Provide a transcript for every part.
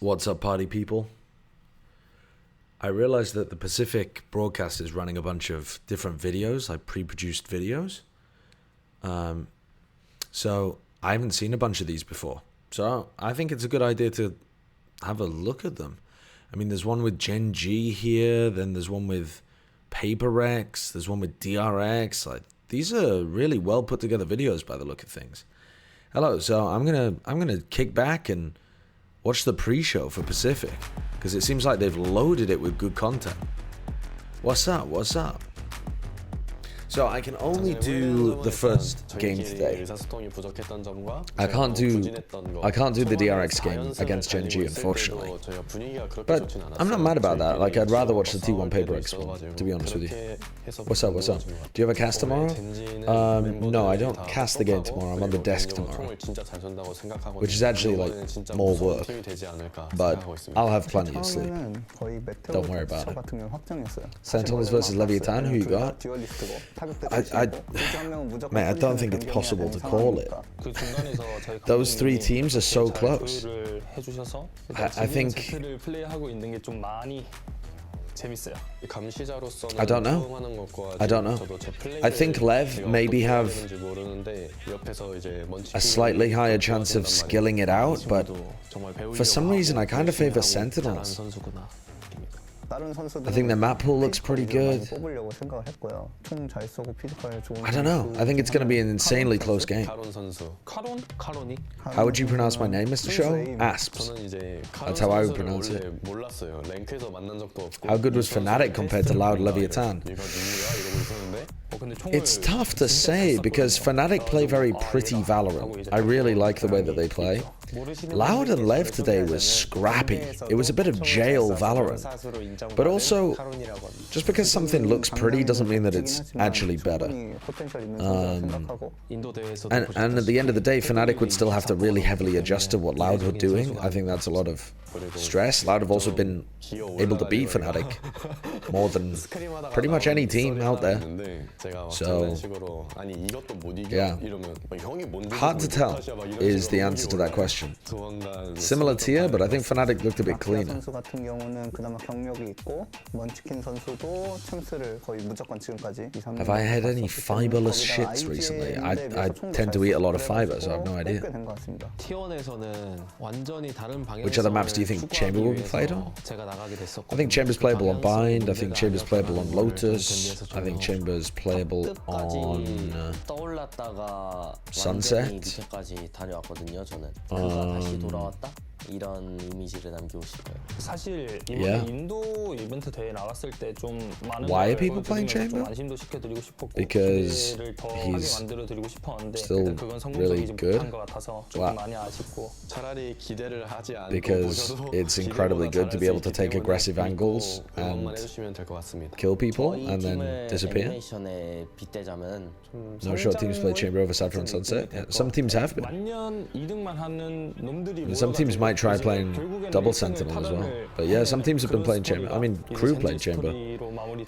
What's up, party people? I realized that the Pacific broadcast is running a bunch of different videos, like pre-produced videos. So I haven't seen a bunch of these before. So I think it's a good idea to have a look at them. I mean, there's one with Gen G here, then there's one with PRX, there's one with DRX. Like, these are really well put together videos by the look of things. Hello, so I'm gonna kick back and watch the pre-show for Pacific, because it seems like they've loaded it with good content. What's up? What's up? So I can only do the first game today. I can't do the DRX game against Gen G, unfortunately. But I'm not mad about that. Like, I'd rather watch the T1 PaperX one, to be honest with you. What's up? What's up? Do you have a cast tomorrow? No, I don't cast the game tomorrow. I'm on the desk tomorrow, which is actually like more work. But I'll have plenty of sleep. Don't worry about it. Sentinels versus Leviathan. Who you got? Man, I don't think it's possible to call it. Those three teams are so close. I think... I don't know. I think Lev maybe have a slightly higher chance of skilling it out, but for some reason I kind of favor Sentinels. I think the map pool looks pretty good. I don't know. I think it's going to be an insanely close game. How would you pronounce my name, Mr. Show? Asps. That's how I would pronounce it. How good was Fnatic compared to Loud Leviathan? It's tough to say because Fnatic play very pretty Valorant. I really like the way that they play. Loud and Lev today was scrappy. It was a bit of jail Valorant. But also, just because something looks pretty doesn't mean that it's actually better. And at the end of the day, Fnatic would still have to really heavily adjust to what Loud were doing. I think that's a lot of stress. Loud have also been able to beat Fnatic more than pretty much any team out there. So, yeah. Hard to tell is the answer to that question. Similar tier, but I think Fnatic looked a bit cleaner. Have I had any fiberless shits recently? I tend to eat a lot of fiber, so I have no idea. Which other maps do you think Chamber will be played on? I think Chamber's playable on Bind, I think Chamber's playable on Lotus, I think Chamber's playable on Sunset. 이런 이미지를 남기고 싶어요. 사실 이번에 인도 이벤트 대회 나갔을 때 좀 많은 Why are people playing Chamber? 안심도 시켜드리고 싶었고 Because 기대를 더 하게 he's 만들어드리고 싶었는데 still 그건 really 성공적이지 good. 못한 것 같아서 조금 많이 아쉽고 차라리 기대를 하지 않고 Because it's incredibly good to be able to take aggressive angles and kill people and then disappear. 애니메이션에 빗대자면 No short teams play Chamber over Saffron Sunset. Yeah, some teams have been. 만년 2등만 하는 놈들이 And some teams might try playing double Sentinel as well. But yeah, some teams have been playing Chamber. I mean, Crew played Chamber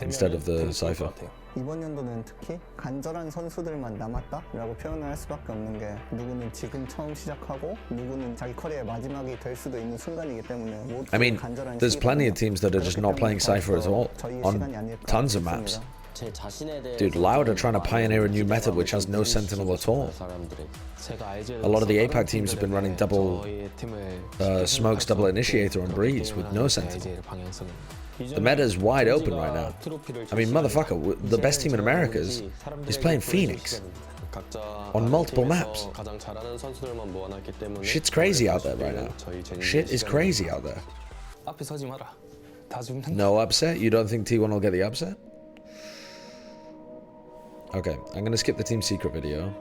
instead of the Cypher. 이번 연도는 특히 간절한 선수들만 남았다라고 표현을 할 수밖에 없는 게 누구는 지금 처음 시작하고 누구는 자기 커리어의 마지막이 될 수도 있는 순간이기 때문에 I mean, there's plenty of teams that are just not playing Cypher at all on tons of maps. Dude, Loud are trying to pioneer a new meta which has no Sentinel at all. A lot of the APAC teams have been running double Smokes, double Initiator on Breeze with no Sentinel. The meta is wide open right now. I mean, motherfucker, the best team in America is playing Phoenix on multiple maps. Shit's crazy out there right now. Shit is crazy out there. No upset? You don't think T1 will get the upset? Okay, I'm gonna skip the Team Secret video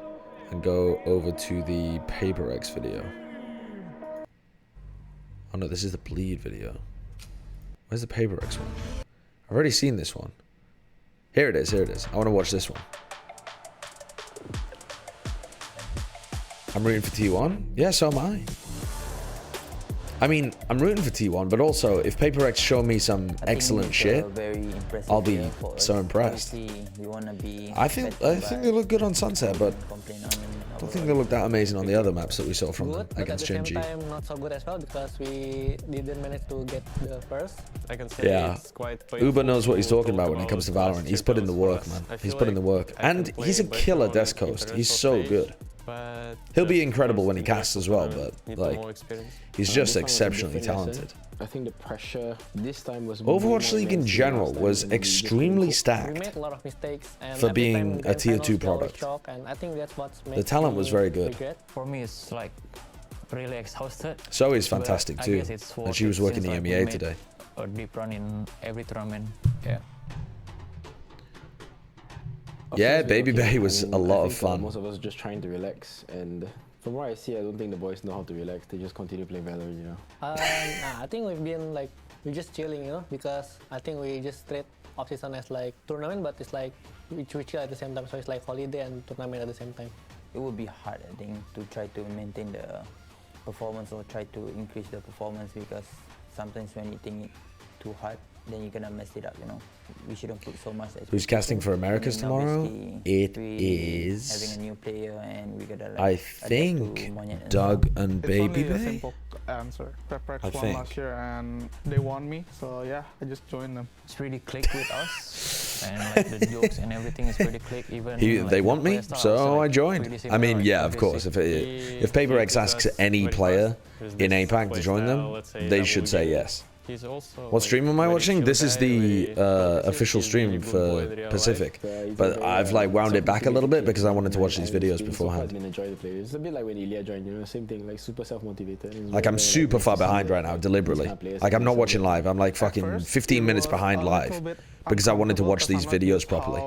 and go over to the PaperX video. Oh no, this is the Bleed video. Where's the PaperX one? I've already seen this one. Here it is, here it is. I want to watch this one. I'm rooting for T1? Yeah, so am I. I mean, I'm rooting for T1, but also, if PaperX show me some excellent shit, I'll be so impressed. I think they look good on Sunset, but don't think they look that amazing on the other maps that we saw from them good, but at against the same Gen G. time not so good as well because we didn't manage to get the first. I can say Yeah, it's quite Uber knows what he's painful talking to about when it comes to Valorant. He's put in the work, man. I He's feel put in the like work. I can And play he's a killer better on Death Coast. He's international so stage, good. but He'll be just incredible when he because casts the as well, tournament but need like, more experience. he's This just time was a exceptionally different lesson. talented. I think the pressure this time was Overwatch way more League in immense than general last time, was and we just extremely couldn't We stacked. made a lot of mistakes and For every being time a grand tier finals 2 go product. shock, and I think that's what The talent was very good. regret. For me, it's like really exhausted. So is But fantastic I too. guess it's And worth she was it working since, the like, we EMEA made today. A deep run in every tournament. Yeah. Yeah, Of course, Baby we're okay. Bay was I mean, a lot I of think, fun. Most of us just trying to relax, and from what I see, I don't think the boys know how to relax. They just continue playing Valorant, you know. Nah, I think we've been like we're just chilling, you know, because I think we just treat off season as like tournament, but it's like we chill at the same time, so it's like holiday and tournament at the same time. It would be hard, I think, to try to maintain the performance or try to increase the performance because sometimes when you think it too hard, then you're gonna mess it up, you know. We shouldn't put so much Who's casting for Americas I mean, tomorrow? obviously, It we is, having a new player and we gotta like I adapt think, to Monyet and Doug and It's Baby only a Bay. simple answer. PRX I won think. last year and they won me, so yeah, I just joined them. It's really clicked with us, and like the jokes and everything is really click. Even like, They the want me, player style so also, I like, joined. really I similar, mean, like, yeah, of aggressive. course. If PaperX asks any player in APAC to join them, they should say yes. What stream am I watching? This is the official stream for Pacific, but I've like wound it back a little bit because I wanted to watch these videos beforehand. Enjoy the play. It's a bit like when Ilya joined, you know, same thing, like super self-motivated. Like I'm super far behind right now, deliberately. Like I'm not watching live. I'm like fucking 15 minutes behind live because I wanted to watch these videos properly.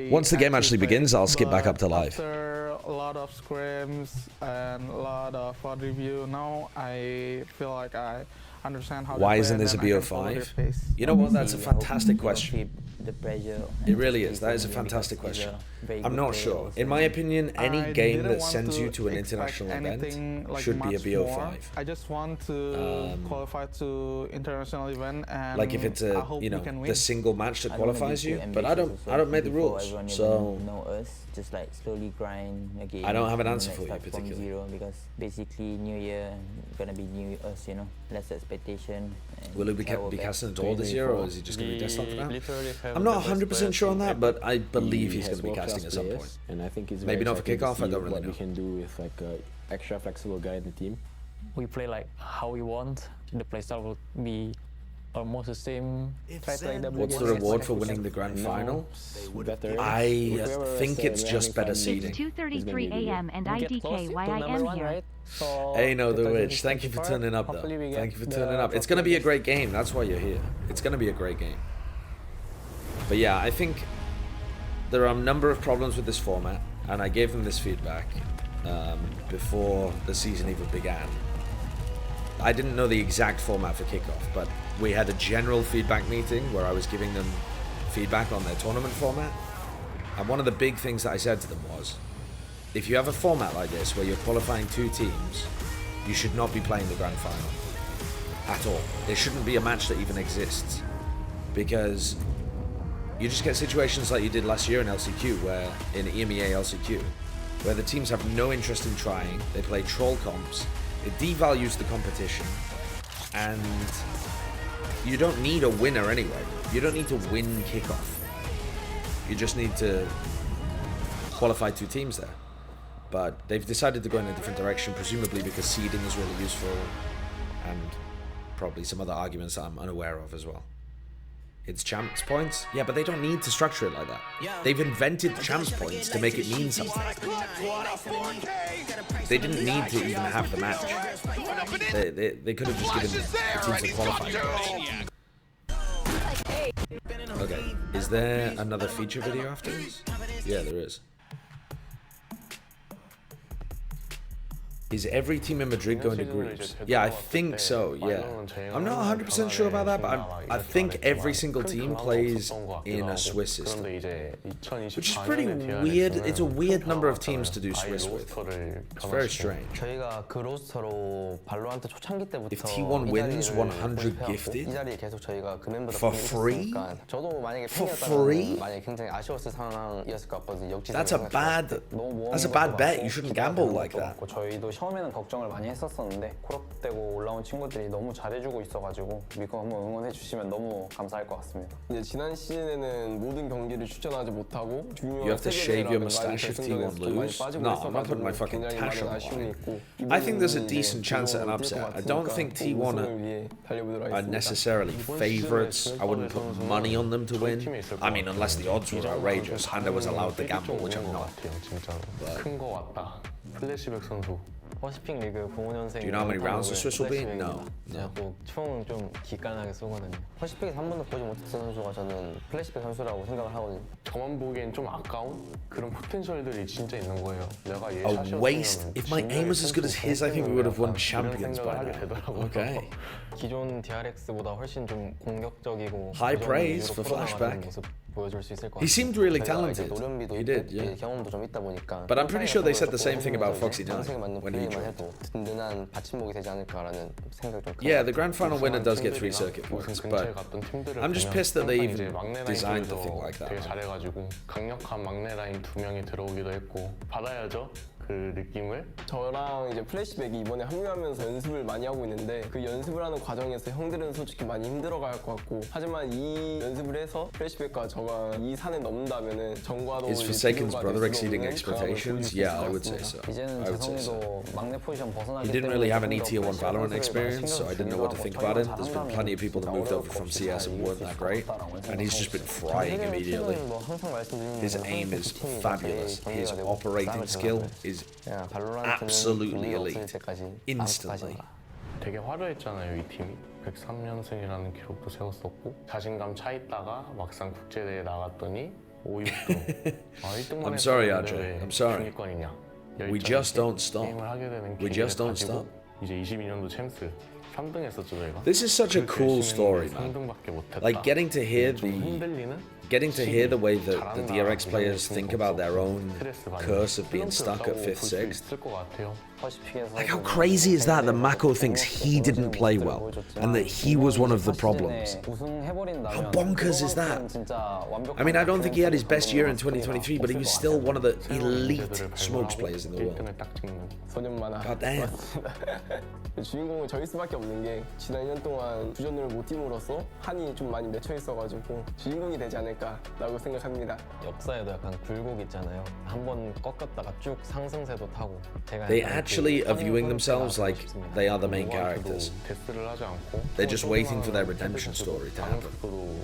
Once the game actually begins, I'll skip back up to live. After a lot of scrims and a lot of VOD review, now I feel like I understand how. Why they isn't play this a and then I can follow their BO5? pace. You know what? That's a Obviously, we hope fantastic to question. keep the pressure It and really keep is. That is a it fantastic because he's question. a very I'm good not player sure. also. In my opinion, any I game didn't that want sends you to an expect international anything, event like, should be a much BO5. more. I just want to qualify to international event, and Like if it's I a, hope you know, we can win. the single match that I don't wanna be qualifies too you, but I ambitious don't also make the before rules. everyone So even know us, just like slowly grind again. I don't have an and answer like for you start from particularly. zero because basically new year gonna be new us, you know, less expectation. And will he be try our best. casting at all this year, or is he just going to be desktop for now? I'm not 100% percent sure on that, but I believe He he's going has to be world-class casting at some players, point. and I think it's Maybe very not for exciting to kickoff, I see don't really what know. we can do with like a extra flexible guy in the team. We play like how we want. The playstyle will be almost the same. Try to like What's the reward for winning the grand final? Better. I Whoever think is, it's just better running seeding. It's 2:33 a.m. and We get close to number IDKYIM one, here. right? So Hey, no, the witch. Thank you for 2024, turning up, though. hopefully we Thank get you for the turning up. It's going to be a trophy. great game. That's why you're here. It's going to be a great game. But yeah, I think there are a number of problems with this format, and I gave them this feedback before the season even began. I didn't know the exact format for kickoff, but we had a general feedback meeting where I was giving them feedback on their tournament format. And one of the big things that I said to them was, if you have a format like this where you're qualifying two teams, you should not be playing the grand final at all. There shouldn't be a match that even exists, because you just get situations like you did last year in LCQ, where in EMEA LCQ, where the teams have no interest in trying. They play troll comps. It devalues the competition, and you don't need a winner anyway. You don't need to win kickoff. You just need to qualify two teams there. But they've decided to go in a different direction, presumably because seeding is really useful, and probably some other arguments that I'm unaware of as well. It's champs points? Yeah, but they don't need to structure it like that. They've invented champs points to make it mean something. They didn't need to even have the match. They could have just given the teams to qualify. Okay, is there another feature video after this? Yeah, there is. Is every team in Madrid going to groups? Yeah, I think so, yeah. I'm not 100% sure about that, but I think every single team plays in a Swiss system. Which is pretty weird. It's a weird number of teams to do Swiss with. It's very strange. 저희가 그 로스터로 발로란트 초창기 때부터 If T1 wins 100 이 gifted 자리에 계속 저희가 그 멤버들 for free? 저도 만약에 For 팬이었다면 free? 만약에 굉장히 아쉬웠을 상황이었을 것 같거든요. That's a bad bet. You shouldn't gamble like that. 저희도 처음에는 걱정을 많이 했었었는데 콜업되고 올라온 친구들이 너무 잘해주고 있어가지고 믿고 한번 응원해 주시면 너무 감사할 것 같습니다. 이제 지난 시즌에는 모든 경기를 출전하지 못하고 You have to shave your mustache if T1 lose? No, I'm not putting my fucking tash on the line. I think there's a decent chance at an upset. I don't think T1 are necessarily favourites. I wouldn't put money on them to win. I mean, unless the odds were outrageous and I was allowed to gamble, which I'm not. 큰거 같다. 플래시백 선수. 퍼시픽 리그 05년생. Do you know how many rounds the Swiss will be? No. 제가 또총좀 기깔나게 쏘거든요. 퍼시픽에서 한 번도 보지 못했던 선수가 저는 플래시백 선수라고 생각을 하거든요. 저만 보기엔 좀 아까운 그런 포텐셜들이 진짜 있는 거예요. 내가 얘 A waste. If my aim was as good as his, I think we would have won champions by now. Okay. 기존 DRX보다 훨씬 좀 공격적이고 High praise for flashback. He seemed really talented. He did, yeah. 경험도 좀 있다 보니까. But I'm pretty sure they said the same thing about Foxy 9 when he joined. 든든한 받침목이 되지 않을까라는 생각이 좀. Yeah, the grand final winner does get 3 circuit points, but I'm just pissed that they even designed the thing like that. 되게 잘해가지고 강력한 막내 라인 2명이 들어오기도 했고 받아야죠. 그 느낌을. 저랑 이제 플래시백이 이번에 합류하면서 연습을 많이 하고 있는데 그 연습을 하는 과정에서 형들은 솔직히 많이 힘들어갈 것 같고 하지만 이 연습을 해서 플래시백과 저가 이 산에 넘는다면은 정과도 Is Forsaken's brother exceeding expectations? Yeah, I would say so. 이제는 재성이도 막내 포지션 벗어나기 He didn't really have any tier 1 Valorant experience, so I didn't know what to think about him. There's been plenty of people that moved over from CS and weren't that great, and he's just been frying immediately. His aim is fabulous. His operating skill is absolutely elite. Instantly. 되게 화려했잖아요, 이 팀이. 103년생이라는 기록도 세웠었고 자신감 차 있다가 막상 국제대회 나갔더니 5, 6등. 아, 1등만 I'm sorry, Ajay. I'm sorry. 중위권이냐. We just don't stop. 게임을 하게 되는 We just don't stop. 이제 22년도 챔스 3등 했었죠, 저희가. This is such a cool story, man. 3등밖에 못했다. Like getting to hear the way that the DRX players think about their own curse of being stuck at 5th, 6th. Like how crazy is that Mako thinks he didn't play well and that he was one of the problems? How bonkers is that? I mean, I don't think he had his best year in 2023, but he was still one of the elite smokes players in the world. God damn. 주인공은 저일 수밖에 없는 게 지난 2년 동안 주전을 못 팀으로써 한이 좀 많이 맺혀 있어가지고 주인공이 되지 않을까라고 생각합니다. 역사에도 약간 굴곡 있잖아요. 한번 꺾였다가 쭉 상승세도 타고. They actually are viewing themselves like they are the main characters. 데스를 하지 않고. They're just waiting for their redemption story to happen.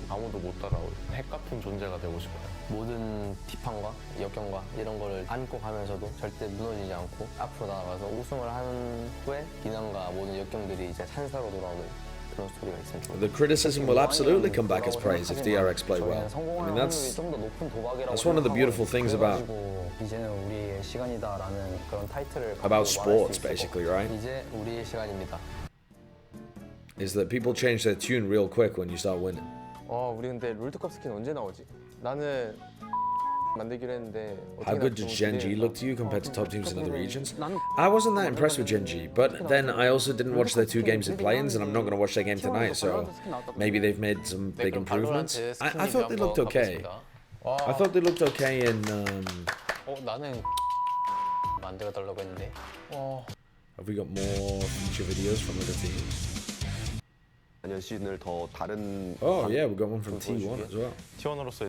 아무도 못 따라올 핵 같은 존재가 되고 싶어요. 모든 비판과 역경과 이런 거를 안고 가면서도 절대 무너지지 않고 앞으로 나아가서 우승을 한 후에 비난과 모든 역경들이 이제 찬사로 돌아오는 그런 스토리가 있으면 좋겠어요. The criticism will absolutely come back as praise if DRX play well. I mean, that's one of the beautiful things about 이제는 우리의 시간이다라는 그런 타이틀을 about sports, basically, right? 이제 우리의 시간입니다. Is that people change their tune real quick when you start winning. 우리 근데 롤드컵 스킨 언제 나오지? 나는 만들기로 했는데. How good did Genji look to you compared to top teams in other regions? I wasn't that impressed with Genji, but then I also didn't watch their 2 games in play-ins, and I'm not going to watch their game tonight, so maybe they've made some big improvements. I thought they looked okay. I thought they looked okay in. 나는 만들어 달라고 했는데. Have we got more future videos from other teams? 시즌을 더 다른. Oh yeah, we got one from T1 as well. T1으로서.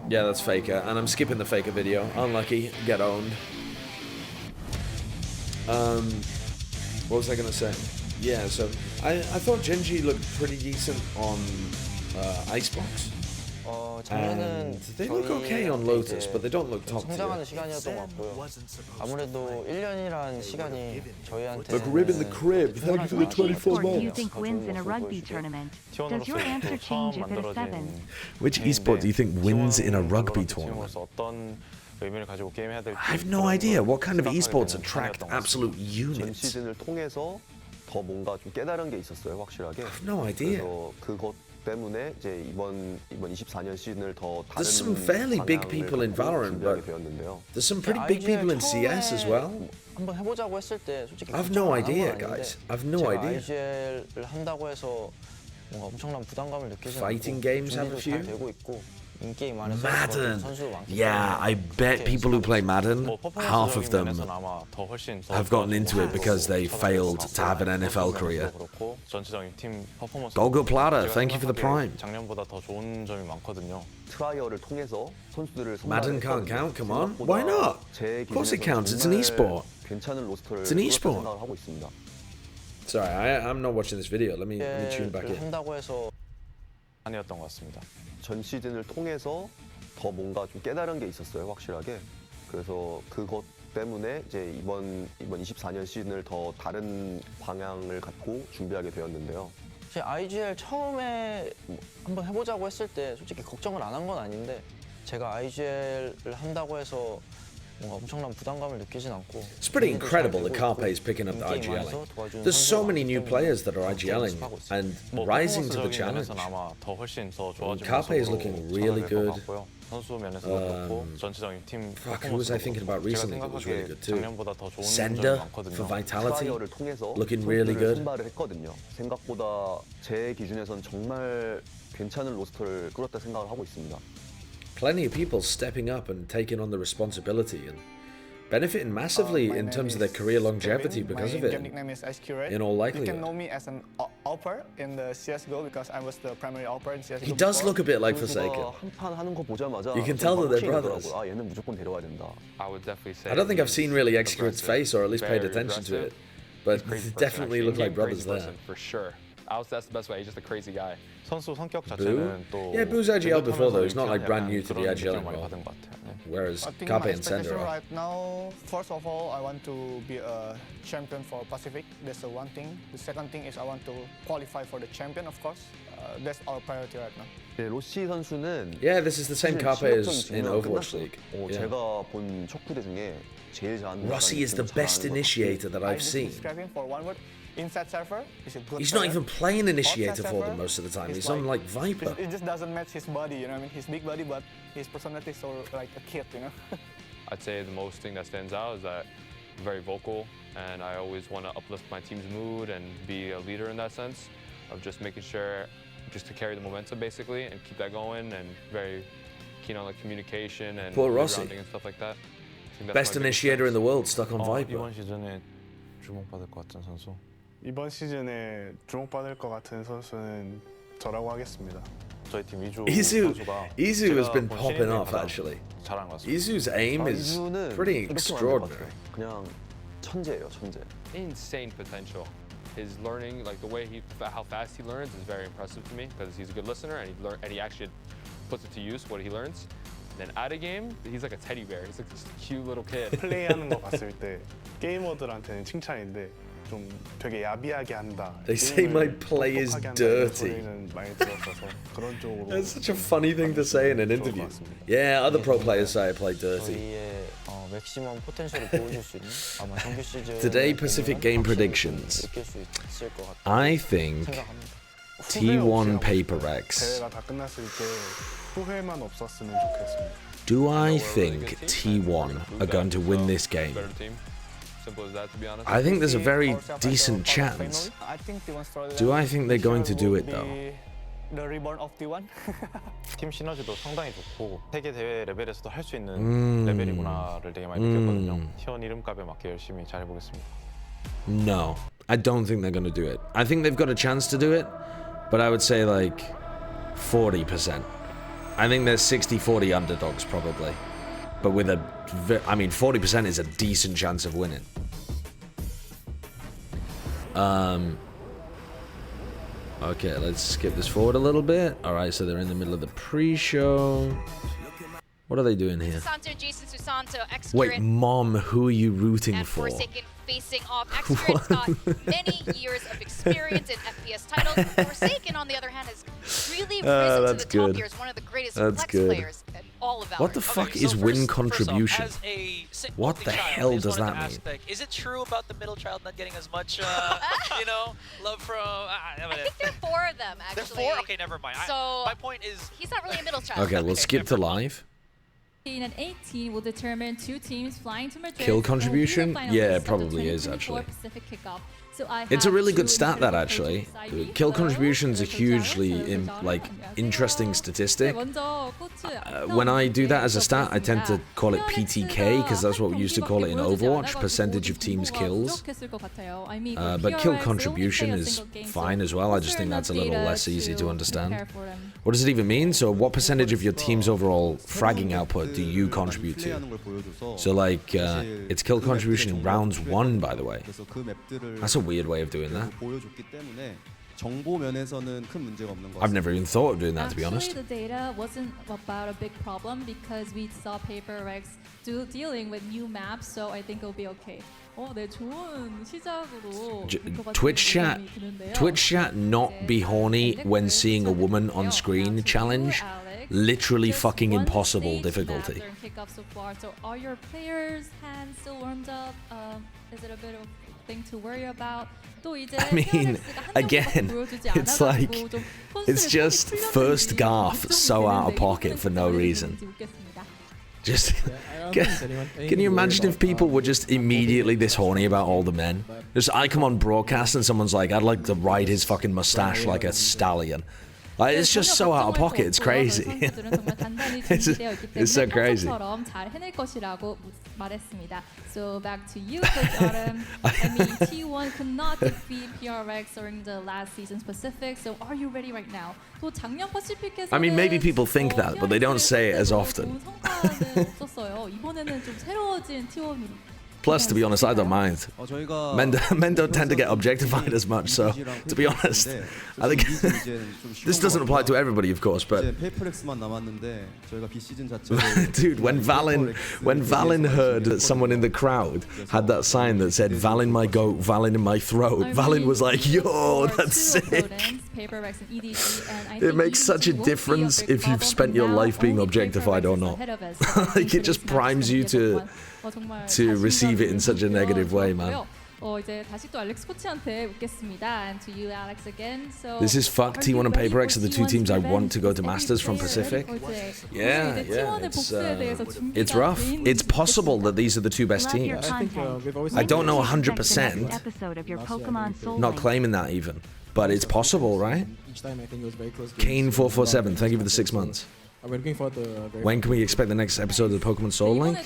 Yeah, that's Faker, and I'm skipping the Faker video. Unlucky, get owned. What was I gonna say? Yeah, so I thought Genji looked pretty decent on Icebox. And they look okay on Lotus, but they don't look top tier. 성장하는 시간이었던 것 같고요. 아무래도 1년이란 시간이 저희한테. Look, Rib in the crib. Thank you for the 24 do you months. think wins in a rugby tournament? Does your answer change if it's 7? Which esport do you think wins in a rugby tournament? 어떤 의미를 가지고 게임해야 될지. I have no idea what kind of esports attract absolute 전 units. 시즌을 통해서 더 뭔가 좀 깨달은 게 있었어요, 확실하게. I have no idea. 그래서 그것 때문에 이제 이번 24년 시즌을 더 다른 There's some fairly big people in Valorant, but there's some pretty big people in CS as well. 한번 해보자고 했을 때 솔직히 I've no idea, guys. I've no idea. IGL을 한다고 해서 뭔가 엄청난 부담감을 느끼지 Fighting 않고 games have a 준비도 잘 few. 되고 있고 인게임 안에서 Madden. 선수도 많기 Yeah, I bet people who play Madden, half of them have gotten into it because they failed to have an NFL career. 전체적인 팀 퍼포먼스. Golgo Plata, thank you for the prime. 작년보다 더 좋은 점이 많거든요. 트라이얼을 통해서 선수들을 Madden can't count, come on. Why not? Of course it counts, it's an esport. 괜찮은 로스터를 It's an esport. 생각을 하고 있습니다. Sorry, I'm not watching this video. Let me tune back in. 한다고 해서 아니었던 것 같습니다. 전 시즌을 통해서 더 뭔가 좀 깨달은 게 있었어요, 확실하게. 그래서 그것 때문에 이제 이번 24년 시즌을 더 다른 방향을 갖고 준비하게 되었는데요. 제 IGL 처음에 한번 해보자고 했을 때 솔직히 걱정을 안 한 건 아닌데 제가 IGL을 한다고 해서 뭔가 엄청난 부담감을 느끼진 않고. It's pretty incredible that Carpe is picking up the IGLing. There's so many new players that are IGLing and rising to the challenge. Carpe is looking really good. Fuck, who was I thinking about recently that was really good too? Sender for Vitality, looking really good. 선발을 했거든요. 생각보다 제 기준에선 정말 괜찮은 로스터를 끌었다 생각을 하고 있습니다. Plenty of people stepping up and taking on the responsibility and benefiting massively in terms of their career longevity because of it. My nickname is SQ, in all You likelihood. can know me as an AWPer in the CSGO because I was the primary AWPer in CSGO. He does look a bit like Forsaken. 한판 하는 거 보자마자 You can tell that they're brothers. 아, 얘는 무조건 데려와야 된다. I would definitely say. I don't think I've seen really Execute's face or at least paid attention to it, but they definitely look like brothers there. For sure. That's the best way. He's just a crazy guy. 선수 성격 Boo? 자체는 또 Yeah, Boo's IGL before though. He's not like brand new to the IGLing role. 받은 것 같아요. Whereas I think Carpe my and Sender expectation are. right now, first of all, I want to be a champion for Pacific. That's the one thing. The second thing is I want to qualify for the champion, of course. That's our priority right now. 네, 로시 선수는 Yeah, this is the same Carpe as in Overwatch League. Yeah. 제가 본 척후대 중에 제일 잘하는 Rossi is the best initiator that I've seen. Describe him for one word. Inside server, he's a good He's not player. even playing initiator Outside for them server, most of the time. he's He's on like Viper. It just doesn't match his body, you know what I mean? His big body, but his personality is so like a kid, you know? I'd say the most thing that stands out is that I'm very vocal, and I always want to uplift my team's mood and be a leader in that sense of just making sure just to carry the momentum basically and keep that going, and very keen on like communication and Poor Rossi. grounding and stuff like that. I think that's Best my biggest initiator in strength. the world, stuck on Viper. 이번 시즌에 주목받을 것 같은 선수. 이번 시즌에 주목받을 것 같은 선수는 저라고 하겠습니다. 저희 팀 이주 Izu 선수가 has been 제가 본 popping 신인 off 가장 actually. 잘한 것 같습니다. Izu's aim is 이주는 pretty 이렇게 말할 것 extraordinary. 같아요. 그냥 천재예요, 천재. Insane potential. His learning, like the way how fast he learns, is very impressive to me because he's a good listener and he actually puts it to use what he learns. Then out of game, he's like a teddy bear. He's like this cute little kid. 플레이하는 거 봤을 때 게이머들한테는 칭찬인데 좀 되게 야비하게 한다. They say my play is dirty. 많이 들었어서 그런 쪽으로. That's such a funny thing to say in an interview. Yeah, other pro players say I play dirty. 저희의 맥시멈 포텐셜을 보여줄 수 있는 아마 정규 시즌 Today Pacific game predictions. 느낄 수 있을 것 같다 I think 생각합니다. T1 PRX. 대회가 다 끝났을 때 후회만 없었으면 좋겠습니다. Do I think T1 are going to win this game? Better team. Simple as that, to be honest. I think there's a very decent chance. I think T1 storyline Do I think they're going to do it though? The reborn of T1. 팀 시너지도 상당히 좋고 세계 대회 레벨에서도 할 수 있는 레벨이구나를 되게 많이 느꼈거든요. T1 이름값에 맞게 열심히 잘해보겠습니다. No, I don't think they're going to do it. I think they've got a chance to do it, but I would say like 40%. I think they're 60-40 underdogs probably. But with a, I mean, 40% is a decent chance of winning. Okay, let's skip this forward a little bit. All right, so they're in the middle of the pre-show. What are they doing here? Susanto, Jason Susanto, Wait, Mom, who are you rooting and for? Forsaken facing off. Xspirit's got many years of experience in FPS titles. Forsaken, on the other hand, has really risen to the top tier as one of the greatest flex players in all of Valorant. What the fuck is win contribution? What the hell does that mean? Is it true about the middle child not getting as much, you know, love from... I think there are 4 of them, actually. There are 4? Okay, never mind. So my point is... He's not really a middle child. Okay, we'll skip to live. And 18 will determine 2 teams flying to Madrid. Kill contribution? Yeah, it probably is, actually. Pacific kickoff. So It's a really good stat, that, actually. Kill contribution's a hugely, interesting statistic. When I do that as a stat, I tend to call it PTK, because that's what we used to call it in Overwatch, percentage of teams' kills. But kill contribution is fine as well. I just think that's a little less easy to understand. What does it even mean? So what percentage of your team's overall fragging output do you contribute to? So, like, it's kill contribution in rounds 1, by the way. That's a weird way of doing that. I've never even thought of doing that, to be honest. Actually, the data wasn't about a big problem because we saw PRX dealing with new maps, so I think it'll be okay. 네, 좋은 시작으로 Twitch chat not be horny when seeing a woman on screen challenge. Literally fucking impossible difficulty. So are your players' hands still warmed up? Is it a bit of thing to worry about? I mean, again, it's like, it's just first Garth so out of pocket for no reason. Just, can you imagine if people were just immediately this horny about all the men? Just, I come on broadcast and someone's like, I'd like to ride his fucking mustache like a stallion. Like, it's just so out of pocket, it's crazy. it's so crazy. So back to you, Coach Autumn. I mean, T1 could not defeat PRX during the last season's Pacific, so are you ready right now? I mean, maybe people think that, but they don't say it as often. Plus, to be honest, I don't mind. Men don't tend to get objectified as much, so to be honest, I think this doesn't apply to everybody, of course, but dude, when Valin heard that someone in the crowd had that sign that said "Valin my goat, Valin in my throat," Valin was like, "Yo, that's sick." It makes such a difference if you've spent your life being objectified or not. Like, it just primes you to receive it in such a negative way, man. This is fuck. T1 and PRX are the 2 teams I want to go to Masters from Pacific. Yeah, it's rough. It's possible that these are the 2 best teams. I don't know 100%. Not claiming that even. But it's possible, right? Kane447, thank you for the 6 months. When can we expect the next episode of the Pokemon Soul Link?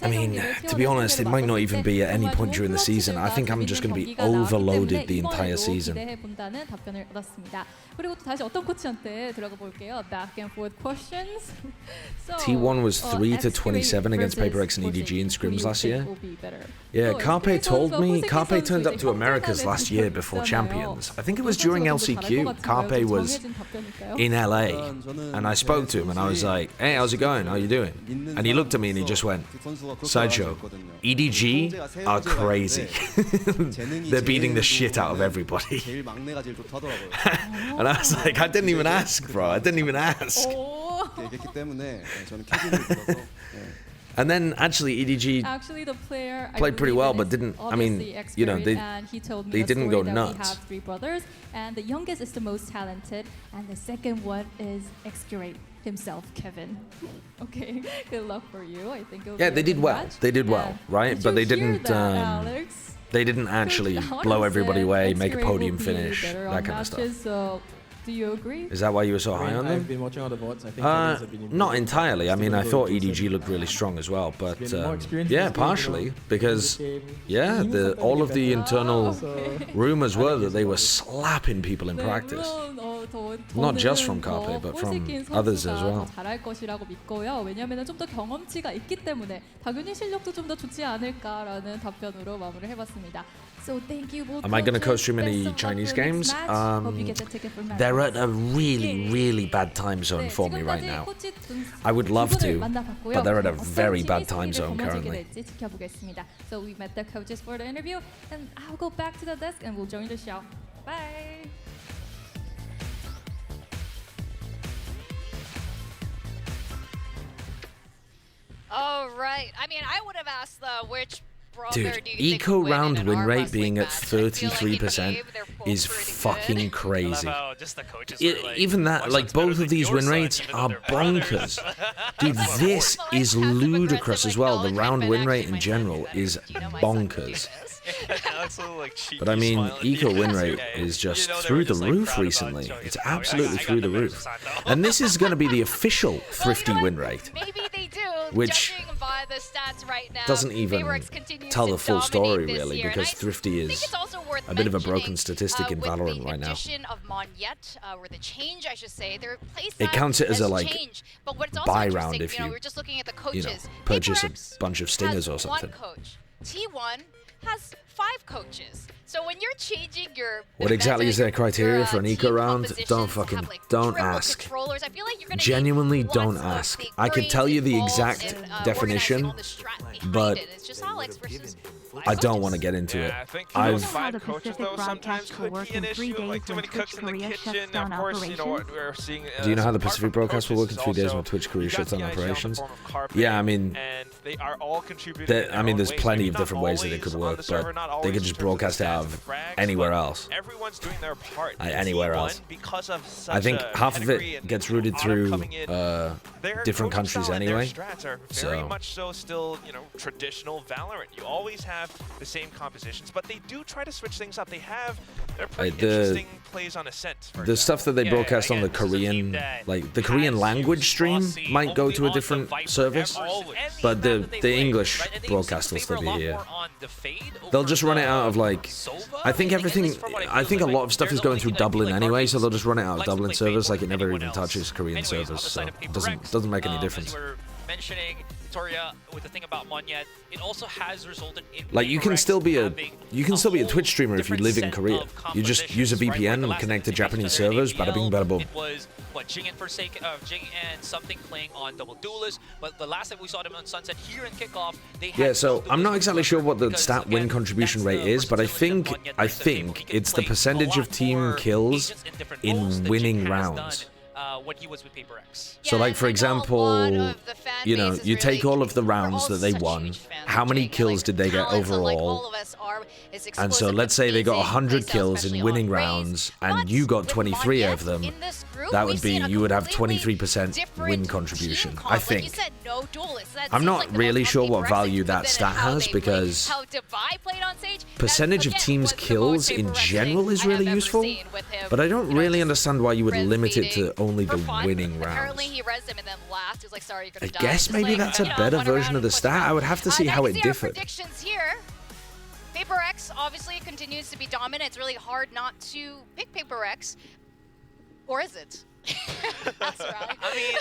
I mean, to be honest, it might not even be at any point during the season. I think I'm just going to be overloaded the entire season. T1 was 3-27 against PRX and EDG in scrims last year. Yeah, Carpe told me. Carpe turned up to Americas last year before Champions. I think it was during LCQ. Carpe was in LA, and I spoke to him and I was like, "Hey, how's it going? How you doing?" And he looked at me and he just went, "Sideshow, EDG are crazy. They're beating the shit out of everybody." And I was like, I didn't even ask, bro. I didn't even ask. And then actually EDG played pretty well, but didn't. I mean, you know, they didn't go nuts. We have 3 brothers, and the youngest is the most talented, and the second one is Xspirit himself, Kevin. Okay, good luck for you. I think. Yeah, they did well. They did well, right? But they didn't. They didn't actually blow everybody away, make a podium finish, that kind of stuff. So, do you agree? Is that why you were so high on them? I've been watching all the VODs. I think not entirely. I mean, I thought EDG looked really strong as well, but yeah, partially because all of the internal rumors were that they were slapping people in practice. Not just from Carpe, but from others as well. 잘할 것이라고 믿고요. 왜냐하면 좀 더 경험치가 있기 때문에 당연히 실력도 좀 더 좋지 않을까라는 답변으로 마무리를 해봤습니다. So thank you both. Am I going to co-stream any Chinese games? They're at a really bad time zone for me right now. I would love to, but they're at a very bad time zone currently. So we met the coaches for the interview, and I'll go back to the desk and we'll join the show. Bye. All right. I mean, I would have asked which Dude, eco round win rate being at 33% is fucking crazy. Even that, like, both of these win rates are bonkers. Dude, this is ludicrous as well. The round win rate in general is bonkers. But I mean, eco win rate is just through the roof recently. It's absolutely through the roof. And this is going to be the official Thrifty win rate. Maybe they do. Which by the stats right now, doesn't even tell the full story, really, because Thrifty is a bit of a broken statistic in Valorant right now. Or the change, I should say, their play It counts it as a, like, change. But what's also buy round if we're just looking at the coaches. you know, purchase a bunch of stingers or something. One coach. T1 has 5 coaches. So when you're changing your What exactly is their criteria for an eco round? Don't ask. Genuinely don't ask. I could tell you the exact definition, but I don't want to get into it. How the Pacific broadcast will work in 3 days when Twitch Korea shuts down operations? Do you know how the Pacific broadcast will work in 3 days when Twitch Korea shuts down operations? Yeah, I mean, there's plenty of different ways that it could work, but they could just broadcast it out of anywhere else. Anywhere else. I think half of it gets routed through different countries anyway. Very much so still, you know, traditional Valorant. You always have the same compositions, but they do try to switch things up. They have their pretty interesting plays on Ascent. The stuff that they broadcast on the Korean, like the Korean language stream might go to a different service, but the English broadcast will still be here. They'll just run it out of, like, I think a lot of stuff is going through Dublin anyway, so they'll just run it out of Dublin servers, like it never even touches Korean servers, so it doesn't make any difference. Mentioning Victoria with the thing about Monyet, it also has resulted in like you can still be a Twitch streamer if you live in Korea. You just use a VPN and connect to Japanese servers. Bada bing, bada boom. It was Jing and something playing on Double Duelist, but the last time we saw them on Sunset here in Kickoff, they had so I'm not exactly sure what the stat win contribution rate is, but I think it's the percentage of team kills in winning rounds. When he was with PRX. So, like, for example, you know, you take all of the rounds that they won, how many kills did they get overall? And so let's say they got 100 kills in winning rounds and you got 23 of them. That would be, you would have 23% win contribution, I think. I'm not really sure what value that stat has, because percentage of teams' kills in general is really useful, but I don't really understand why you would limit it to only the winning rounds. I guess maybe that's a better version of the stat. I would have to see how it differed. PRX obviously continues to be dominant. It's really hard not to pick PRX. Or is it? That's right. I mean,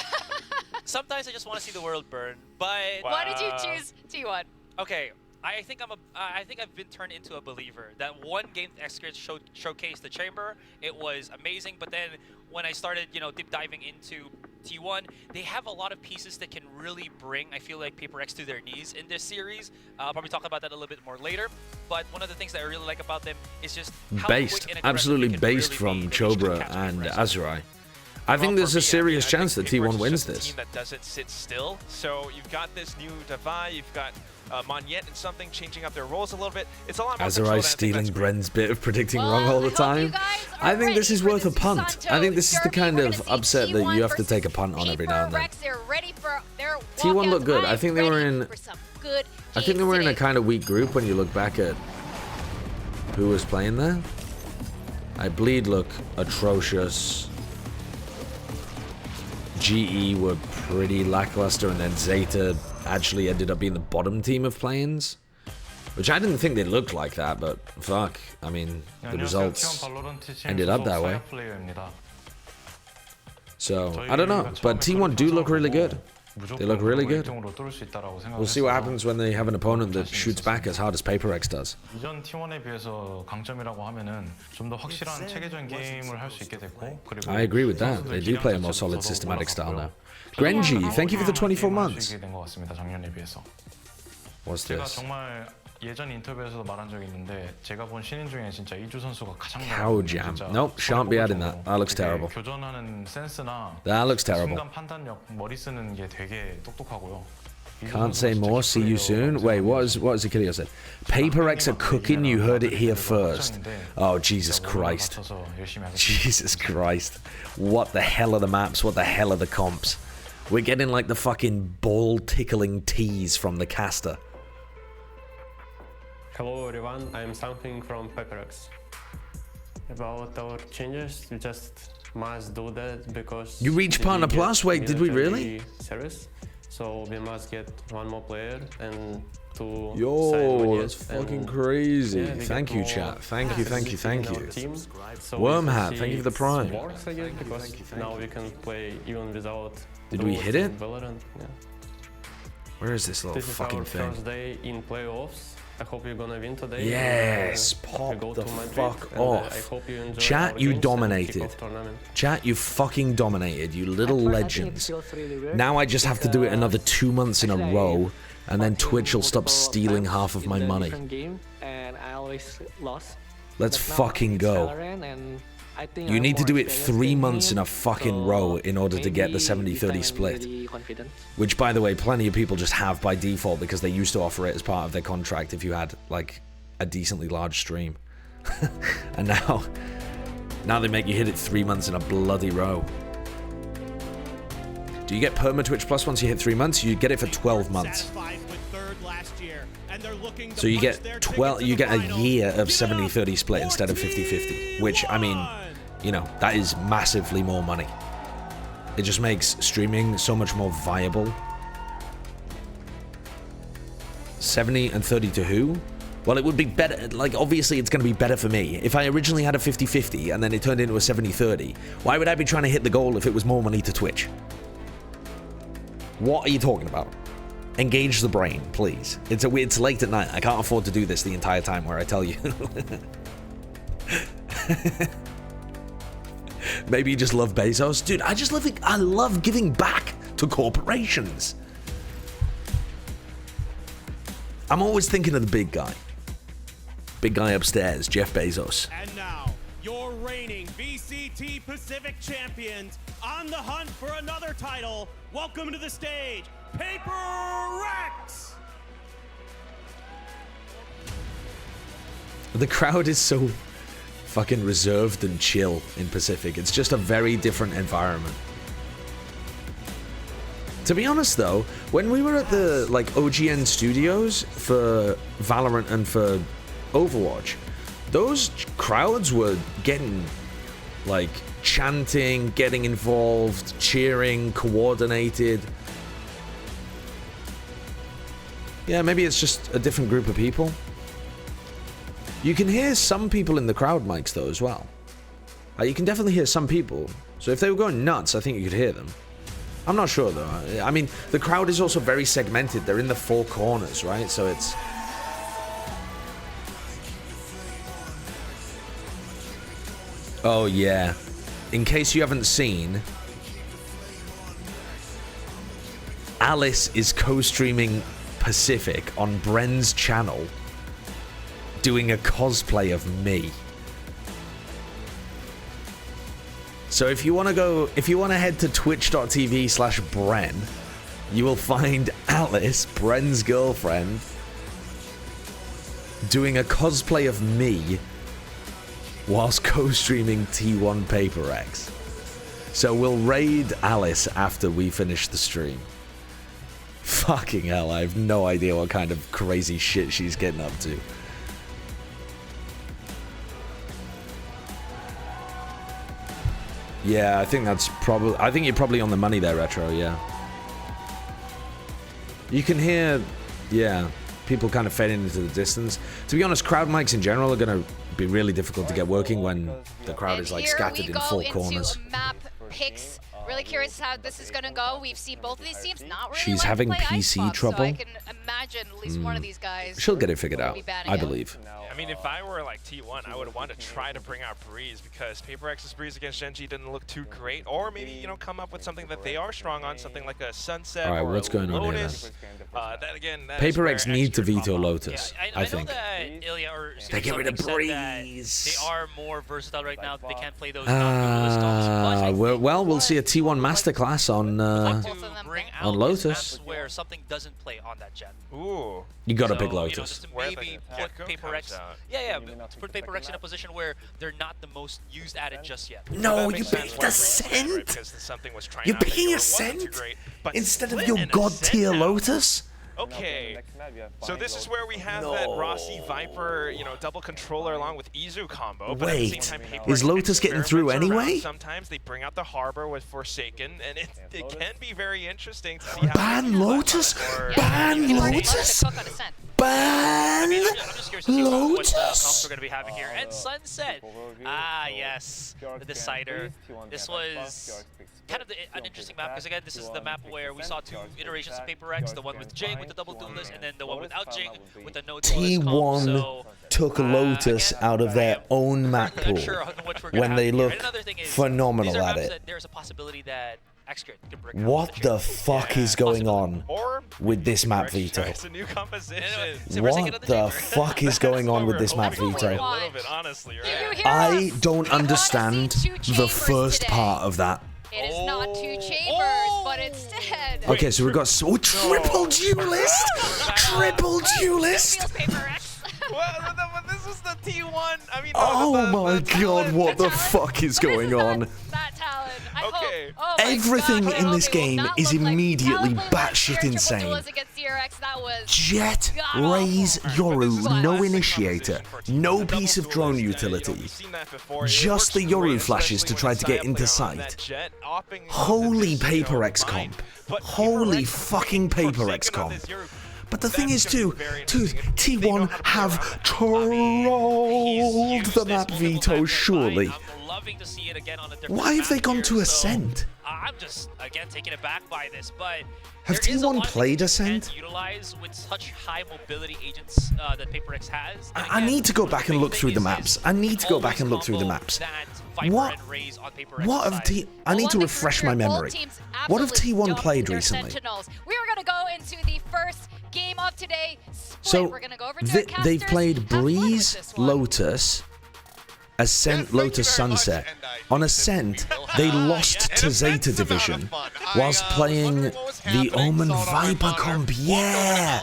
sometimes I just want to see the world burn, but... Why did you choose T1? Okay, I think I've been turned into a believer. That one game X-Grid showcased the chamber, it was amazing, but then when I started, you know, deep diving into T1, they have a lot of pieces that can really bring, I feel like, PRX to their knees in this series. I'll probably talk about that a little bit more later, but one of the things that I really like about them is just how absolutely based from Chobra and Azurai. I think there's a serious chance that T1 wins this. Team that doesn't sit still. So you've got this new Davai, you've got Monyet and something changing up their roles a little bit. It's a lot more Azurai stealing Bren's bit of predicting wrong all the time. I think this is worth a punt. I think this is the kind of upset that you have to take a punt on every now and then. T1 looked good. I think they were in a kind of weak group when you look back at who was playing there. Bleed look atrocious. GE were pretty lackluster, and then Zeta actually ended up being the bottom team of play-ins, which I didn't think they looked like that, but fuck, I mean, the results ended up that way. So, I don't know. But T1 do look really good. They look really good. We'll see what happens when they have an opponent that shoots back as hard as Paper X does. 이전 T1에 비해서 강점이라고 하면은 좀 더 확실한 체계적인 게임을 할 수 있게 됐고 그리고 I agree with that. They do play a more solid systematic style now. Grenji, thank you for the 24 months. 작년에 비해서. What's 제가 this? 정말 예전 인터뷰에서도 말한 적이 있는데 제가 본 신인 중에 진짜 이주 선수가 가장 Cow jam. Nope, shan't be adding that. That looks terrible. 교전하는 센스나 That looks terrible. 순간 판단력, 머리 쓰는 게 되게 똑똑하고요. Can't say more. See you soon. Wait, what is Achilles said? Paper X are cooking. You heard it here first. Oh, Jesus Christ. Jesus Christ. What the hell are the maps? What the hell are the comps? We're getting like the fucking ball-tickling tease from the caster. Hello everyone, I'm something from PRX. About our changes, we just must do that because You reached Partner Plus? Wait, did we really? Service, so we must get one more player and to Yo, that's fucking crazy. Thank you, chat. Thank you. Wormhat, thank you for the prime. Works again because now we can play even without. Did we hit it? Valorant. Yeah. Where is this little fucking This is thing? our first day in playoffs. I hope you're gonna win today. Yes, pop the fuck off. Chat, you dominated. Chat, you fucking dominated, you little legends. Now I just have to do it another 2 months in a row, and then Twitch will stop stealing half of my money. And I always lost. Let's fucking go. You need to do it 3 months in a fucking row in order to get the 70-30 split. Which, by the way, plenty of people just have by default because they used to offer it as part of their contract if you had, like, a decently large stream. And now they make you hit it 3 months in a bloody row. Do you get Perma Twitch Plus once you hit 3 months? You get it for 12 months. So you get a year of 70-30 split instead of 50-50, which, I mean, you know, that is massively more money. It just makes streaming so much more viable. 70 and 30 to who? Well, it would be better, like, obviously it's going to be better for me. If I originally had a 50-50 and then it turned into a 70-30, why would I be trying to hit the goal if it was more money to Twitch? What are you talking about? Engage the brain, please. It's late at night. I can't afford to do this the entire time where I tell you. Maybe you just love Bezos. Dude, I love giving back to corporations. I'm always thinking of the big guy. Big guy upstairs, Jeff Bezos. And now, your reigning VCT Pacific champions on the hunt for another title. Welcome to the stage, Paper X! The crowd is so fucking reserved and chill in Pacific. It's just a very different environment. To be honest though, when we were at the like OGN studios for Valorant and for Overwatch, those crowds were getting like chanting, getting involved, cheering, coordinated. Yeah, maybe it's just a different group of people. You can hear some people in the crowd mics though as well. You can definitely hear some people. So if they were going nuts, I think you could hear them. I'm not sure though. I mean, the crowd is also very segmented. They're in the four corners, right? So it's... Oh yeah. In case you haven't seen, Alice is co-streaming Pacific on Bren's channel doing a cosplay of me. So if you want to head to twitch.tv/Bren, you will find Alice, Bren's girlfriend, doing a cosplay of me whilst co-streaming T1 Paper X. So we'll raid Alice after we finish the stream. Fucking hell, I have no idea what kind of crazy shit she's getting up to. Yeah, I think you're probably on the money there, Retro, yeah. You can hear, yeah, people kind of fading into the distance. To be honest, crowd mics in general are going to be really difficult to get working when the crowd is like scattered in four corners. Map picks Really curious how this is going to go. We've seen both of these teams not really She's like having to play PC Icebox, trouble. So I can imagine at least one of these guys. She'll get it figured out, be batting I out. believe. I mean, if I were like T1, I would want to try to bring out Breeze because PaperX's Breeze against Gen G didn't look too great. Or maybe, you know, come up with something that they are strong on, something like a Sunset All right, or what's a going on here, Lotus. That again, that is PaperX where need to Execute veto pop up. Lotus, I I think. know that Ilya or They get rid of something said that Breeze. They are more versatile right now. They can't play those non-duelist comps. Well, we'll see a T1 masterclass on Lotus. Where something doesn't play on that jet. Ooh. You gotta So, pick you know, Lotus. just to maybe put PaperX. To put PaperX in a position where they're not the most used at it just yet. No, you picked Ascent. You're picking Ascent instead of your god tier Lotus. Okay, so this is where we have that Rossi Viper, you know, double controller along with Izu combo. But Wait, at the same time, is Lotus getting through anyway? Sometimes they bring out the Harbor with Forsaken, and it can be very interesting to see how. Ban Lotus? Ban Lotus? Ban I'm just curious to see what Lotus? comps we're going to be having here. And Sunset. Yes, the Decider. This was kind of an interesting map because again, this is the map where we saw 2 iterations of PaperX, the one with Jing with the double duelist, and then the one without Jing with the no duelist comp. T1 So, took Lotus out of their own map pool when they look phenomenal at it. there's a possibility that X-Grid can break out What the fuck is going on with this map veto? It's a new composition. What the fuck is going on with this map veto? I don't understand the first part of that. It is not 2 chambers, but instead. Okay, so we've got triple duelist, triple duelist. Well, but this is the T1. I mean, Oh my god, what the fuck is going on? Okay. Everything in this game is immediately batshit insane. Jet, Raze, Yoru, no initiator, no piece of drone utility, just the Yoru flashes to try to get into sight. Holy PaperX comp. Holy fucking PaperX comp. But the thing is too, T1 have trolled the map veto, surely. Why have they gone to Ascent? I'm just, again, taken aback by this, but Have T1 played Ascent? utilize with such high mobility agents that PaperX has. I need to go back and look through the maps. I need to go back and look through the maps. What have I need to refresh my memory. What have T1 played recently? We are going to go into the first game of today. So we're going to go over to the they've played Breeze, Lotus, Ascent, Lotus, Sunset. On Ascent, they lost to Zeta Division whilst playing the Omen Viper comp. Yeah!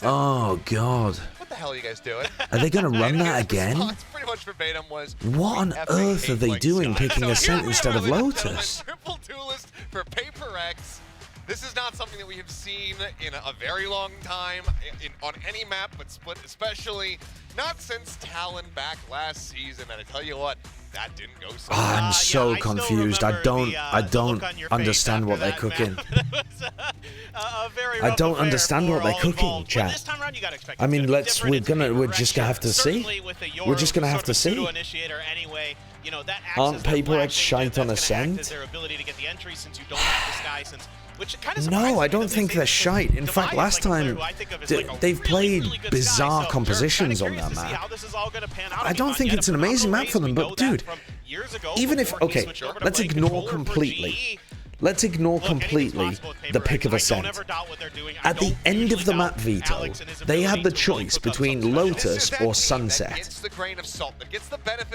Oh, God. What the hell are you guys doing? Are they going to run that again? Pretty much verbatim was. What on earth are they doing picking Ascent instead of Lotus? Triple duelist for PaperX. This is not something that we have seen in a very long time on any map, but Split especially. Not since Talon back last season, and I tell you what, that didn't go so well. I'm so confused. I don't understand what they're cooking. I don't understand what they're cooking, chat. I mean, we're just gonna have to see. We're just gonna have to see. Aren't PaperX shite on Ascent? No, I don't think they're shite. In fact, last time they've played bizarre compositions on that map. I don't think it's an amazing map for them, but dude, even if, okay, let's ignore completely the pick of Ascent. At the end of the map veto, they had the choice between Lotus or Sunset.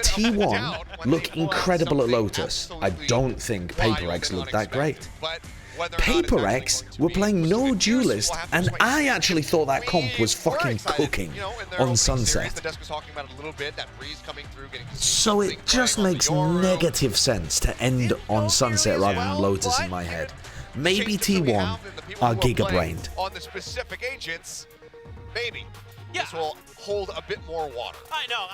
T1 look incredible at Lotus. I don't think PaperX looked that great. PaperX were playing no duelist, and I actually thought that comp was fucking cooking on Sunset. So it just makes negative sense to end on Sunset rather than Lotus in my head. Maybe T1 are giga-brained. On the specific agents, maybe this will hold a bit more water. I know.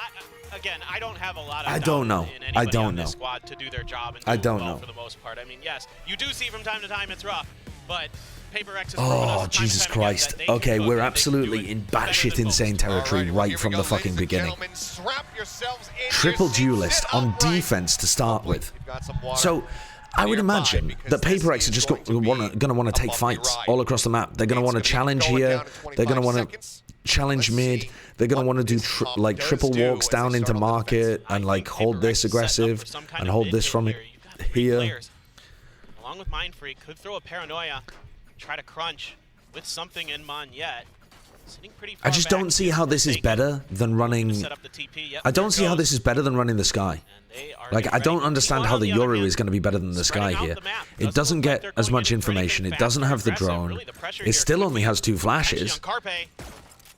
Again, I don't have a lot of I don't know. in anybody I don't on this know. squad to do their job and I do don't well know. for the most part. I mean, yes, you do see from time to time it's rough, but PaperX is Oh, Jesus Christ. Okay, we're absolutely in batshit insane territory right from the fucking beginning. Triple duelist on defense to start with. So, I would imagine that PRX are just going to want to take fights all across the map. They're going to want to challenge here. They're going to want to challenge mid. They're going to want to do triple walks down into market and like hold this aggressive and hold this from here. Along with Mind Freak, could throw a Paranoia, try to crunch with something in Mon yet. I just don't see how this is better than running. I don't see how this is better than running the Sky. Like, I don't understand how the Yoru is going to to be better than the Sky here. It doesn't get as much information. It doesn't have the drone. It still only has 2 flashes.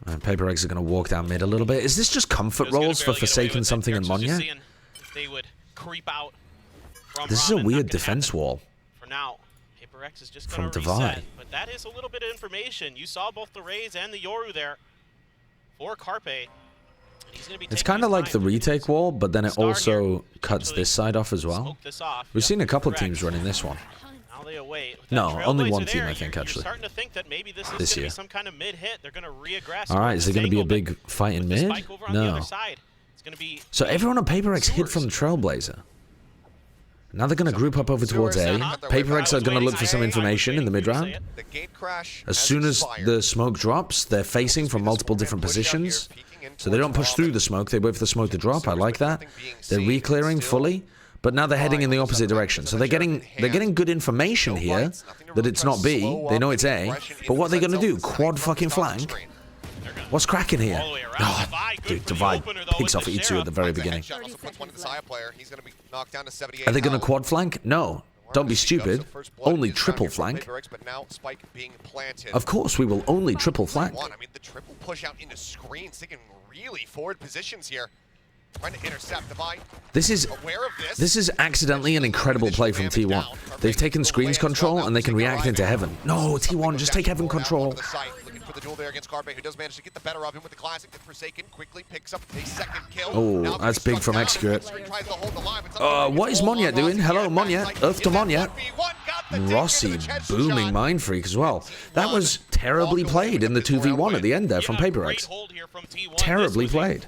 And PRX are going to walk down mid a little bit. Is this just comfort rolls for Forsaken something and Monya? This is a weird defense wall. For now, PRX is just From going to Divide. reset. But that is a little bit of information. You saw both the Rays and the Yoru there for Carpe. It's kind of like the retake wall, but then it also cuts this side off as well. We've seen a couple of teams running this one. No, only one team, I think, actually. This year. Alright, is there going to be a big fight in mid? No. So everyone on PRX hid from Trailblazer. Now they're going to group up over towards A. PRX are going to look for some information in the mid round. As soon as the smoke drops, they're facing from multiple different positions. So they don't push through the smoke, they wait for the smoke to drop. I like that. They're re-clearing fully, but now they're heading in the opposite direction. So they're getting good information here that it's not B. They know it's A. But what are they going to do? Quad fucking flank? What's cracking here? Oh, dude, Divide picks off E2 at the very beginning. Are they going to quad flank? No. Don't be stupid. Only triple flank. Of course, we will only triple flank. I mean, the triple push out into screens, taking really forward positions here. Trying to intercept Divide. This is accidentally an incredible play from T1. They've taken screens control and they can react into Heaven. No, T1, just take Heaven control. For the duel there against Carpe, who does manage to get the better of him with the classic. The Forsaken quickly picks up a second kill. Oh, that's big from Execute. What is Monya doing? Hello, Monya. Earth to Monya. Rossi booming Mind Freak as well. That was terribly played in the 2v1 at the end there from PRX. Terribly played.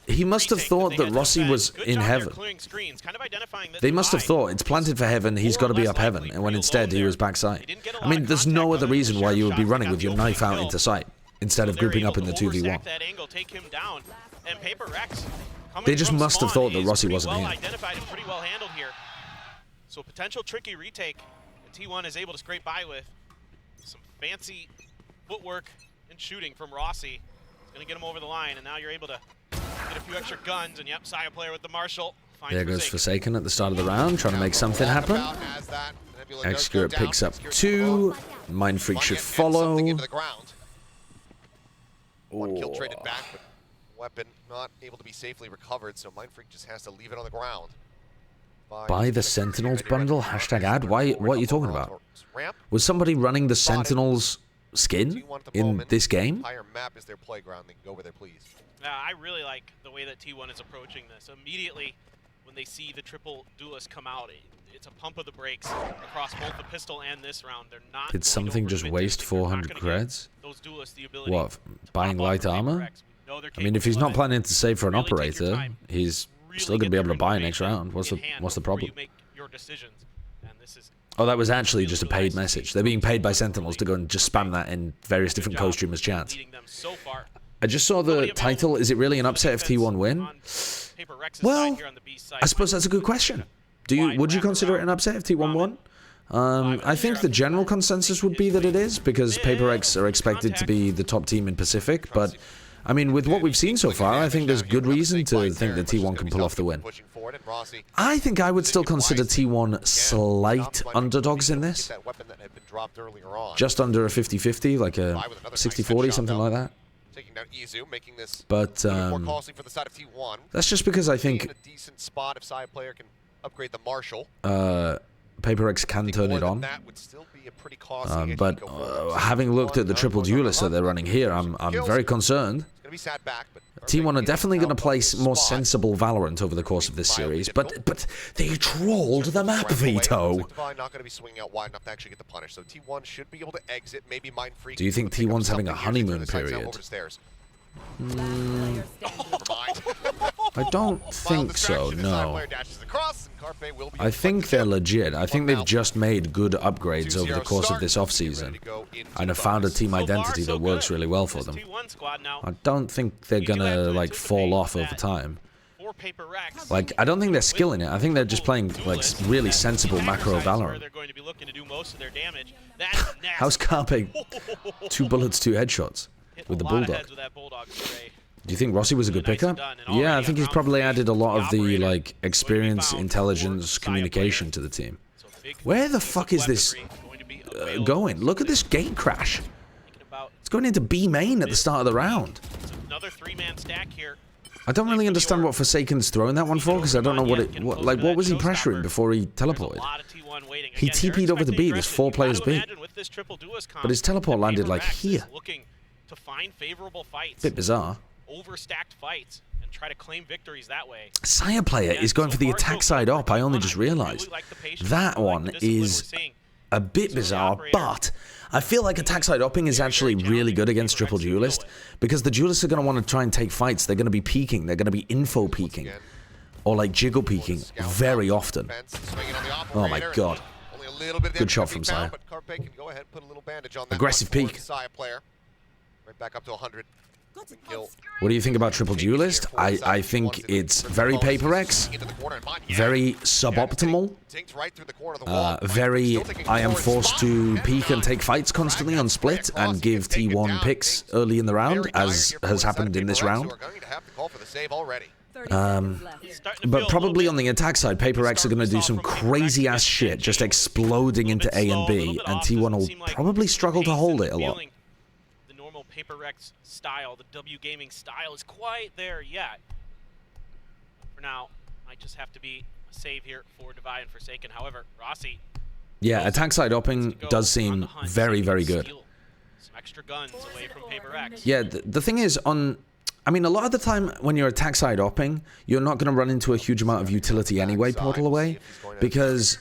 He must have thought that Rossi was in Heaven. They must have thought it's planted for Heaven, he's got to be up Heaven, and when instead he was backside. I mean, there's no other reason why you would be running with your knife out into sight instead of grouping up in the 2v1. They just must have thought that Rossi wasn't here. So potential tricky retake that T1 is able to scrape by with some fancy footwork and shooting from Rossi. It's going to get him over the line, and now you're able to get a few extra guns, and yep, Saya player with the Marshal. There goes Forsaken at the start of the round, trying to make something happen. Execute picks up 2. Mind Freak should follow. One kill traded back, but weapon not able to be safely recovered, so Mind Freak just has to leave it on the ground. Buy the Sentinels bundle? Hashtag ad? Why? What are you talking about? Was somebody running the Sentinels skin in this game? Entire map is their playground. They can go over there, please. I really like the way that T1 is approaching this. Immediately, when they see the triple duelist come out, it's a pump of the brakes across both the pistol and this round. They're not. Did something just waste 400 creds? What? Buying light armor? I mean, if he's not planning to save for an operator, he's still going to be able to buy next round. What's the problem? Oh, that was actually just a paid message. They're being paid by Sentinels to go and just spam that in various different co-streamers' chats. I just saw the title. Is it really an upset if T1 win? Well, I suppose that's a good question. Would you consider it an upset if T1 won? I think the general consensus would be that it is, because PRX are expected to be the top team in Pacific, but I mean, with what we've seen so far, I think there's good reason to think that T1 can pull off the win. I think I would still consider T1 slight underdogs in this. Just under a 50-50, like a 60-40, something like that. But that's just because I think PRX can turn it on. But having looked at the triple duelists that they're running here, I'm very concerned. T1 are definitely going to play more sensible Valorant over the course of this series, but they trolled the map, Vito. Do you think T1's having a honeymoon period? I don't think so, no. I think they're legit. I think they've just made good upgrades over the course of this offseason and have found a team identity that works really well for them. I don't think they're gonna, like, fall off over time. Like, I don't think they're skilling it. I think they're just playing, like, really sensible macro Valorant. How's Carpe 2 bullets, 2 headshots with the Bulldog? Do you think Rossi was a good pickup? Yeah, I think he's probably added a lot of the, like, experience, intelligence, communication to the team. Where the fuck is this going? Look at this gate crash. It's going into B main at the start of the round. Another 3-man stack here. I don't really understand what Forsaken's throwing that one for, because I don't know what was he pressuring before he teleported? He TP'd over to B, there's 4 players B. But his teleport landed, like, here. Bit bizarre. Overstacked fights and try to claim victories that way. Sire player is going for the attack side up, I only just realized. That one is a bit bizarre, but I feel like attack side upping is actually really good against triple duelist, because the duelists are going to want to try and take fights. They're going to be peeking, they're going to be info peeking, or like jiggle peeking very often. Oh my god. Good shot from Sire. Aggressive peek. Right back up to 100. What do you think about triple duelist? I think it's very Paper X, very suboptimal, very I am forced to peek and take fights constantly on split and give T1 picks early in the round, as has happened in this round. But probably on the attack side, Paper X are going to do some crazy ass shit, just exploding into A and B, and T1 will probably struggle to hold it a lot. Paper X style, the W gaming style is quite there yet. For now, might just have to be a save here for Divide and Forsaken. However, Rossi. Yeah, attack side upping does seem very, very good. Some extra guns away from Paper X. Yeah, the thing is, I mean, a lot of the time when you're attack side upping, you're not going to run into a huge amount of utility anyway, portal away, because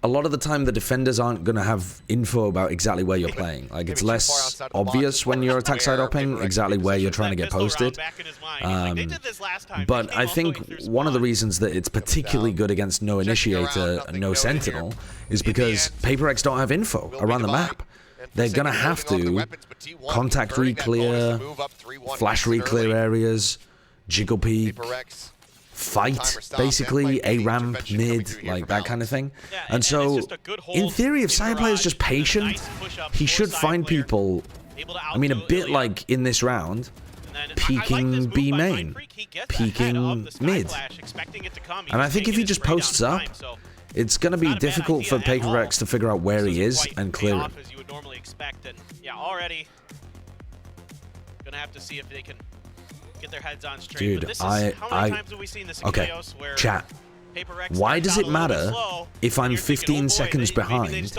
a lot of the time the defenders aren't going to have info about exactly where you're playing. Like, it's less obvious when you're attack side upping exactly where you're trying to get posted. But I think one of the reasons that it's particularly good against no initiator and no sentinel is because Paper X don't have info around the map. They're going to have to contact re-clear, flash re-clear areas, jiggle peek, fight, basically, A ramp, mid, like that kind of thing. And so, in theory, if Sire player is just patient, he should find people, I mean, a bit like in this round, peeking B main, peeking mid. And I think if he just posts up, it's going to be difficult for Paper X to figure out where he is and clear him. And yeah, already gonna have to see if they can get their heads on straight. Dude, but this is, how many times have we seen this in Chaos where chat. Paper X Why does it matter if I'm 15 seconds behind?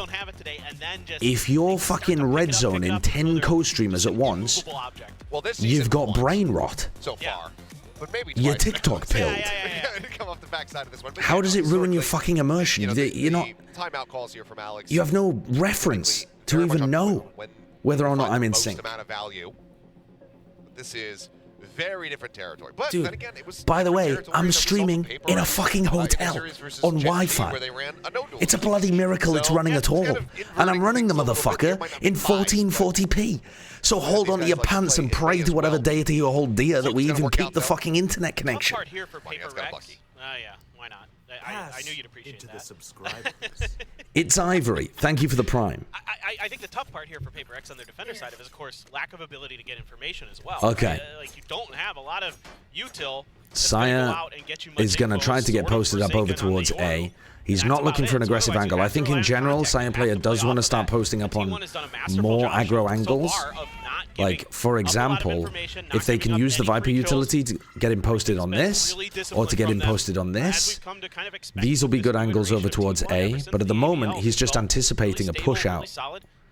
If you're fucking red zone in 10 co-streamers at once, you've got brain rot. So far. But maybe you're TikTok pilled. Come off the backside of this one. How does it ruin your fucking immersion? You're not. Timeout calls here from Alex. You have no reference to even know whether or not I'm in sync. Amount of value. This is very different territory. But dude, then again, it was by the way, I'm streaming in a fucking hotel on Wi-Fi. It's a bloody miracle it's running at all. And I'm running the motherfucker in 1440p. So hold on to your pants and pray to whatever deity you hold dear that we even keep the fucking internet connection. Here for Paper X. Yeah, why not? I knew you'd appreciate that. The subscribers. It's Ivory. Thank you for the prime. I think the tough part here for Paper X on their defender side is, of course, lack of ability to get information as well. Okay. Like, you don't have a lot of util. Sire is going to try to get posted up over towards A. He's not looking for an aggressive angle. I think in general, Sire player does want to start posting up on more aggro angles. Like, for example, if they can use the Viper utility to get him posted on this, or to get him posted on this, these will be good angles over towards A, but at the moment, he's just anticipating a push out.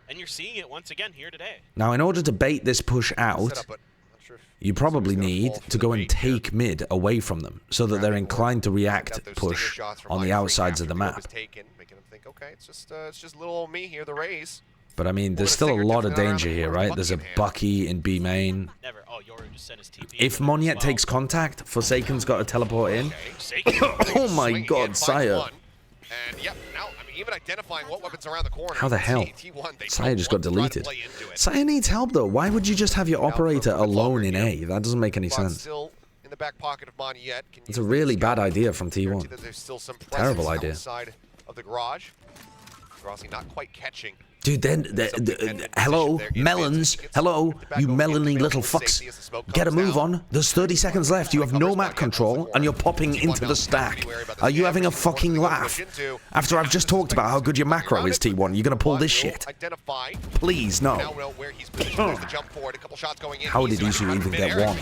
And you're seeing it once again here today. Now, in order to bait this push out, you probably need to go and take mid away from them, so that they're inclined to react push on the outsides of the map. Making them think, okay, it's just little old me here, the Rays. But I mean, there's still a lot of danger here, right? There's a Bucky in B main. If Monyet takes contact, Forsaken's got to teleport in. Oh my god, Saya. And yep, now, I mean, even identifying what weapons around the corner. How the hell? Saya just got deleted. Saya needs help though. Why would you just have your operator alone in A? That doesn't make any sense. Still in the back pocket of Monyet. It's a really bad idea from T1. Terrible idea. Outside of the garage. Rossi not quite catching. Dude, then, hello, melons, hello, you melony little fucks. Get a move on. There's 30 seconds left. You have no map control, and you're popping into the stack. Are you having a fucking laugh? After I've just talked about how good your macro is, T1, you're gonna pull this shit? Please, no. How did Isu even get one?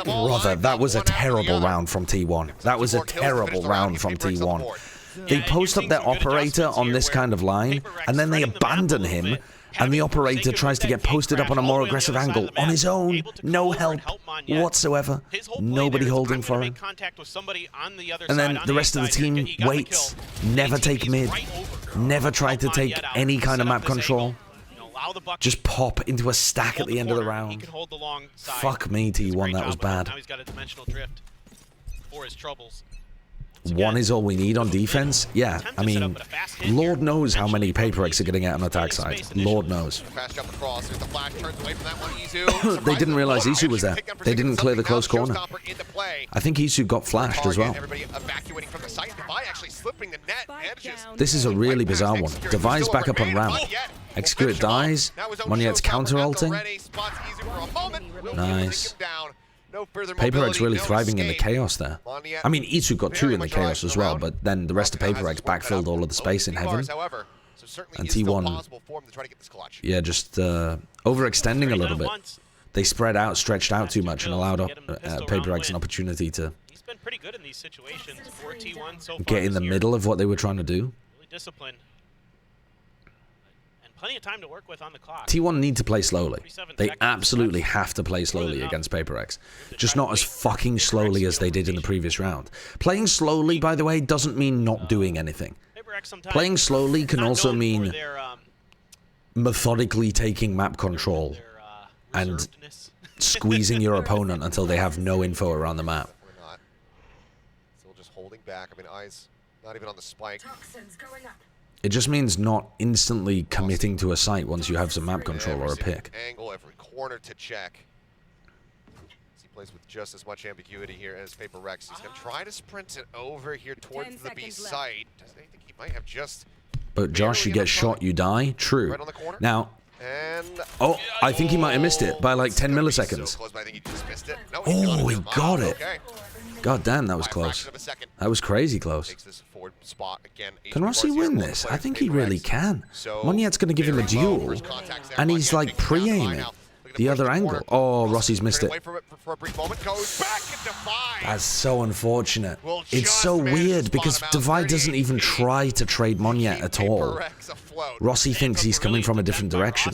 Brother, that was a terrible round from T1. That was a terrible round from T1. They post up their operator on this kind of line, and then they abandon him, and the operator tries to get posted up on a more aggressive angle on his own. No help whatsoever. Nobody holding for him. And then the rest of the team waits. Never take mid. Never try to take any kind of map control. Just pop into a stack at the end of the round. Fuck me, T1, that was bad. Now he's got a dimensional drift for his troubles. One is all we need on defense? Yeah, I mean, Lord knows how many PRX are going to get on attack side. Lord knows. They didn't realize Isu was there. They didn't clear the close corner. I think Isu got flashed as well. This is a really bizarre one. Devi's back up on ramp. Execute dies. Monyet's counter-ulting. Nice. PRX really thriving in the chaos there. I mean, Isu got 2 in the chaos as well, but then the rest of PRX backfilled all of the space in heaven. And T1, yeah, just overextending a little bit. They spread out, stretched out too much, and allowed PRX an opportunity to get in the middle of what they were trying to do. Really disciplined. Plenty of time to work with on the clock. T1 need to play slowly. They absolutely have to play slowly against PRX. Just not as fucking slowly as they did in the previous round. Playing slowly, by the way, doesn't mean not doing anything. Playing slowly can also mean methodically taking map control and squeezing your opponent until they have no info around the map. Still just holding back. I mean, eyes not even on the spike. It just means not instantly committing to a site once you have some map control or a pick. Angle, every corner to check. He plays with just as much ambiguity here as PRX. He's going to try to sprint it over here towards the B site. I think he might have just... But Josh, you get shot, you die? True. Now... Oh, I think he might have missed it by like 10 milliseconds. Oh, he got it. God damn, that was close. That was crazy close. Can Rossi win this? I think he really can. Monyet's going to give him a duel, and he's like pre-aiming the other angle. Oh, Rossi's missed it. That's so unfortunate. It's so weird because Devi doesn't even try to trade Monyet at all. Rossi thinks he's coming from a different direction.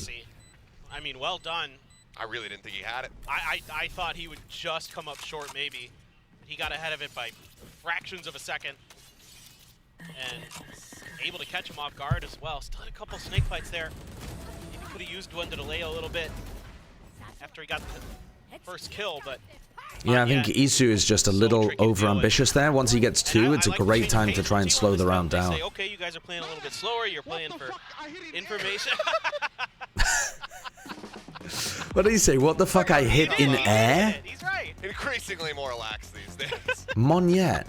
I mean, well done. I really didn't think he had it. I thought he would just come up short, maybe. He got ahead of it by fractions of a second. And able to catch him off guard as well. Still had a couple snake fights there. Maybe could have used one to delay a little bit after he got the first kill, but... Yeah, I think Isu is just a little over-ambitious there. Once he gets 2, it's a great time to try and slow the round down. Say, okay, you guys are playing a little bit slower. You're playing for information. What did he say? What the fuck I hit in air? He's right. Increasingly more lax these days. Monyet.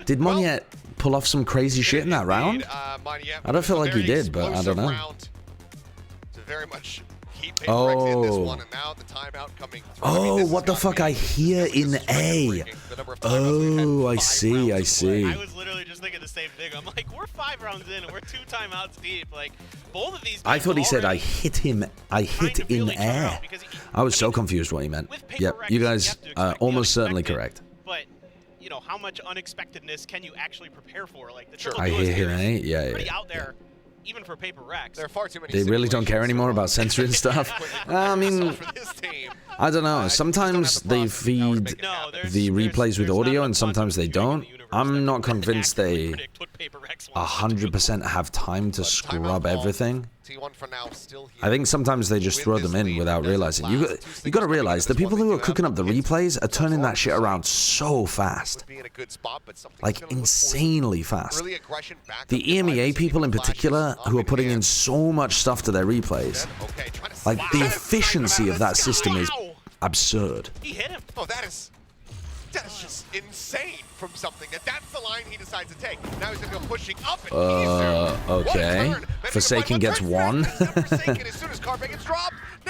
Did Monyet pull off some crazy shit in that round? I don't feel like he did, but I don't know. Very much keep PRX in this one, and now the timeout coming through. Oh, what the fuck I hear in A? Oh, I see, I see. I was literally just thinking the same thing. I'm like, we're 5 rounds in and we're 2 timeouts deep. Like, both of these. I thought he said I hit him. I hit in air. I was so confused what he meant. Yep, you guys are almost certainly correct. But you know, how much unexpectedness can you actually prepare for? Like the I hear him in A. Yeah, pretty out there. Even for PRX, there are far too many. They really don't care anymore about censoring stuff. I mean, I don't know. Sometimes they feed the replays with audio, and sometimes they don't. I'm not convinced they 100% have time to scrub everything. I think sometimes they just throw them in without realizing. You got to realize the people who are cooking up the replays are turning that shit around so fast, like insanely fast. The EMEA people in particular, who are putting in so much stuff to their replays, like the efficiency of that system is absurd. He hit him. Oh, that is just insane from something. That's the line he decides to take. Now he's going to go pushing up. Okay. Forsaken gets one.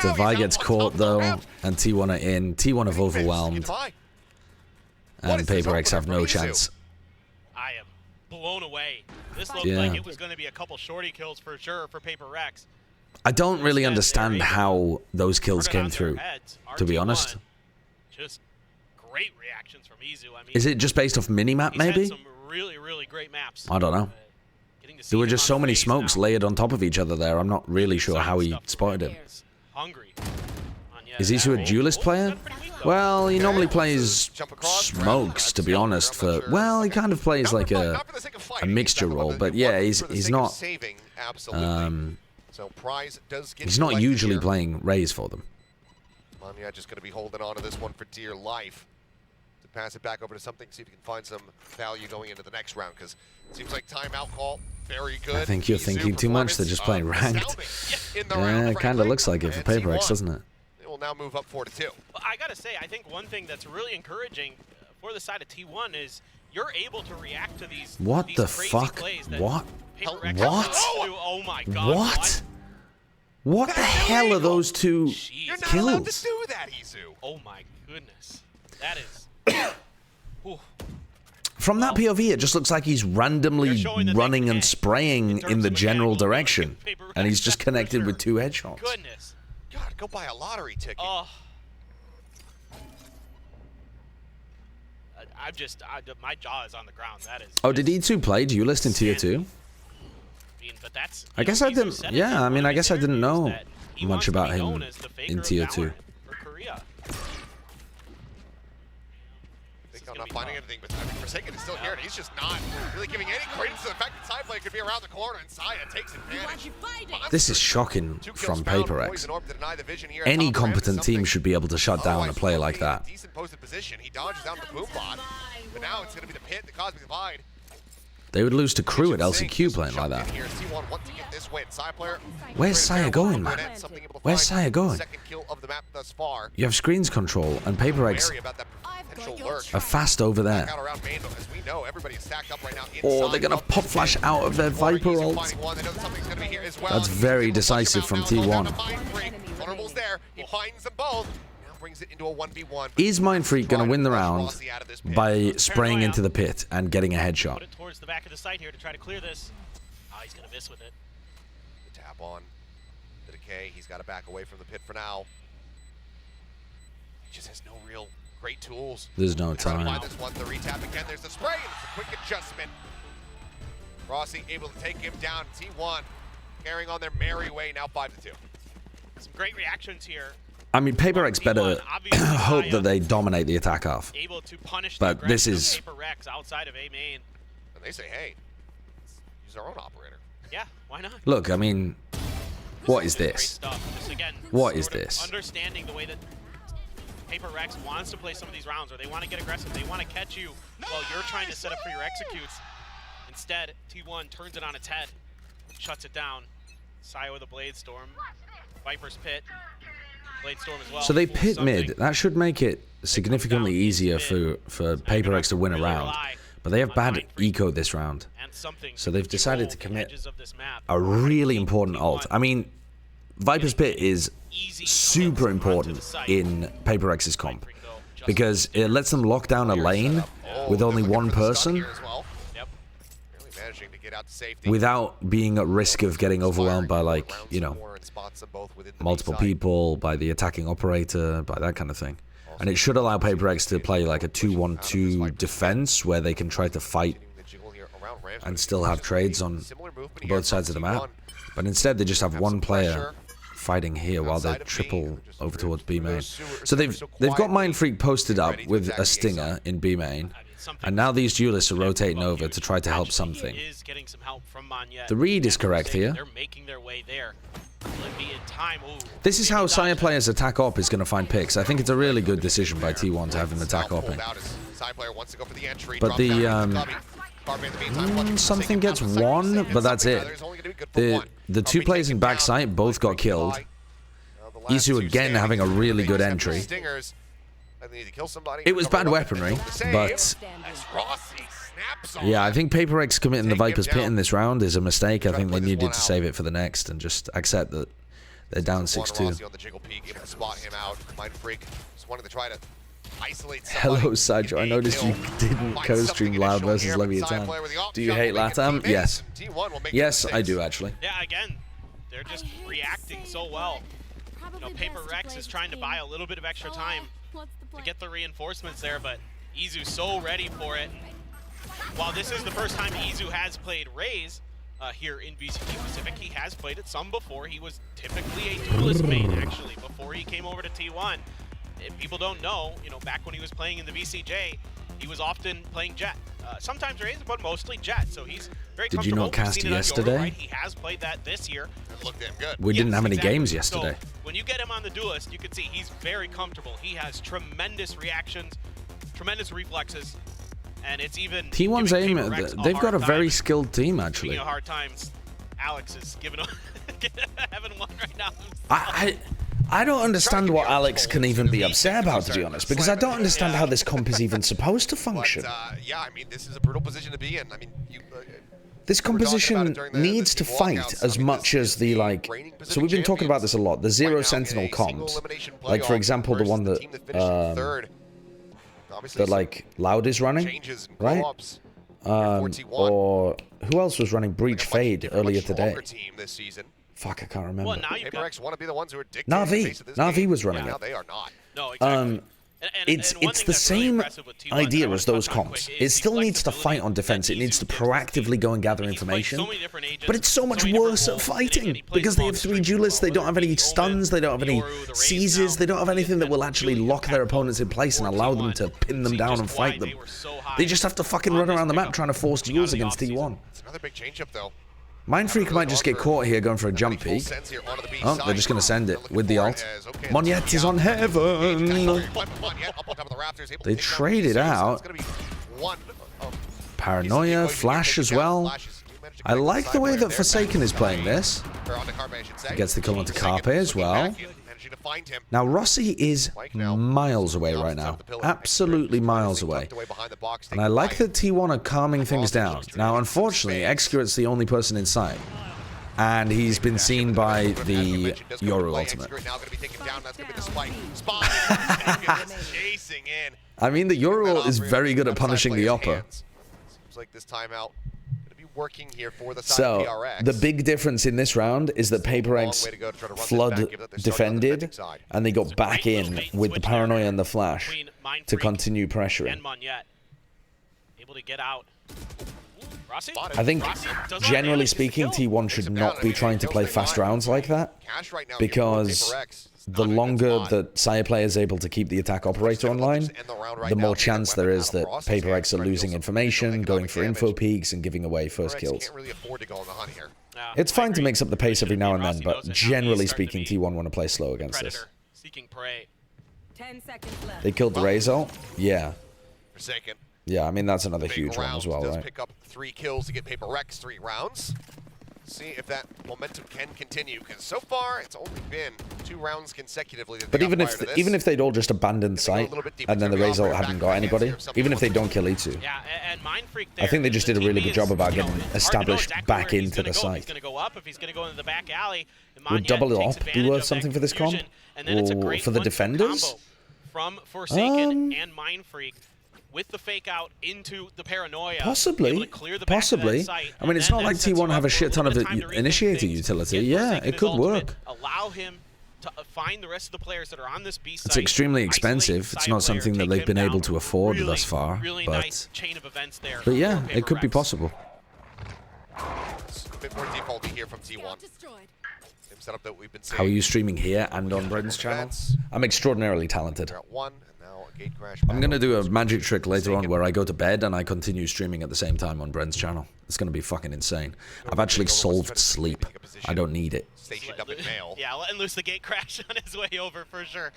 Devi gets caught though, and T1 are in. T1 have overwhelmed. And Paper X have no chance. I am blown away. This looked like it was going to be a couple shorty kills for sure for Paper Rex. I don't really understand how those kills came through, to be honest. Just great reactions from Izu. I mean, is it just based off minimap, maybe? Some really great maps. I don't know. There were just so many smokes layered on top of each other there. I'm not really sure how he spotted him. Is Isu a duelist player? Well, he normally plays smokes, to be honest. Well, he kind of plays like a mixture role, but yeah, he's not. He's not usually playing Raze for them. Manya just going to be holding on to this one for dear life. To pass it back over to something, see if you can find some value going into the next round, because it seems like timeout call, very good. I think you're thinking too much. They're just playing ranked. Yeah, it kind of looks like it for Paper X, doesn't it? They will now move up 4-2. Well, I got to say, I think one thing that's really encouraging for the side of T1 is you're able to react to these What the crazy fuck? plays that What? What? Oh my god. What? What the hell are those two You're not kills? allowed to do that, Izu. Oh my goodness. That is... From that POV, it just looks like he's randomly running and spraying in the general direction. And he's just connected with 2 headshots. Goodness. God, go buy a lottery ticket. My jaw is on the ground. That is... Oh, did E2 play Duelist in Tier 2? But that's, I guess I didn't... Yeah, I mean, I guess I didn't know much about him in Tier 2. I'm not finding anything, but I mean, Forsaken is still here, and he's just not really giving any credence to the fact that Sideplay could be around the corner, and Saya takes advantage. This is shocking from Paper X. Any competent team should be able to shut down a play like that. Decent posted position. He dodges down the boom bot, but now it's going to be the pit, the Cosmic Divide. They would lose to Crew at LCQ playing like that. Where's Saya going, man? Where's Saya going? You have screens control, and Paper X are fast over there. Oh, they're going to pop flash out of their Viper ult. That's very decisive from T1. Is Mindfreak going to win the round by spraying into the pit and getting a headshot? Put it towards the back of the site here to try to clear this. Oh, he's going to miss with it. The tap on. The decay. He's got to back away from the pit for now. He just has no real great tools. There's no time. This one, the retap again. There's the spray, and it's a quick adjustment. Rossi able to take him down. T1 carrying on their merry way, now 5-2. Some great reactions here. I mean, Paper X better hope that they dominate the attack half. But this is... Paper Rex outside of A main. And they say, hey, use our own operator. Yeah, why not? Look, I mean, what is this? Again, what is this? Understanding the way that Paper Rex wants to play some of these rounds, or they want to get aggressive, they want to catch you while you're trying to set up for your executes. Instead, T1 turns it on its head, shuts it down. Saya with a Blade Storm, Viper's Pit. Blade Storm as well. So they pit mid. That should make it significantly easier for Paper X to win a round. But they have bad eco this round. So they've decided to commit a really important ult. I mean, Viper's Pit is super important in Paper X's comp, because it lets them lock down a lane with only one person without being at risk of getting overwhelmed by, like, you know, multiple people, by the attacking operator, by that kind of thing. And it should allow Paper X to play like a 2-1-2 defense where they can try to fight and still have trades on both sides of the map. But instead they just have one player fighting here while they triple over towards B main. So they've got Mindfreak posted up with a stinger in B main. something. And now these duelists are rotating over to try to help something. He is getting some help from Monyet. The read is correct here. They're making their way there. Will it be in time? Ooh. This is how Sire players attack op is going to find picks. I think it's a really good decision by T1 to have him attack opping. But the something gets one, but that's it. The two players in backside both got killed. Isu again having a really good entry. It was bad weaponry, but yeah, I think PRX committing the Viper's Pit in this round is a mistake. I think they needed to save it for the next and just accept that they're down 6-2. Hello, Sajo. I noticed you didn't co-stream Loud versus Leviathan. Do you hate LATAM? Yes. Yes, I do, actually. Yeah, again, they're just reacting so well. You know, PRX is trying to buy a little bit of extra time to get the reinforcements there, but Izu's so ready for it. While this is the first time Izu has played Raze here in VCT Pacific, he has played it some before. He was typically a duelist main, actually, before he came over to T1. If people don't know, you know, back when he was playing in the VCJ, he was often playing Jet. Sometimes Raze, but mostly Jet, so he's very comfortable. Did you not cast yesterday? Right? He has played that this year. It looked damn good. We didn't have any games yesterday. So when you get him on the duelist, you can see he's very comfortable. He has tremendous reactions, tremendous reflexes, and it's even T1's aim. They've got a very skilled team, actually. Speaking of hard times, Alex is giving having one right now. I don't understand what Alex can even be upset about, to be honest, because I don't understand how this comp is even supposed to function. Yeah, I mean, this is a brutal position to be in. I mean, this composition needs to fight as much as the, like, so we've been talking about this a lot, the zero sentinel comps, like, for example, the one that, like, Loud is running, right? Or who else was running Breach Fade earlier today? Fuck, I can't remember. Well, now PRX want to be the ones who are dictating Na'Vi was running it. They are not. No, exactly. It's the same idea as those comps. It still needs to fight on defense. It needs to proactively go and gather information. But it's so much worse at fighting because they have 3 duelists. They don't have any stuns. They don't have any seizes. They don't have anything that will actually lock their opponents in place and allow them to pin them down and fight them. They just have to fucking run around the map trying to force duels against T1. It's another big change up though. Mindfreak might just get caught here going for a jump peek. Oh, they're just going to send it with the ult. Monyet is on heaven. They trade it out. Paranoia, Flash as well. I like the way that Forsaken is playing this. He gets the kill onto Carpe as well. Now, Rossi is miles away right now. Absolutely miles away. And I like that T1 are calming things down. Now, unfortunately, Excurit's the only person in sight. And he's been seen by the Yoru ultimate. I mean, the Yoru is very good at punishing the Oppa. Seems like this timeout working here for the so PRX. The big difference in this round is that PRX flood defended and they got back in with the Paranoia and the Flash to continue pressuring. Able to get out. I think generally speaking T1 should not be trying to play fast rounds like that because the longer that Sire player is able to keep the attack operator online, the more chance there is that PRX are losing information, going for info peaks, and giving away first kills. It's fine to mix up the pace every now and then, but generally speaking, T1 want to play slow against this. They killed the Raze ult? Yeah. Yeah, I mean, that's another huge one as well, right? Pick up 3 kills to get PRX 3 rounds. See if that momentum can continue, because so far it's only been 2 rounds consecutively. But even if they'd all just abandoned sight and then the Raze ult hadn't got anybody, even if they don't kill Itsu, I think they just did a really good job about getting established back into the site. Would double op be worth something for this comp? Or for the defenders? From Forsaken and Mindfreak. With the fake out into the Paranoia. Possibly. Possibly. I mean, it's not like T1 have a shit ton of initiator utility. Yeah, it could work. Allow him to find the rest of the players that are on this B site. It's extremely expensive. It's not something that they've been able to afford thus far. But yeah, it could be possible. It's a bit more defaulty here from T1. setup that we've been How are seeing. you streaming here and on Bren's channel? I'm extraordinarily talented. They're at 1, and now a gate crash. I'm going to do a magic trick later on where I go to bed and I continue streaming at the same time on Bren's channel. It's going to be fucking insane. I've actually solved sleep. I don't need it. Stationed up in mail. Yeah, letting loose the gate crash on his way over for sure.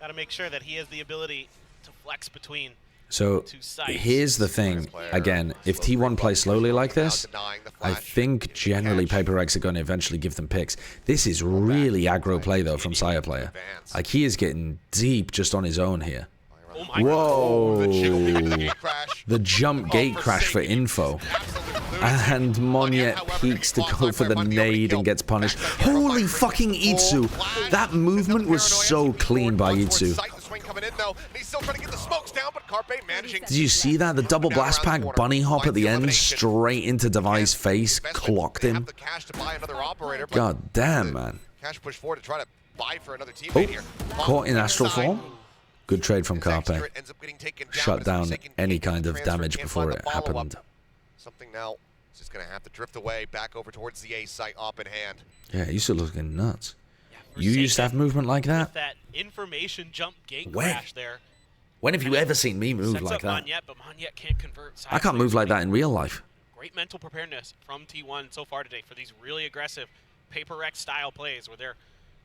Got to make sure that he has the ability to flex between So two sites. here's the thing. Again, if T1 play slowly like this, I think generally PRX are going to eventually give them picks. This is really aggro play though from Sire player. Like he is getting deep just on his own here. Whoa! The jump gate crash for info. And Monyet peeks to go for the nade and gets punished. Holy fucking Itsu! That movement was so clean by Itsu. Did you see that? The double blast pack bunny hop at the end, straight into Devi's face, clocked him. God damn, man. Cash push forward to try to buy for another Oh, teammate here. caught in astral form. Good trade from Carpe. Shut down any kind of damage before it happened. Something now is just going to have to drift away back over towards the A site up in hand. Yeah, he used to looking nuts. You used to have movement like that? That information jump gate When? crash there. When have you ever seen me move Sets like up that? Monyet, but Monyet can't convert. I can't move like that in real life. Great mental preparedness from T1 so far today for these really aggressive PRX style plays where they're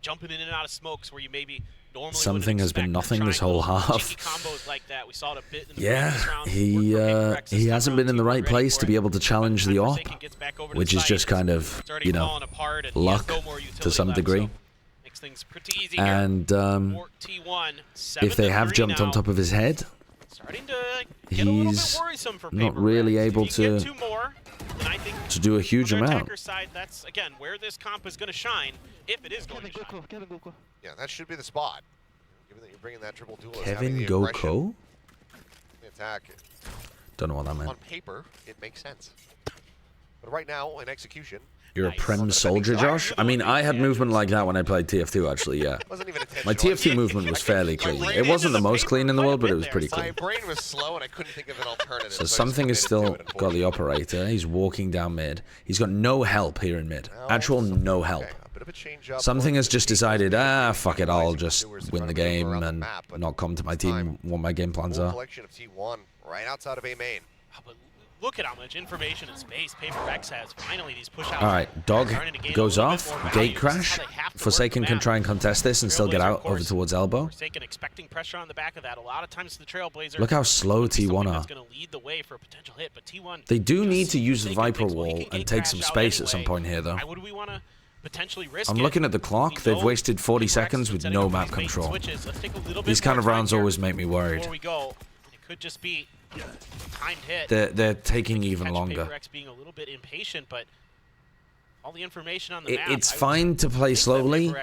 jumping in and out of smokes where you maybe normally Something has been nothing this whole half. combos like that. We saw it a bit in the Yeah, he hasn't been in the right place to be able to challenge the op, which is just kind of, you know, luck to some degree. And if they have jumped on top of his head, he's not really able to do a huge amount. Side, that's again where this comp is going to shine, if it is going to shine. Yeah, that should be the spot. Given that you're bringing that triple duelist, Kevin Goko? The attack. Don't know what that meant. On paper, it makes sense. But right now, in execution, You're a Prem soldier, Josh? I mean, I had movement like that when I played TF2, actually, yeah. My TF2 movement was fairly clean. It wasn't the most clean in the world, but it was pretty my clean. brain was slow and I couldn't think of an alternative. So something has still got the operator. He's walking down mid. He's got no help here in mid. Actual no help. Something has just decided, fuck it, I'll just win the game and not come to my team what my game plans are. Collection of T1 right outside of A main. Look at how much information and space PRX has. Finally, these push-outs. Alright, dog goes off. Gate crash. Forsaken can try and contest this and still get out over towards elbow. Forsaken expecting pressure on the back of that. A lot of times the Trailblazer. Look how slow T1 are. Going to lead the way for a potential hit, but T1. They do need to use the Viper wall and take some space at some point here, though. Why would we want to potentially risk I'm it? looking at the clock. They've wasted 40 seconds with no map control. These kind of rounds always make me worried. Before we go, it could just be timed hit. They're taking even longer. PRX being a little bit impatient, but all the information on the map. It's fine to play slowly,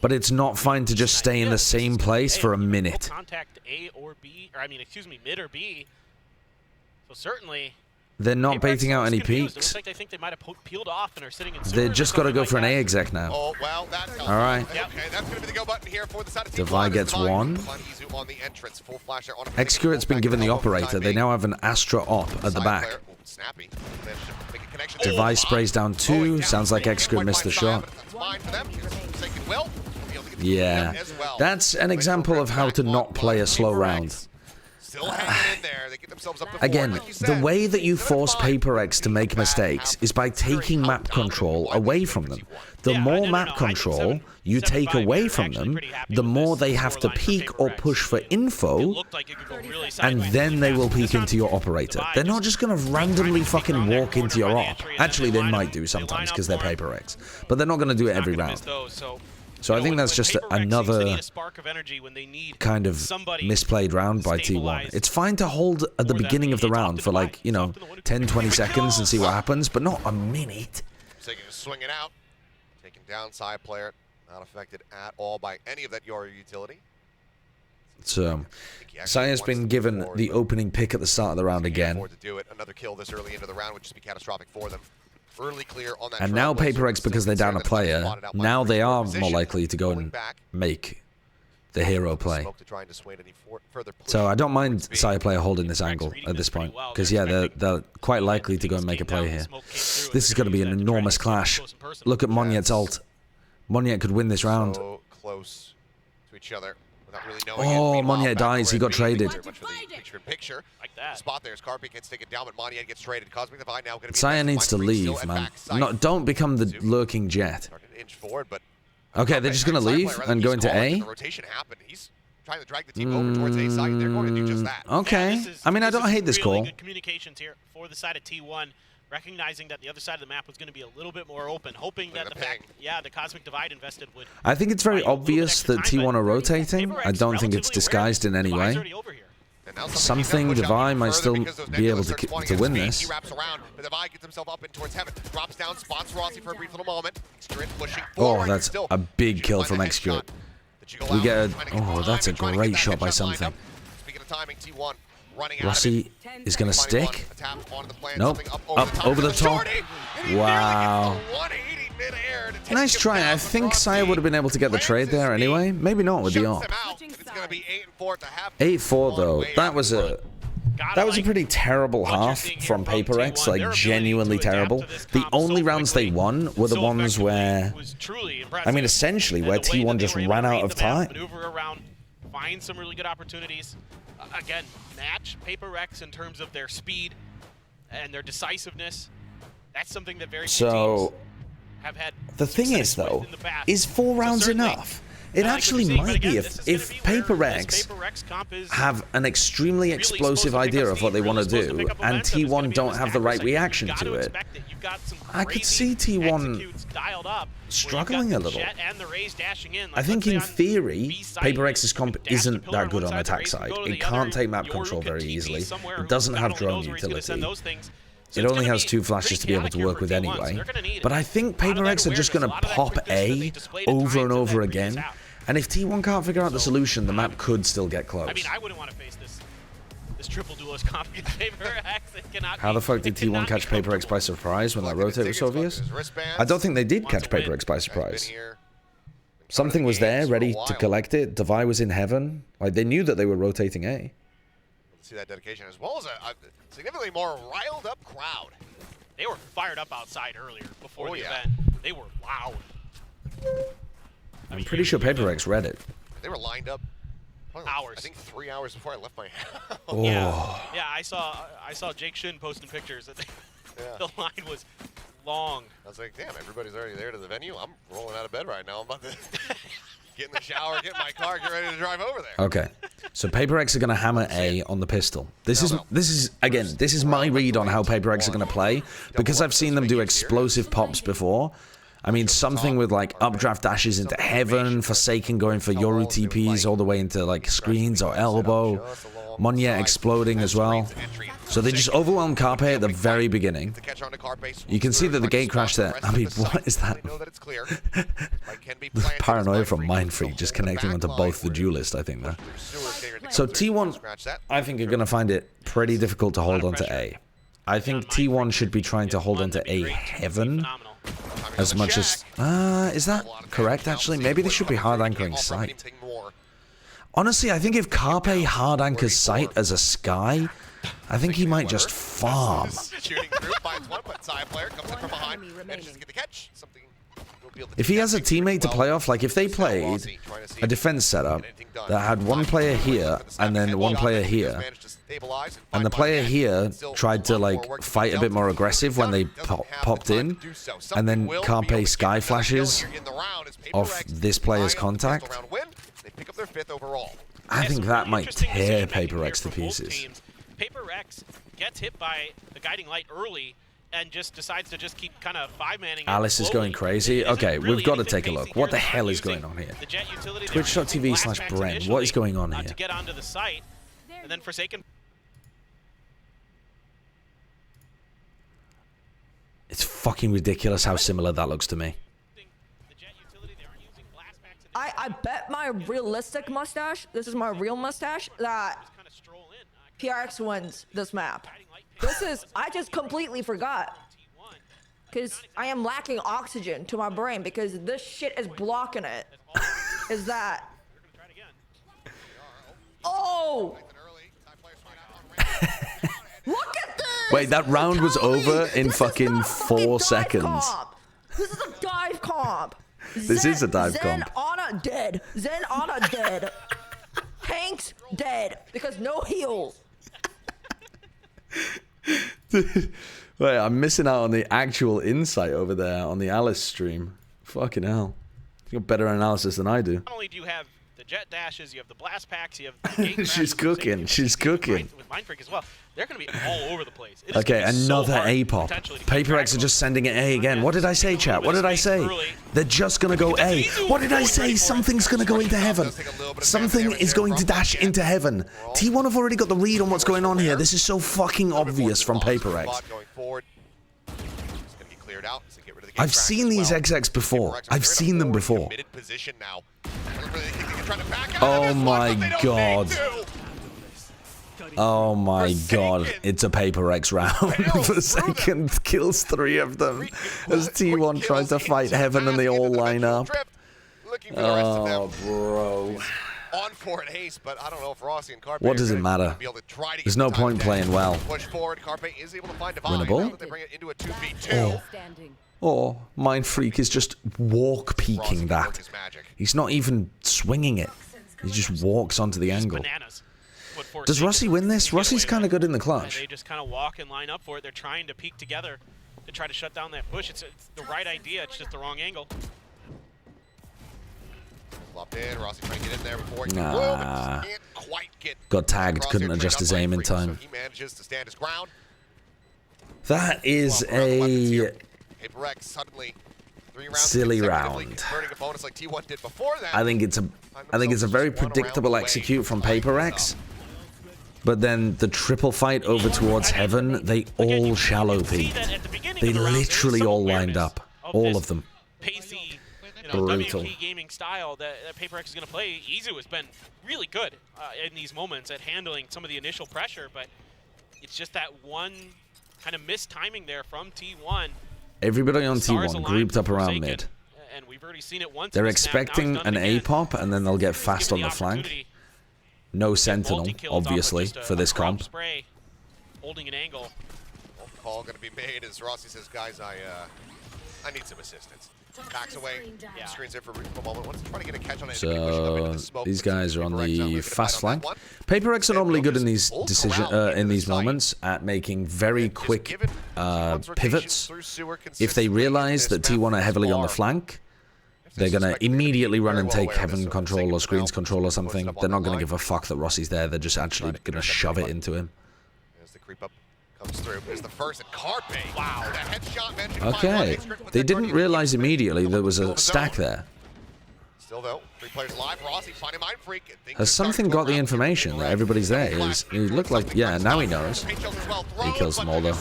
but it's not fine to just stay in the same place for a minute. Contact A or B, or I mean, excuse me, mid or B. So certainly. They're not baiting out any It looks peaks. like they think they might have peeled off and are sitting in. They just got to go for an A exec now. Oh, well, that's All right. Okay, that's going to be the go button here for the side of Devi gets one. on the entrance, full flash there on a Execurate's been given the operator. They now have an Astra op at the back. Snappy. Make a connection. Devi sprays down two. Sounds like Execurate missed the shot. Fine for them. Forsaken will. Yeah. That's an example of how to not play a slow round. Still hanging in there. They get themselves up to Again, the way that you force PRX to make mistakes is by taking map control away from them. The more map control you take away from them, the more they have to peek or push for info, and then they will peek into your operator. They're not just going to randomly fucking walk into your op. Actually, they might do sometimes because they're PRX, but they're not going to do it every round. So I think that's just another kind of misplayed round by T1. It's fine to hold at the beginning of the round for like, 10, 20 seconds and see what happens, but not a minute. Forsaken just swinging out. Taking down side player. Not affected at all by any of that Yoru utility. So, Saya's been given the opening pick at the start of the round again. To do it. Another kill this early into the round would just be catastrophic for them. Early clear on that And now PRX, because they're down a player, now they are more likely to go and make the hero play. So I don't mind Saya player holding this angle at this point, because yeah, they're quite likely to go and make a play here. This is going to be an enormous clash. Look at Monyet's ult. Monyet could win this round. So close to each other without really knowing it. Oh, Meanwhile, Monyet back dies. He where got traded. very much for the picture-in-picture. Like that. Spot there as Carpe gets taken down, but Monyet gets traded. Cosmic Divide now going to be... Saya needs to leave, man. No, don't become the lurking jet. Starting to inch forward, but Okay, they're just going to leave and go into A? the rotation happened. He's trying to drag the team over towards A side. They're going to do just that. Okay. I mean, I don't hate this really call. Good communications here for the side of T1, recognizing that the other side of the map was going to be a little bit more open, hoping that the Cosmic Divide invested would... I think it's very obvious that T1 are rotating. I don't think it's disguised in any way. Something Divide might still be able to win this. He wraps around, but Divide gets himself up and towards heaven. Drops down, spots Rossi for a brief little moment. Straight pushing forward. Oh, that's a big kill from Execute. We get a... Oh, that's a great shot by Something. Speaking of timing, T1 running out. Rossi is going to stick. Nope. Up over the top. Wow. Nice try. I think Saya would have been able to get the trade there anyway. Maybe not with the AWP. 8-4 though. That was a pretty terrible half from PaperX. Like genuinely terrible. The only rounds they won were the ones where, I mean, essentially where T1 just ran out of time. Maneuver around, find some really good opportunities. Again, match PaperX in terms of their speed and their decisiveness. That's something that very few teams have had. The thing is, though, is 4 rounds enough? It actually might be if PaperX have an extremely explosive idea of what they want to do, and T1 don't have the right reaction to it. I could see T1 struggling a little. I think in theory, PaperX's comp isn't that good on attack side. It can't take map control very easily. It doesn't have drone utility. It only has 2 flashes to be able to work with anyway. But I think PaperX are just going to pop A over and over again. And if T1 can't figure out the solution, the map could still get close. I mean, I wouldn't want to face this triple duelist comp against PaperX. How the fuck did T1 catch PaperX by surprise when that rotate was so obvious? I don't think they did catch PaperX by surprise. Something was there, ready to collect it. Devi was in heaven. Like, they knew that they were rotating A. See that dedication as well as a significantly more riled up crowd. They were fired up outside earlier before the event. They were loud. I'm pretty sure PaperX read it. They were lined up hours. I think 3 hours before I left my house. Oh. Yeah, I saw Jake Shin posting pictures that the line was long. I was like, damn, everybody's already there to the venue. I'm rolling out of bed right now. I'm about to get in the shower, get in my car, get ready to drive over there. Okay, so PaperX are going to hammer A on the pistol. This is my read on how PaperX are going to play, because I've seen them do explosive pops before. I mean, something with like updraft dashes into heaven, Forsaken going for Yoru TPs all the way into like screens or elbow, Monyet exploding as well. So they just overwhelm Carpe at the very beginning. You can see that the gate crashed there. I mean, what is that? Paranoia from Mindfreak just connecting onto both the duelist, I think, there. So T1, I think, are going to find it pretty difficult to hold onto A. I think T1 should be trying to hold onto A heaven as much as... is that correct, actually? Maybe they should be hard anchoring sight. Honestly, I think if Carpe hard anchors sight as a Sky, I think he might just farm. If he has a teammate to play off, like if they played a defense setup that had one player here and then one player here, and the player here tried to like fight a bit more aggressive when they popped in, and then Carpe Sky flashes off this player's contact, I think that might tear PaperX to pieces. PaperX gets hit by the guiding light early and just decides to just keep kind of 5-manning. Alice is going crazy. Okay, we've got to take a look. What the hell is going on here? Twitch.tv/Bren. What is going on here? To get onto the site, and then Forsaken. It's fucking ridiculous how similar that looks to me. I bet my realistic mustache, this is my real mustache, that PRX wins this map. I just completely forgot. Because I am lacking oxygen to my brain because this shit is blocking it. Is that... Oh! Look at this! Wait, that round was over in fucking 4 seconds. This is a dive comp. This is a dive Zen comp. Ana dead. Zen Ana dead. Hank's dead because no heals. Wait, I'm missing out on the actual insight over there on the Alice stream. Fucking hell. You got better analysis than I do. Not only do you have the jet dashes, you have the blast packs, you have the gate She's crashes, cooking. She's cooking. with Mind Freak as well. They're going to be all over the place. It is Okay, gonna be so another hard A pop. potentially to keep Paper track X are of just sending it A again. What did I say, chat? What did I say? They're just gonna go A. What did I say? Something's gonna go into heaven. Something is going to dash into heaven. T1 have already got the read on what's going on here. This is so fucking obvious from Paper X. I've seen these XX before. I've seen them before. Oh my god. Oh my god. It's a Paper X round. The second kills 3 of them as T1 tries to fight heaven and they all line up. Oh, bro. On for an ace, but I don't know if Rossi and Carpe What does it matter? There's no point playing well. Push forward. Carpe is able to find Divine. Winnable? Now that they bring it into a 2v2. Or Mind Freak is just walk peeking that. He's not even swinging it. He just walks onto the angle. Does Rossi win this? Rossi's kind of good in the clutch. They just kind of walk and line up for it. They're trying to peek together to try to shut down that push. It's the right idea. It's just the wrong angle. Flopped in. Rossi trying to get in there before he Nah. can't quite get. Got tagged, couldn't adjust his aim in time. He manages to stand his ground. That is a Paper X suddenly 3 rounds silly consecutively round. converting a bonus like T1 did before that. I think it's a very predictable execute from Paper X. But then the triple fight over towards heaven, they all shallow peeked. They literally all lined up. All of them. Pacey, Brutal. WP gaming style that Paper X is going to play. Izu has been really good in these moments at handling some of the initial pressure, but it's just that one kind of missed timing there from T1. Everybody on T1 grouped up around mid. And we've already seen it once. They're expecting an A pop and then they'll get fast on the flank. No Sentinel, obviously, for this comp. Holding an angle. Call going to be made as Rossi says, guys, I need some assistance. Backs away, screens in for a moment. Wants to try to get a catch on it. So these guys are on the fast flank. Paper X are normally good in these moments at making very quick pivots. If they realize that T1 are heavily on the flank, they're going to immediately run and take heaven control or screens control or something. They're not going to give a fuck that Rossi's there. They're just actually going to shove it into him. As the creep up comes through, is the first and Carpe. Wow, the headshot managed to Okay. They didn't realize immediately there was a stack there. Still though, 3 players alive. Rossi finding Mind Freak. Has something got the information that everybody's there? He looked like, yeah, now he knows. He kills them all though.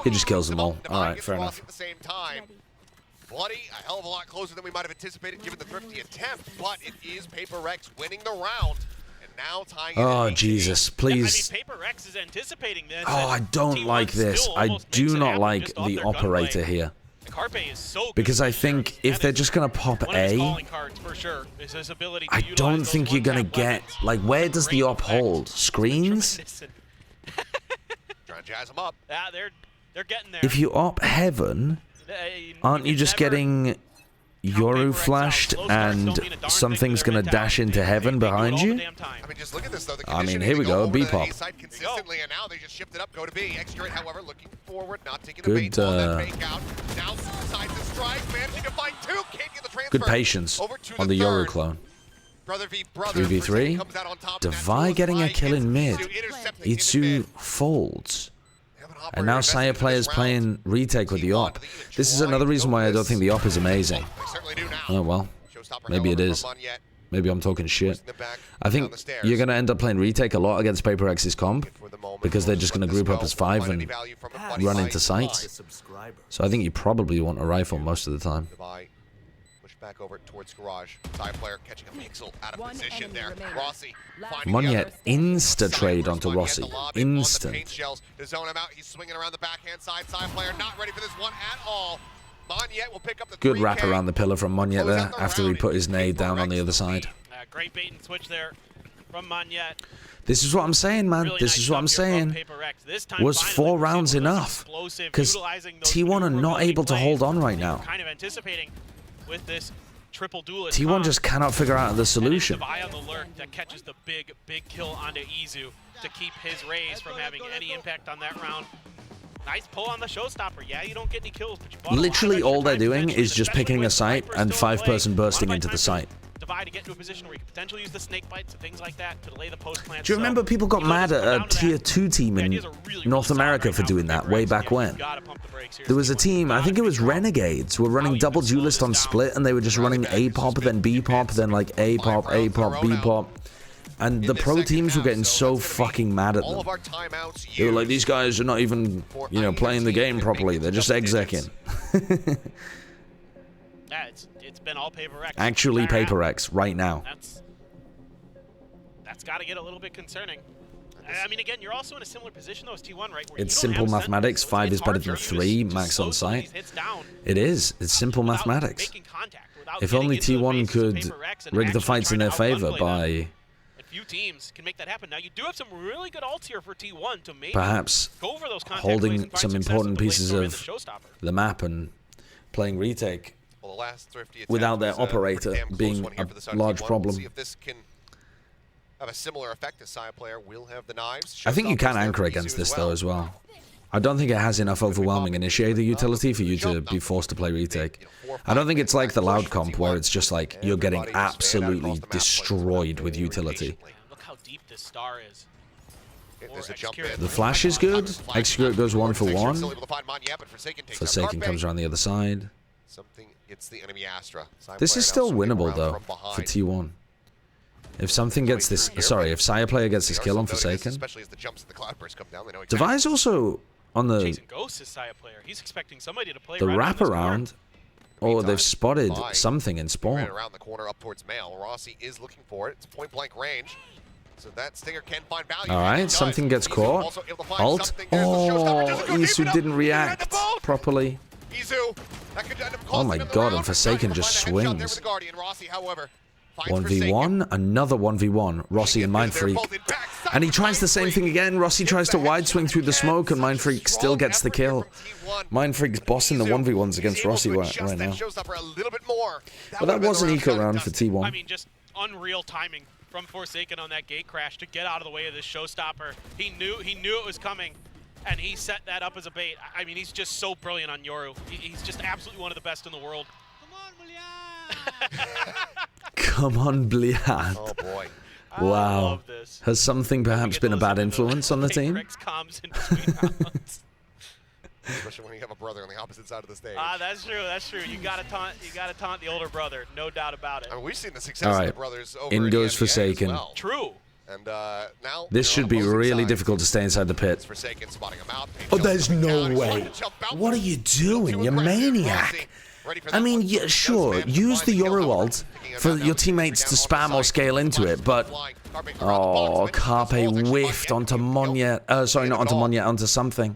He just kills them all. Alright, fair enough. At the same time. Bloody, a hell of a lot closer than we might have anticipated given the thrifty attempt, but it is Paper X winning the round. And now tying it Oh, Jesus, please. I mean, Paper X is anticipating this. Oh, I don't like this. I do not like the operator here. Carpe is so good Because I think if they're just going to pop A, I don't think you're going to get... Like, where does the op hold? Screens? Trying to jazz him up. Yeah, they're getting there. If you op heaven, aren't you just getting Yoru flashed and something's going to dash into heaven behind you? I mean, just look at this though. The I mean, here we go, B pop. Consistently, and now they just shifted up, go to B. X-Straight, however, looking forward, not taking Good, the bait on that fake out. Now side to strike, managing to find 2. Can't get the transfer. Good patience on the Yoru clone. Brother v brother. 3v3. Devi getting a kill in mid. Itsu folds. And now Saya players playing retake with the op. This is another reason why I don't think the op is amazing. Oh well, maybe it is. Maybe I'm talking shit. I think you're going to end up playing retake a lot against Paper X's comp because they're just going to group up as 5 and run into sights. So I think you probably want a rifle most of the time. Back over towards Garage. Side player catching a pixel out of position there. Rossi. Monyet insta-trade onto Rossi. Instant. To zone him out. He's swinging around the backhand side. Side player not ready for this one at all. Monyet will pick up the Good wrap around the pillar from Monyet there after he put his nade down on the other side. Great bait and switch there from Monyet. This is what I'm saying, man. This is what I'm saying. Was 4 rounds enough? Because T1 are not able to hold on right now. Kind of anticipating with this triple duelist. T1 just cannot figure out the solution. Divide on the lurk that catches the big kill onto Izu to keep his raise from having any impact on that round. Nice pull on the showstopper. Yeah, you don't get any kills, but you bought Literally all they're doing is just picking a site and 5-person bursting into the site. Divide to get to a position where you can potentially use the snake bites and things like that to delay the post plant. Do you remember people got mad at a tier 2 team in North America for doing that way back when? There was a team, I think it was Renegades, were running double duelist on split, and they were just running A pop, then B pop, then like A pop, B pop. And the pro teams were getting so fucking mad at them. They were like, these guys are not even, you know, playing the game properly. They're just execing. Yeah, it's been all Paper X. Actually Paper X right now. That's got to get a little bit concerning. I mean, again, you're also in a similar position though as T1, right? It's simple mathematics. 5 is better than 3 max on site. It is. It's simple mathematics. If only T1 could rig the fights in their favor by few teams can make that happen. Now you do have some really good ults here for T1 to maybe perhaps go for those holding some important pieces of the map and playing retake without their operator being a large problem. See if this can have a similar effect. The side player will have the knives. I think you can anchor against this though as well. I don't think it has enough overwhelming initiator utility for you to be forced to play retake. I don't think it's like the loud comp where it's just like you're getting absolutely destroyed with utility. Look how deep this star is. The flash is good. Execute goes 1 for 1. Forsaken comes around the other side. This is still winnable though for T1. If something gets this, sorry, if Sire player gets this kill on Forsaken. Device also on the wraparound, or they've spotted something in spawn. Around the corner up towards Mail. Rossi is looking for it. It's point blank range. So that Stinger can find value. All right, something gets caught. Alt. Oh, Isu didn't react properly. Oh my god, and Forsaken just swings. 1v1, another 1v1. Rossi and Mindfreak. And he tries the same thing again. Rossi tries to wide swing through the smoke, and Mindfreak still gets the kill. Mindfreak's bossing the 1v1s against Rossi right now. But that was an eco round for T1. I mean, just unreal timing from Forsaken on that gate crash to get out of the way of this showstopper. He knew it was coming, and he set that up as a bait. I mean, he's just so brilliant on Yoru. He's just absolutely one of the best in the world. Come on, Bliad. Oh boy. Wow. Has something perhaps been a bad influence on the team? Especially when you have a brother on the opposite side of the stage. That's true. That's true. You gotta taunt the older brother, no doubt about it. I mean, we've seen the success of the brothers over in goes the Forsaken. well. True. And now this should be really difficult to stay inside the pit. Oh, there's no way. What are you doing, you maniac? I mean, yeah, sure, use the Yoru ult for your teammates to spam or scale into it, but... Oh, Carpe whiffed onto Monya. Sorry, not onto Monya, onto something.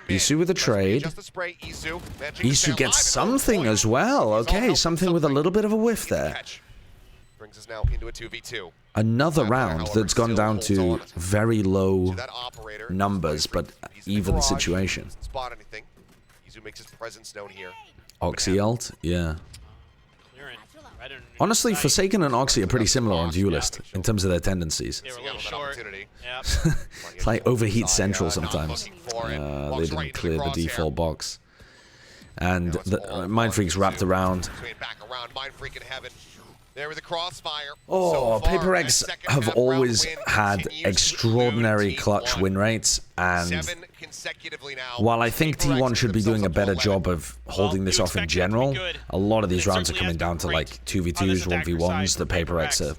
Isu with a trade. Isu gets something as well. Okay, something with a little bit of a whiff there. Brings us now into a 2v2. Another round that's gone down to very low numbers, but even situation. Spot anything. Izu makes his presence known here. Oxy ult, yeah. Honestly, Forsaken and Oxy are pretty similar on Duelist in terms of their tendencies. They were a little short. It's like overheat central sometimes. They didn't clear the default box. And Mindfreak's wrapped around. There with the crossfire. Oh, Paper X have always had extraordinary clutch win rates, and while I think T1 should be doing a better job of holding this off in general, a lot of these rounds are coming down to like 2v2s, 1v1s that Paper X are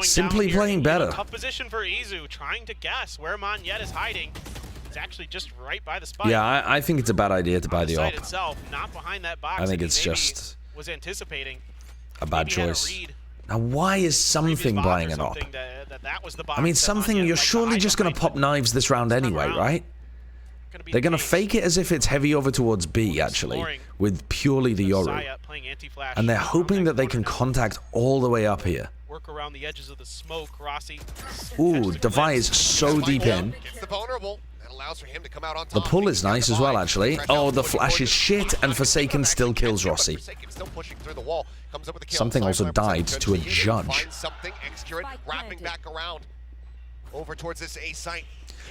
simply playing better. Tough position for Izu, trying to guess where Monyet is hiding. It's actually just right by the spike. Yeah, I think it's a bad idea to buy the op. Itself, not behind that box. I think it's just was anticipating a bad choice. Now, why is something buying an op? I mean, something, you're surely just going to pop knives this round anyway, right? They're going to fake it as if it's heavy over towards B, actually, with purely the Yoru. And they're hoping that they can contact all the way up here. Work around the edges of the smoke, Rossi. Ooh, Devi is so deep in. allows for him to come out on The top. pull is nice as well, actually. Oh, the flash is shit, and Forsaken still kills Rossi. Still pushing through the wall. Comes up with the kill. Something also died to a judge. Finds something, Excurate, wrapping back around over towards this A site.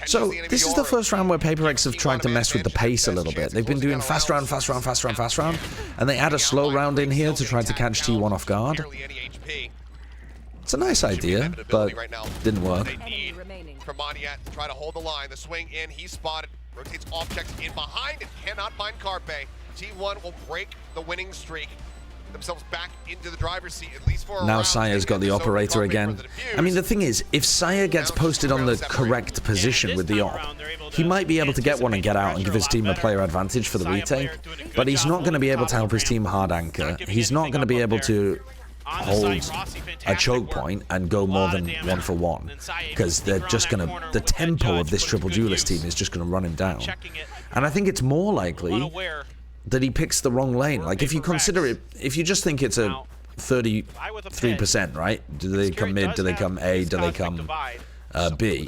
So, this is the first round where PaperX have tried to mess with the pace a little bit. They've been doing fast round, fast round, fast round, fast round, and they add a slow round in here to try to catch T1 off guard. It's a nice idea, but didn't work. From Moniat to try to hold the line. The swing in, he's spotted, rotates objects in behind and cannot find Carpe. T1 will break the winning streak. Themselves back into the driver's seat, at least for a Now round. Saya's got the operator again. I mean, the thing is, if Saya gets posted on the correct position with the op, he might be able to get one and get out and give his team a player advantage for the retake, but he's not going to be able to help his team hard anchor. He's not going to be able to hold a choke point and go more than 1-for-1, because they're just going to, the tempo of this triple duelist team is just going to run him down. And I think it's more likely that he picks the wrong lane. Like, if you consider it, if you just think it's a 33%, right? Do they come mid? Do they come A? Do they come B?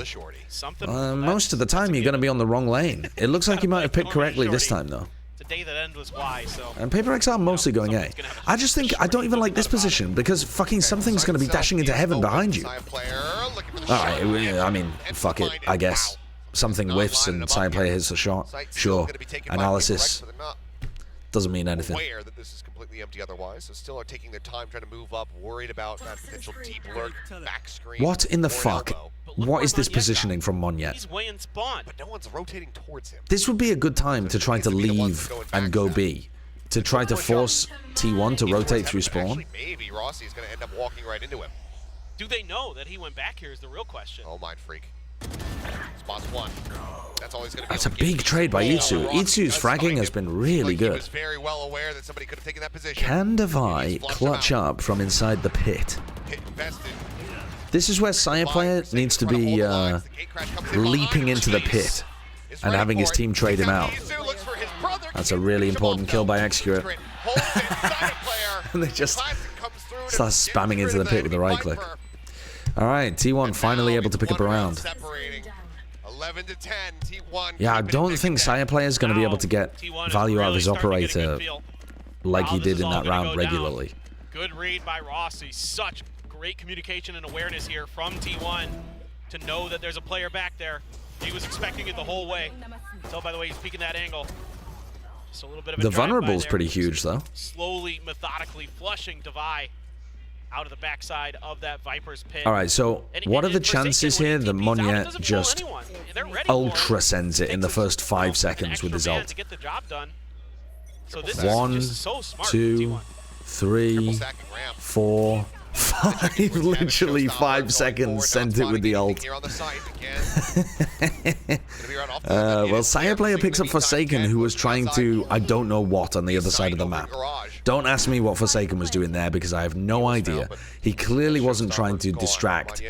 Most of the time, you're going to be on the wrong lane. It looks like he might have picked correctly this time, though. Day that end was Y, so. And PaperX are mostly going A. I just think I don't even like this position because fucking something's going to be dashing into heaven behind you. Alright, I mean, fuck it, I guess. Something whiffs and side player hits a shot. Sure. Analysis doesn't mean anything. Aware that this is completely empty otherwise, so still are taking their time trying to move up, worried about that potential deep lurk, back screen. What in the fuck? What is this positioning from Monyet? He's way in spawn, but no one's rotating towards him. This would be a good time to try to leave and go B. To try to force T1 to rotate through spawn. Actually, maybe Rossi is going to end up walking right into him. Do they know that he went back here is the real question. Oh, mind freak. Spots one. That's all he's going to be. That's a big trade by Itsu. Itsu's fragging has been really good. He was very well aware that somebody could have taken that position. Can Devi clutch up from inside the pit? This is where Saya player needs to be leaping into the pit and having his team trade him out. That's a really important kill by Excurate. And they just start spamming into the pit with the right click. Alright, T1 finally able to pick up a round. 11 to 10, T1. Yeah, I don't think Saya player is going to be able to get value out of his operator like he did in that round regularly. Good read by Rossi. Such great communication and awareness here from T1 to know that there's a player back there. He was expecting it the whole way. So, by the way, he's peeking that angle. Just a little bit of a the vulnerable's pretty huge, though. Slowly, methodically flushing Devi out of the backside of that Viper's pit. All right, so what are the chances here that Monyet just ultra sends it in the first 5 seconds with his ult? So this 1, is just so smart, 2, 3, 4, 5. Literally 5 seconds sent it with the ult. Well, Saya player picks up Forsaken, who was trying to, I don't know what, on the other side of the map. Don't ask me what Forsaken was doing there because I have no idea. He clearly wasn't trying to distract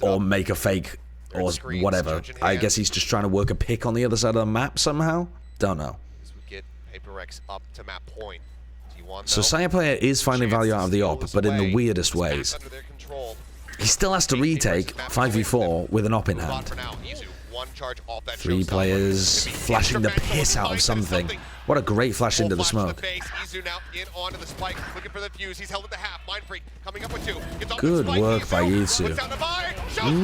or make a fake or whatever. I guess he's just trying to work a pick on the other side of the map somehow. Don't know. Get PaperX up to map point. So Saya player is finding value out of the op, but in the weirdest ways. He still has to retake 5v4 with an op in hand. 3 players flashing the piss out of something. What a great flash into the smoke. Good work by Itsu.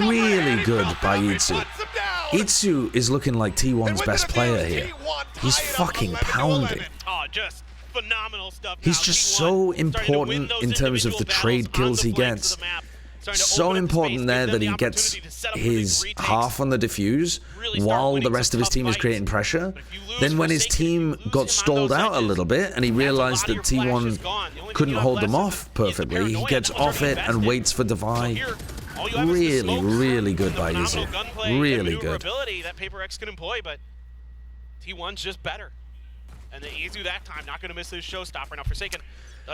Really good by Itsu. Itsu is looking like T1's best player here. He's fucking pounding. Oh, just phenomenal stuff. He's just so important in terms of the trade kills he gets. So important there that he gets his half on the defuse while the rest of his team is creating pressure. Then when his team got stalled out a little bit and he realized that T1 couldn't hold them off perfectly, he gets off it and waits for Devi. Really, really good by Izzy. Really good. That PaperX can employ, but T1's just better. And the Izu that time not going to miss his showstopper. Now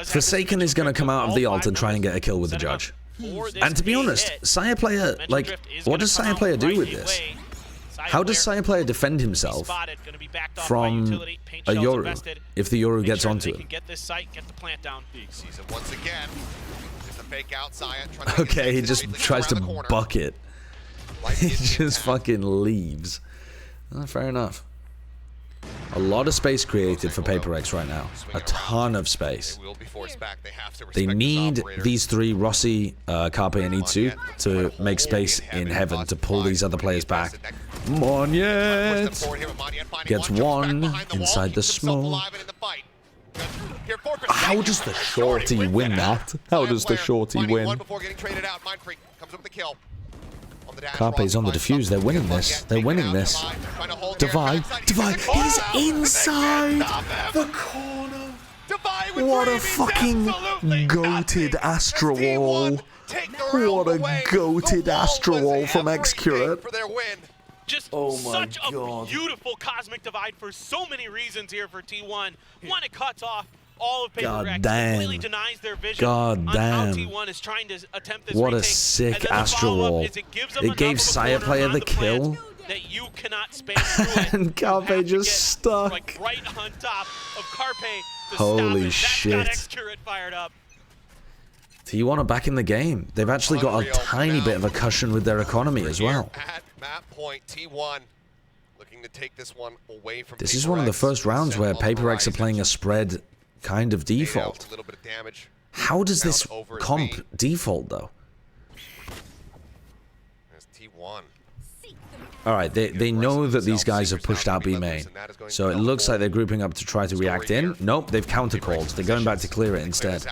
Forsaken is going to come out of the ult and try and get a kill with the judge. And to be honest, Saya player, like, what does Saya player do with this? How does Saya player defend himself from a Yoru if the Yoru gets onto him? Okay, he just tries to bucket. He just fucking leaves. Fair enough. A lot of space created for Paper X right now. A ton of space. They need these three, Rossi, Carpe, and Itsu, to make space in heaven to pull these other players back. Monyet gets one inside the smoke. How does the shorty win that? How does the shorty win? Carpe's on the defuse. They're winning this. They're winning this. Divide. He's inside the corner. What a fucking goated Astro Wall. What a goated Astro Wall from X-Curate. Just such a beautiful Cosmic Divide for so many reasons here for T1. One, it cuts off all of Paper X. Completely denies their vision on how T1 is trying to attempt this What a retake. sick Astro Wall. It gave Sire Player the kill. That you cannot spam through it. And Carpe just stuck. Like right on top of Carpe to Holy stop it. That's got shit. X-Curate fired up. T1 are back in the game. They've actually got a tiny bit of a cushion with their economy as well. At map point, T1 looking to take this one away from This is one of the first rounds where Paper X are playing a spread kind of default. How does this comp default though? There's T1. Alright, they know that these guys have pushed out B main. So it looks like they're grouping up to try to react in. Nope, they've counter-called. They're going back to clear it instead.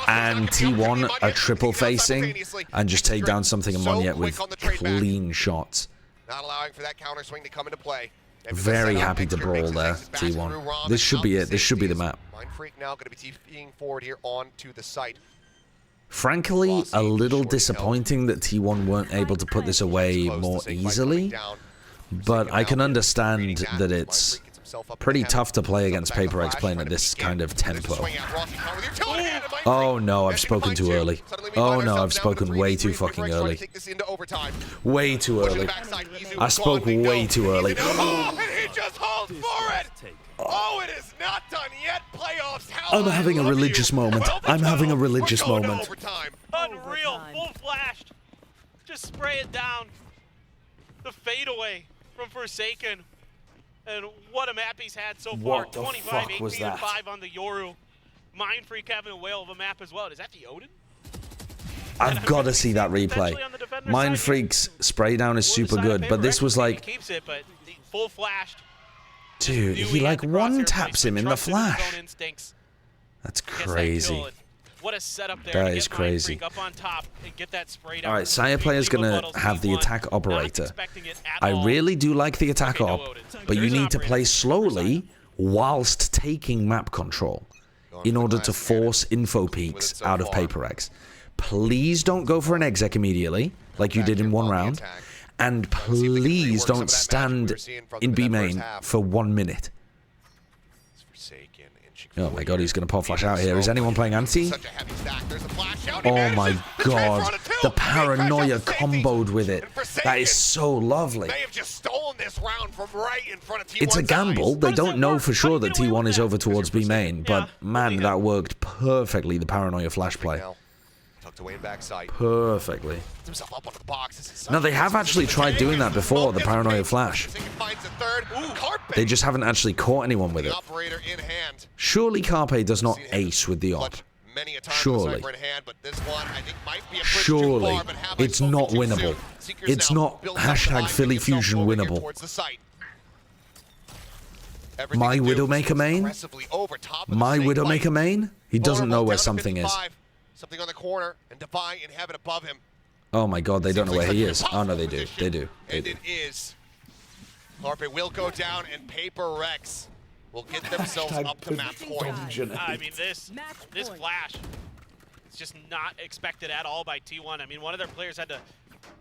And T1 are triple facing and just take down something in Monyet with clean shots. Not allowing for that counter swing to come into play. Very happy to brawl there, T1. This should be it. This should be the map. Mind Freak now going to be TPing forward here onto the site. Frankly, a little disappointing that T1 weren't able to put this away more easily, but I can understand that it's pretty tough to play against Paper X playing at this kind of tempo. Oh no, I've spoken too early. Oh no, I've spoken way too fucking early. Way too early. I spoke way too early. Oh, and he just holds for it! Oh, it is not done yet. Playoffs. I'm having a religious moment. I'm having a religious moment. Unreal. Full flashed. Just spray it down. The fadeaway from Forsaken. And what a map he's had so far. 25, 18, and 5 on the Yoru. Mind Freak having a whale of a map as well. Is that the Odin? I've got to see that replay. Mind Freak's spray down is super good, but this was like... Keeps it, but full flashed. Dude, he like one taps him in the flash. That's crazy. What a setup there. That is crazy. Up on top and get that spray down. All right, Sire Player's going to have the attack operator. I really do like the attack op, but you need to play slowly whilst taking map control in order to force info peaks out of Paper X. Please don't go for an exec immediately, like you did in one round. And please don't stand in B main for 1 minute. Oh my god, he's going to pop flash out here. Is anyone playing anti? Oh my god, the paranoia comboed with it. That is so lovely. It's a gamble. They don't know for sure that T1 is over towards B main, but man, that worked perfectly, the paranoia flash play. Perfectly. No, they have actually tried doing that before, the paranoia flash. They just haven't actually caught anyone with it. Surely Carpe does not ace with the op. Surely. Surely. It's not winnable. It's not hashtag Philly Fusion winnable. My Widowmaker main? My Widowmaker main? He doesn't know where something is. Something on the corner and Defy in heaven above him. Oh my god, they don't know where he is. Oh no, they do. They do. And it is. Carpe will go down and Paper X will get themselves up to map point. I mean, this flash is just not expected at all by T1. I mean, one of their players had to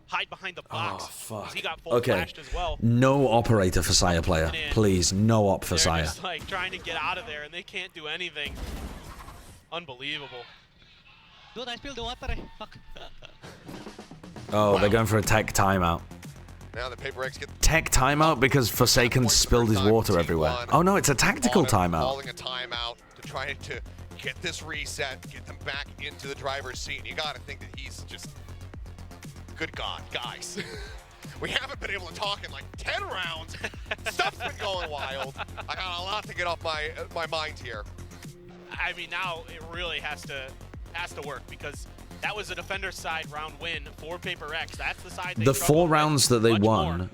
hide behind the box. Oh, fuck. He got full Okay. flashed as well. No operator for Sire player. Please, no op for They're Sire. just like trying to get out of there and they can't do anything. Unbelievable. Dude, I spilled the water. Fuck. Oh, they're going for a tech timeout. Now the Paper X get Tech timeout because Forsaken spilled his water everywhere. Oh no, it's a tactical timeout. calling a timeout to try to get this reset, get them back into the driver's seat. And you got to think that he's just, good God, guys. We haven't been able to talk in like 10 rounds. Stuff's been going wild. I got a lot to get off my mind here. I mean, now it really has to work because that was a defender's side round win for Paper X. That's the side they The 4 rounds that they won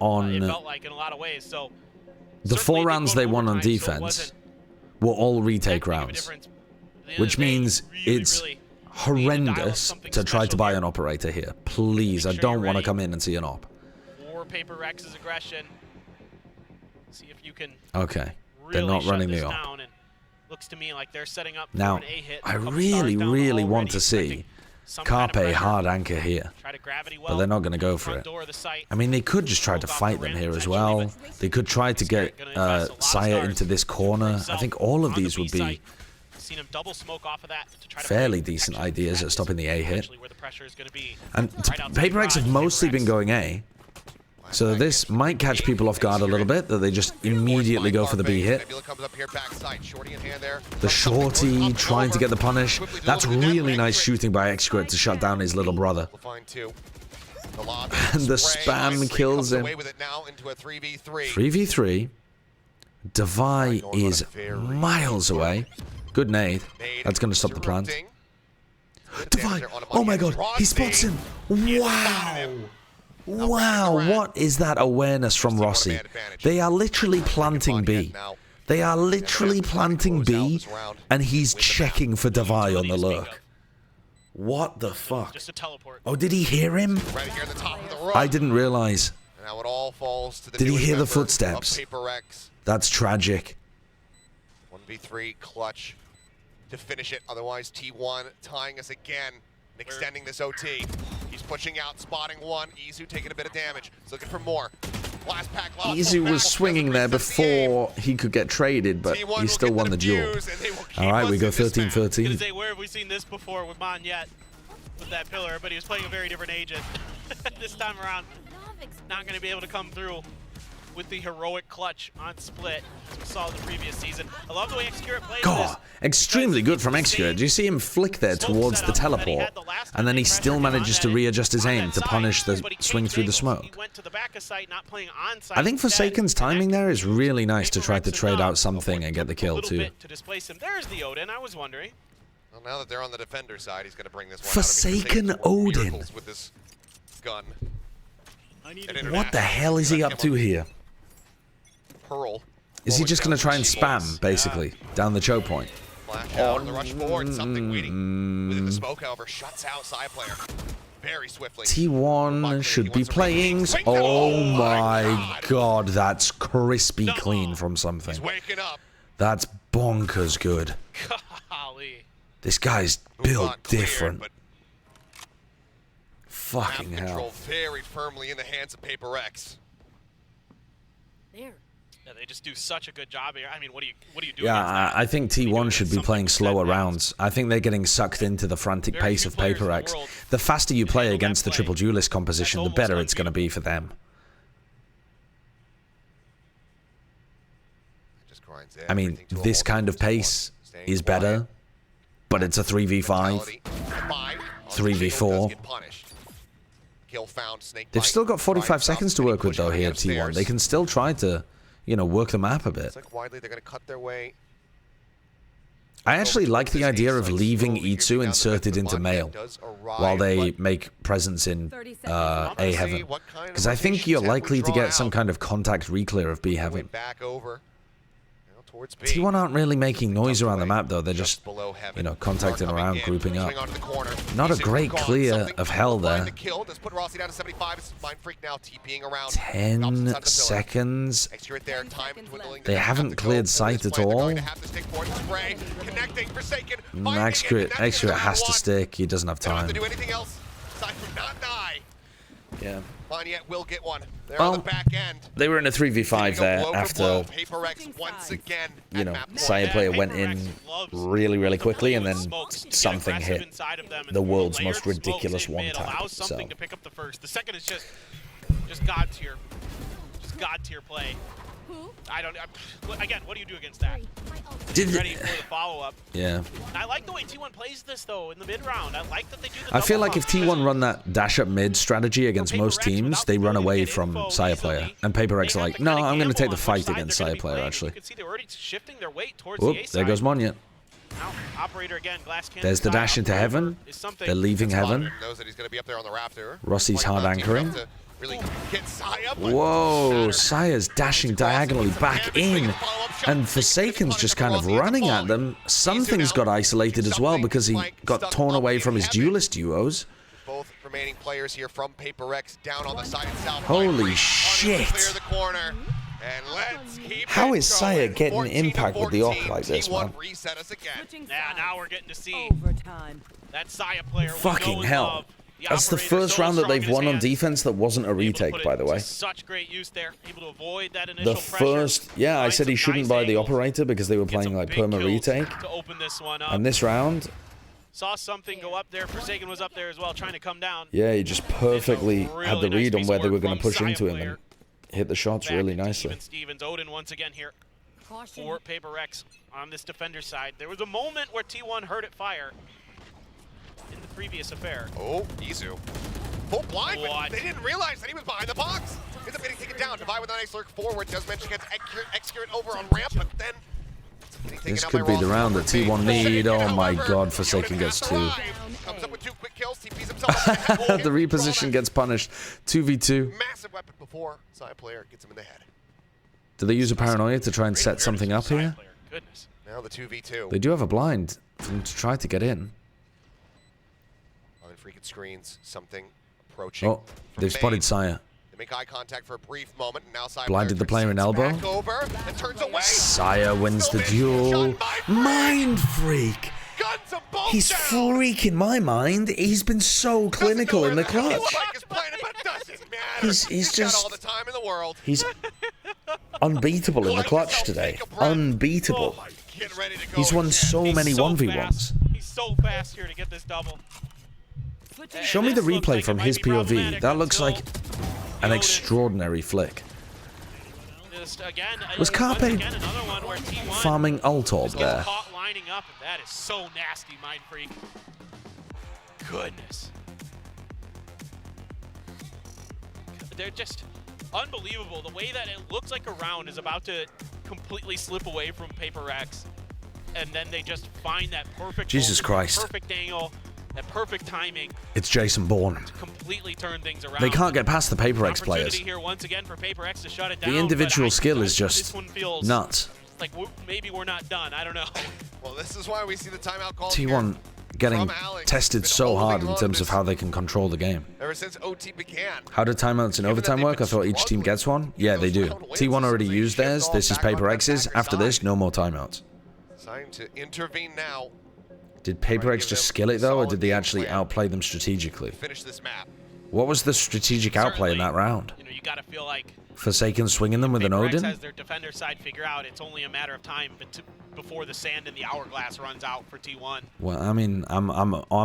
on... it felt like in a lot of ways. So the 4 rounds they won on defense were all retake rounds, which means it's horrendous to try to buy an operator here. Please, I don't want to come in and see an op. For Paper X's aggression, see if you can. Okay, they're not running the op. Looks to me like they're setting up Now, for an A-hit. I really want to see Carpe hard anchor here, but they're not going to go for it. I mean, they could just try to fight them here as well. They could try to get Saya into this corner. I think all of these would be fairly decent ideas at stopping the A hit. And Paper X have mostly been going A, so this might catch people off guard a little bit, that they just immediately go for the B hit. The shorty trying to get the punish. That's really nice shooting by Xsquirt to shut down his little brother. And the spam kills him. 3v3. Devi is miles away. Good nade. That's going to stop the plant. Devi! Oh my god, he spots him! Wow! Wow, what is that awareness from Rossi? They are literally planting B. They are literally planting B, and he's checking for Devi on the lurk. What the fuck? Oh, did he hear him? I didn't realize. Did he hear the footsteps? That's tragic. 1v3 clutch to finish it. Otherwise, T1 tying us again and extending this OT. He's pushing out, spotting one. Izu taking a bit of damage. He's looking for more. Last pack lost. Izu was swinging there before he could get traded, but he still won the duel. Alright, we go 13-13. Where have we seen this before with Mon yet? With that pillar, but he was playing a very different agent. This time around, not going to be able to come through with the heroic clutch on split, as we saw in the previous season. I love the way Xsquirt plays this. Extremely good from Xsquirt. Do you see him flick there towards the teleport? And then he still manages to readjust his aim to punish the swing through the smoke. I think Forsaken's timing there is really nice to try to trade out something and get the kill too. There's the Odin, I was wondering. Well, now that they're on the defender side, he's going to bring this one Forsaken out. I mean, Odin. With this gun. What the hell is he up to here? Pearl. Is he just going to try and spam, basically, down the choke point? Flash out, the rush forward, something waiting within the smoke, however, shuts out side player very swiftly. T1 should be playing. Oh my god, that's crispy clean from something. That's bonkers good. Golly. This guy's built different. Fucking hell. Control very firmly in the hands of Paper X. There. Yeah, they just do such a good job here. I mean, what do you do? Yeah, I think T1 should be playing slower rounds. I think they're getting sucked into the frantic pace of Paper X. The faster you play against the triple duelist composition, the better it's going to be for them. I mean, this kind of pace is better, but it's a 3v5, 3v4. They've still got 45 seconds to work with, though, here, T1. They can still try to, you know, work the map a bit. I actually like the idea of leaving Itsu inserted into male while they make presence in A Heaven. Because I think you're likely to get some kind of contact reclear of B Heaven. T1 aren't really making noise around the map, though. They're just, you know, contacting around, grouping up. Not a great clear of hell there. 10 seconds. They haven't cleared sight at all. Xsquirt has to stick. He doesn't have time. Yeah. Yet will get one. Well, they were in a 3v5 there after, you know, Saya player went in really, really quickly, and then something hit the world's most ridiculous one-tap. So. To pick up the first. The second is just god tier. Just god tier play. Again, what do you do against that? Ready for the follow-up. Yeah. I like the way T1 plays this, though, in the mid-round. I like that they do the I feel double like if pump. T1 run that dash up mid strategy against most teams, they run away from Saya player. And PaperX are like, no, I'm going to take the fight against Saya player, actually. You can see they're already shifting their weight towards Whoop, the A there side. goes Monya. Now, operator again, glass cannon. There's the dash into heaven. They're leaving heaven. Knows that he's going to be up there on the rafter. Rossi's hard anchoring. Really get Saya, but Whoa, Saya's dashing diagonally back in. And Forsaken's just kind of running at them. Something's got isolated as well because he got torn away from his duelist duos. both remaining players here from PaperX down on the side itself. Holy shit. Clear the corner. And let's keep How it is Saya going. getting 14 to impact with the 14. op like this, man? T1 reset us again. Yeah, now we're getting to see that Saya player. Fucking hell. That's the first round that they've won on defense that wasn't a retake, by the way. Such great use there, able to avoid that initial The first, yeah, I said he shouldn't buy the operator because they were playing like perma retake. to open this one up. And this round, Saw something go up there. Forsaken was up there as well, trying to come down. yeah, he just perfectly had the read on where they were going to push Saya into him player. and hit the shots really nicely. Stevens, Odin once again here for PaperX on this defender side. There was a moment where T1 heard it fire in the previous affair. Oh, Izu. Full blind, What? but they didn't realize that he was behind the box. Ends up getting taken down. Divide with a nice lurk forward. Does mention gets execute over on ramp, but then This could be the round that T1 need. Oh my god, Forsaken gets 2. comes up with 2 quick kills. TPs himself. The reposition gets punished. 2v2. Massive weapon before side player gets him in the head. Do they use a paranoia to try and set something up here? Goodness. Now the 2v2. They do have a blind for them to try to get in. On freaking screens, something approaching. Oh, they've spotted Saya. They make eye contact for a brief moment, and now side Blinded the player in elbow. back over and turns away. Saya wins the duel. Mind freak. He's freaking my mind. He's been so clinical in the clutch. He's just all the time in the world. he's unbeatable in the clutch today. Unbeatable. He's won so many 1v1s. He's so fast here to get this double. Show me the replay from his POV. That looks like an extraordinary flick. Was Carpe farming Altorb there? Caught lining up, and that is so nasty, Mind Freak. Goodness. They're just unbelievable. The way that it looks like a round is about to completely slip away from PaperX, and then they just find that perfect Jesus moment, Christ. perfect angle, that perfect timing It's Jason Bourne. to completely turn things around. They can't get past the PaperX players. Opportunity here once again for PaperX to shut it down. The but individual I skill is this just one feels nuts. like maybe we're not done. I don't know. Well, this is why we see the timeout call. T1 getting tested so hard in terms of how they can control the game. Ever since OT began. How do timeouts in overtime work? I thought each team gets one. Yeah, they do. T1 already used theirs. This is PaperX's. After this, no more timeouts. Time to intervene now. Did PaperX just skill it though, or did they actually outplay them strategically? Finish this map. What was the strategic outplay in that round? You know, you gotta feel like Forsaken swinging them with an PaperX Odin? has their defender side figure out. It's only a matter of time before the sand in the hourglass runs out for T1. Well, I mean, I'm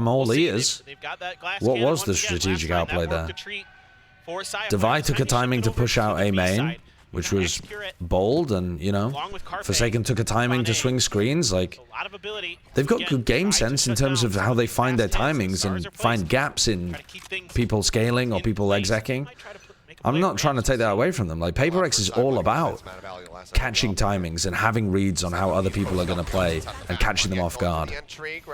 all ears. They've got that glass What cannon was the once again. strategic Last time, outplay that there? worked a treat for Saya. Devi took a timing to push out A main, which was bold, and, you know, Forsaken took a timing to swing screens. Like, they've got good game sense in terms of how they find their timings and find gaps in people scaling or people execing. I'm not trying to take that away from them. Like, PaperX is all about catching timings and having reads on how other people are going to play and catching them off guard.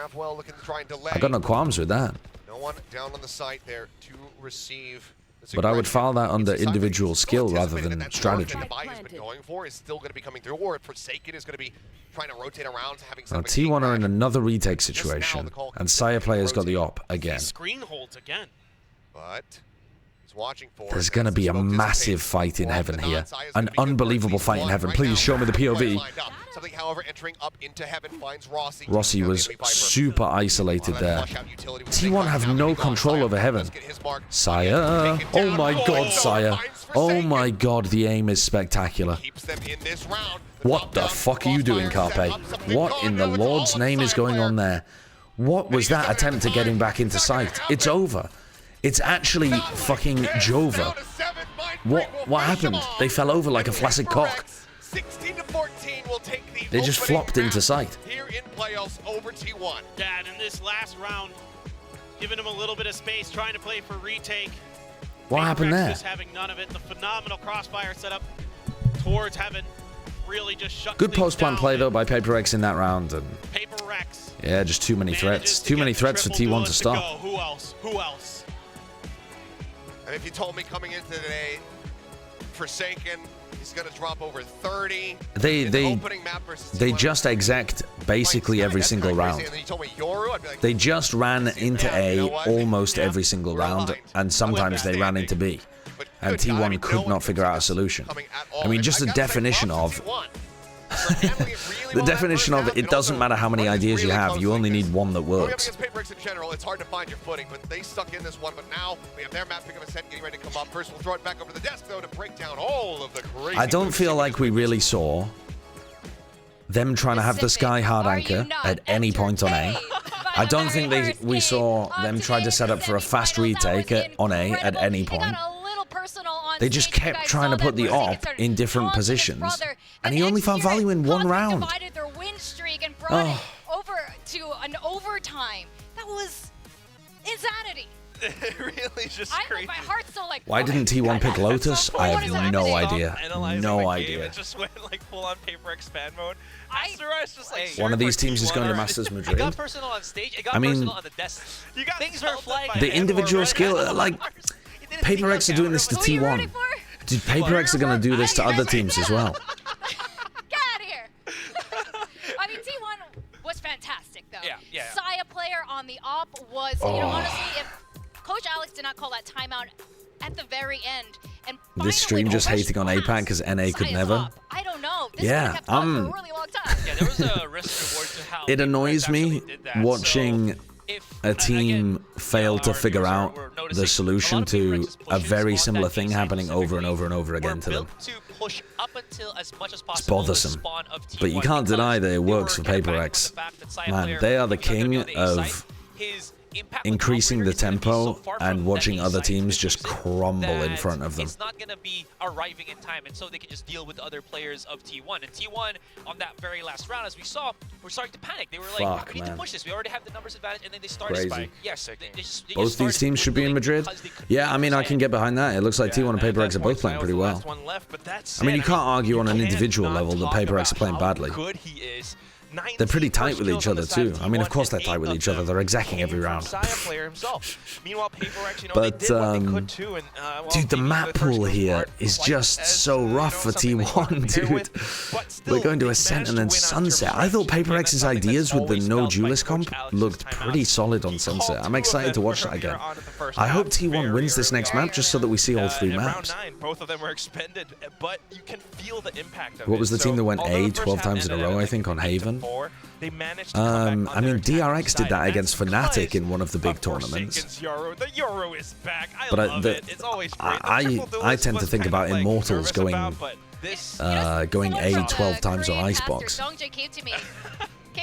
I got no qualms with that. No one down on the site there to receive. But I would file that under individual skill rather than strategy. The buy has been going for is still going to be coming through, or Forsaken is going to be trying to rotate around, having Now, some T1 are in another retake situation, and Saya player's got the op again. Screen holds again. But he's watching for. There's going to be a massive fight in heaven here. An unbelievable fight in heaven. Please show me the POV. Something, however, entering up into heaven finds Rossi. Rossi was super isolated there. T1 have no control over heaven. Saya. Oh my god, Saya. Oh my god, the aim is spectacular. What the fuck are you doing, Carpe? What in the Lord's name is going on there? What was that attempt to get him back into sight? It's over. It's actually fucking Jova. What happened? They fell over like a flaccid cock. 16-14 will take the They just flopped into sight. Here in playoffs over T1. Yeah, and in this last round, giving him a little bit of space, trying to play for retake. What happened there? Just having none of it. The phenomenal crossfire setup towards Heaven really just shut. Good post-plant play though by PaperX in that round, and yeah, just too many threats. Too many threats for T1 to stop. Who else? Who else? And if you told me coming into today, Forsaken, he's going to drop over 30. They just exec'd basically every single round. They just ran into A almost every single round, and sometimes they ran into B. And T1 could not figure out a solution. I mean, just the definition of it doesn't matter how many ideas you have, you only need one that works. Against PaperX in general, it's hard to find your footing, but they stuck in this one. But now we have their map picking up a set, getting ready to come up. First, we'll throw it back over the desk, though, to break down all of the crazy. I don't feel like we really saw them trying to have the sky hard anchor at any point on A. I don't think we saw them try to set up for a fast retake on A at any point. They just kept trying to put the op in different positions, and he only found value in one round. Divided their win streak and brought it over to an overtime. That was insanity. It really is just crazy. My heart's so like. Why didn't T1 pick Lotus? I have no idea. No idea. It just went like full on Paper fan mode. Asteroids just like. One of these teams is going to Masters Madrid. It got personal on stage. It got personal on the desk. Things were flying. The individual skill, like PaperX are doing this to T1. Dude, PaperX are going to do this to other teams as well. Get out of here. I mean, T1 was fantastic though. Yeah. Saya player on the op was, you know, honestly, if Coach Alex did not call that timeout at the very end, and this stream just hating on APAC because NA could never. I don't know. This yeah, for a really long time. Yeah, there was a risk reward to how it annoys me watching a team fail to figure out the solution to a very similar thing happening over and over and over again to them. It's bothersome, but you can't deny that it works for PaperX. Man, they are the king of increasing the tempo and watching other teams just crumble in front of them. It's not going to be arriving in time, and so they can just deal with the other players of T1. And T1, on that very last round, as we saw, were starting to panic. They were like, we need to push this. We already have the numbers advantage, and then they started spying. Yes, they both these teams should be in Madrid. Yeah, I mean, I can get behind that. It looks like T1 and PaperX are both playing pretty well. I mean, you can't argue on an individual level that PaperX are playing badly. They're pretty tight with each other too. I mean, of course they're tight with each other. They're execing every round. But dude, the map pool here is just so rough for T1, dude. We're going to Ascent and then Sunset. I thought PaperX's ideas with the no duelist comp looked pretty solid on Sunset. I'm excited to watch that again. I hope T1 wins this next map just so that we see all three maps. Both of them were expended, but you can feel the impact of it. What was the team that went A 12 times in a row, I think, on Haven? I mean, DRX did that against Fnatic in one of the big tournaments. The Euro is back. But it's always great. I tend to think about Immortals going A 12 times on Icebox. Dongjae came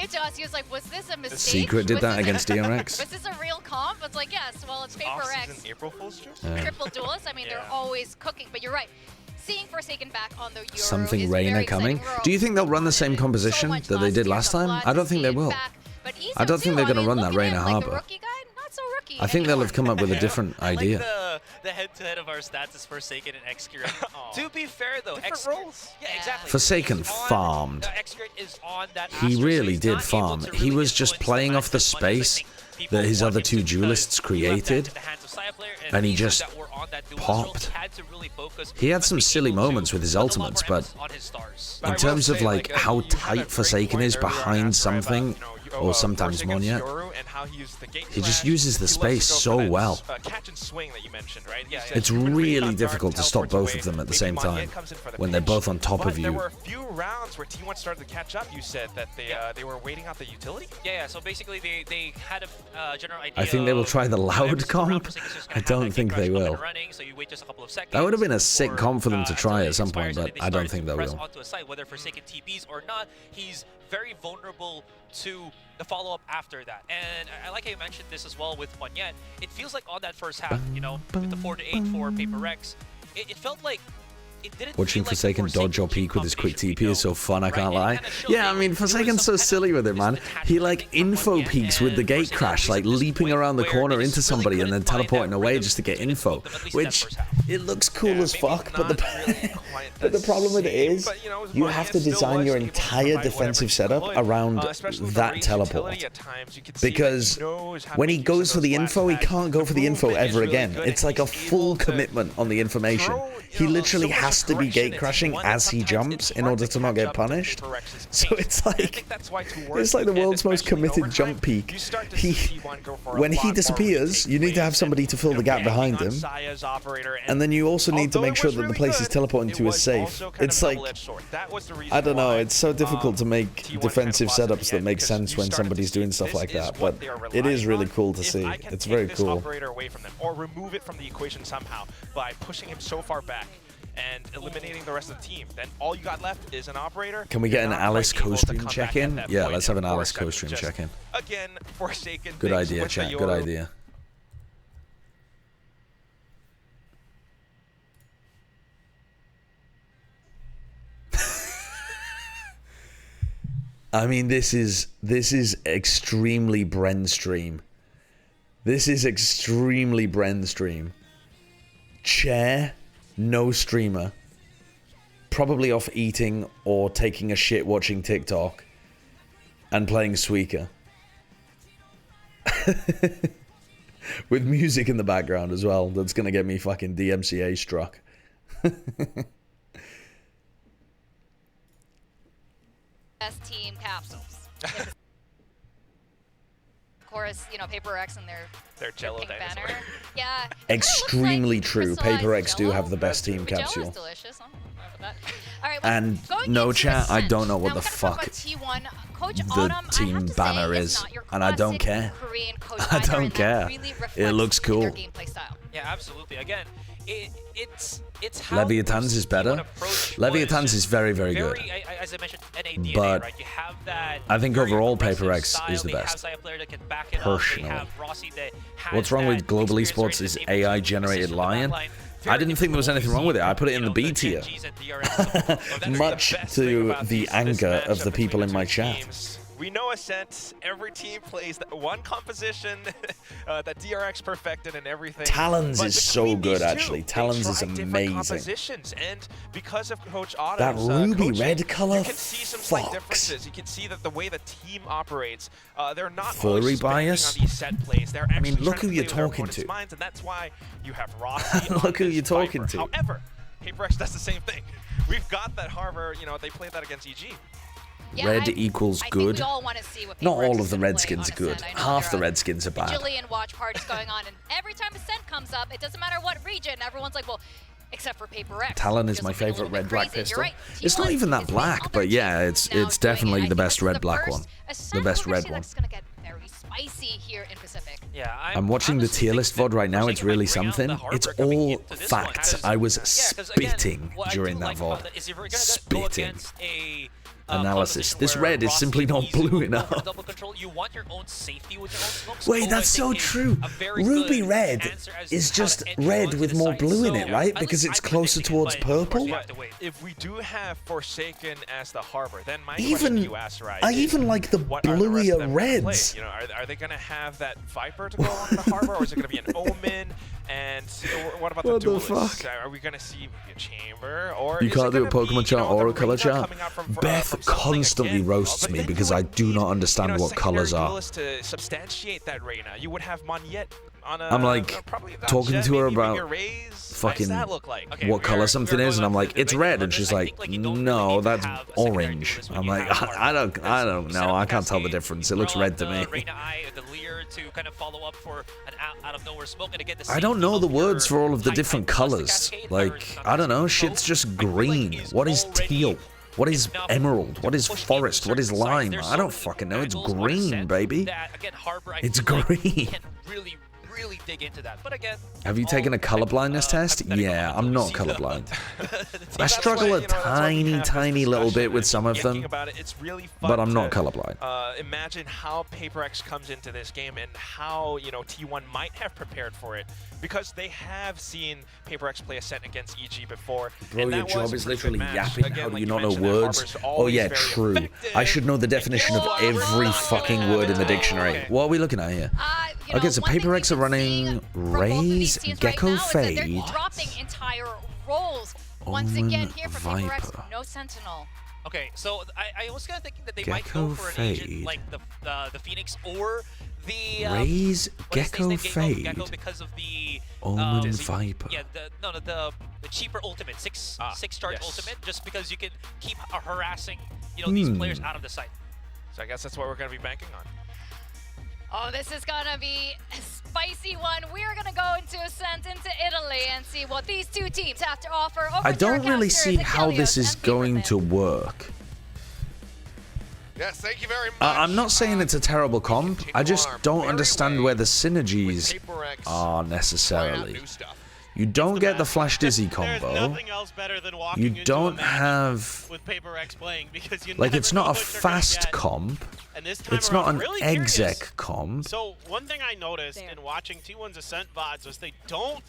to us, he was like, was this a mistake? Secret did that against DRX. Was this a real comp? It's like, yes, well, it's PaperX. April Fool's Joke? Triple duelists, I mean, they're always cooking, but you're right. Seeing Forsaken back on the Euro Something Reyna coming. Do you think they'll run the same composition that they did last time? I don't think they will. I don't think they're going to run that Reyna Harbor. I think they'll have come up with a different idea. The head-to-head of our stats is Forsaken and Xcurrent. To be fair, though, roles. Yeah, exactly. Forsaken farmed. Is on that he really did farm. He was just playing off the space that his other two duelists created, and he just popped. He had some silly moments with his ultimates, but in terms of like how tight Forsaken is behind something, or sometimes Monya, he just uses the space so well. It's really difficult to stop both of them at the same time when they're both on top of you. There were a few rounds where T1 started to catch up. You said that they were waiting out the utility? Yeah, so basically they had a general idea. I think they will try the loud comp. I don't think they will. That would have been a sick comp for them to try at some point, but I don't think they will. Whether Forsaken TPs or not, he's very vulnerable to the follow-up after that. And I like how you mentioned this as well with Monya. It feels like on that first half, you know, with the 4-8 for PaperX, it felt like it didn't Watching feel like Forsaken dodge or peek with his quick TP is so fun, I can't lie. Yeah, I mean, Forsaken's so silly with it, man. He, like, info peeks with the gate crash, like, leaping around the corner into somebody and then teleporting away just to get info, which, it looks cool as fuck, but the problem with it is, you have to design your entire defensive setup around that teleport. Because when he goes for the info, he can't go for the info ever again. It's like a full commitment on the information. He literally has to be gate crashing as he jumps in order to not get punished. So it's like the world's most committed jump peak. When he disappears, you need to have somebody to fill the gap behind him, and then you also need to make sure that the place he's teleporting to is safe. It's like, I don't know, it's so difficult to make defensive setups that make sense when somebody's doing stuff like that, but it is really cool to see. It's very cool. Or remove it from the equation somehow by pushing him so far back and eliminating the rest of the team. Then all you got left is an operator. Can we get an Alice co-stream check-in? Yeah, let's have an Alice co-stream check-in. Again, Forsaken. Good idea, chat. Good idea. I mean, this is extremely Bren stream. This is extremely Bren stream. Chair, no streamer. Probably off eating or taking a shit watching TikTok. And playing Suika. With music in the background as well. That's gonna get me fucking DMCA struck. Best team capsules. Of course, you know, PRX and their Jello pink dinosaur. banner. Yeah. Extremely true. PRX do have the best team Jello capsule. is delicious. I'm not about that. All right, And no chat, I don't know what the fuck T1, Coach the Autumn, team banner is, and I don't care. I don't care. It looks cool. Yeah, absolutely. Again, it's how Leviathan's is better. Leviathan's is very, very good. As I mentioned, NADNA, But right? You have that I think very overall aggressive PRX style. is the They have best. Zaya player that can back it up. They Personally. have Rossi that has What's wrong with that Global experience, Esports is right, that's able to AI generated assist with the lion. backline. I didn't think there was anything wrong with it. I put it in the B tier. Much to the anger of the people in my chat. We know Ascent. Every team plays that one composition that DRX perfected and everything. Talons But is so between good, these actually. two, Talons they is try different amazing. compositions, and because of Coach Otto's That ruby coaching, red color, you can see some slight fucks. differences. You can see that the way the team operates, they're not Furry always just banking bias? on these set plays. They're actually look trying who to you're play with their talking opponent's to. minds, and that's why you have Rossi. Look who on you're this talking Viper. to. However, PRX does the same thing. We've got that Harbor, you know, they played that against EG. Yeah, Red equals good. we all want to see what Not PRX all is of the gonna play Redskins on are good. Ascent. I know Half the there are Redskins are bad. bajillion watch parties going on, and every time Ascent comes up, it doesn't matter what region, everyone's like, well, except for PRX. Talon is my favorite red-black pistol. It's not even that black, but yeah, it's definitely the best red-black one. The best red one. It's going to get very spicy here in Pacific. Yeah, I'm watching the tier list VOD right now. It's really something. It's all facts. I was spitting during that VOD. Spitting. Analysis. This red is simply not blue enough. Wait, that's so true. Ruby red is just red with more blue in it, right? Because it's closer towards purple. If we do have Forsaken as the Harbor, then my Even question you asked, right? I even like the what are the rest of bluier them gonna play? reds. You know, are they going to have that Viper to go on the Harbor, or is it going to be an Omen? And what about the What the duelists? fuck? Are we going to see a Chamber, or You is can't it do a gonna be, Pokemon chart or a color chart. coming out from Beth constantly roasts me because I do not understand what colors are. to substantiate that Reyna? You would have Monyet on a. I'm like talking to her about fucking what color something is, and I'm like, it's red, and she's like, no, that's orange. I'm like, I don't know, I can't tell the difference. It looks red to me. I don't know the words for all of the different colors. Like, I don't know, shit's just green. What is teal? What is emerald? What is forest? What is lime? I don't fucking know. It's green, baby. It's green. really dig into that. But again, Have you taken a colorblindness test? Yeah, I'm not colorblind. I struggle a tiny little bit with some of them, but I'm not colorblind. Imagine how PaperX comes into this game and how, you know, T1 might have prepared for it, because they have seen PaperX play Ascent against EG before. Bro, your job is literally yapping. How do you not know words? Oh yeah, true. I should know the definition of every fucking word in the dictionary. What are we looking at here? Okay, so PaperX are running Raise, Gecko Fade, they're dropping entire roles. Once again, here for PaperX, no Sentinel. Okay, so I was kind of thinking that they Gecko might go for an agent Fade. like the Phoenix or the Raise, what is his Gecko name? Fade. Gecko because of the Omen Viper. Yeah, the cheaper ultimate, six charge ultimate, just because you can keep harassing, you know, these players out of the site. So I guess that's what we're going to be banking on. Oh, this is gonna be a spicy one. We're gonna go into Ascent, into Italy, and see what these two teams have to offer. Over I to don't our really casters, see how this Achilles is going to work. Yes, thank you very much. I'm not saying it's a terrible comp. I just don't understand where the synergies are necessarily. You don't get the Flash Dizzy combo. Nothing else better than walking You don't have with PaperX playing, because you like never it's not know a what you're gonna fast get. comp. And this time It's not around, an really exec curious. comp. So one thing I noticed in watching T1's Ascent VODs was they don't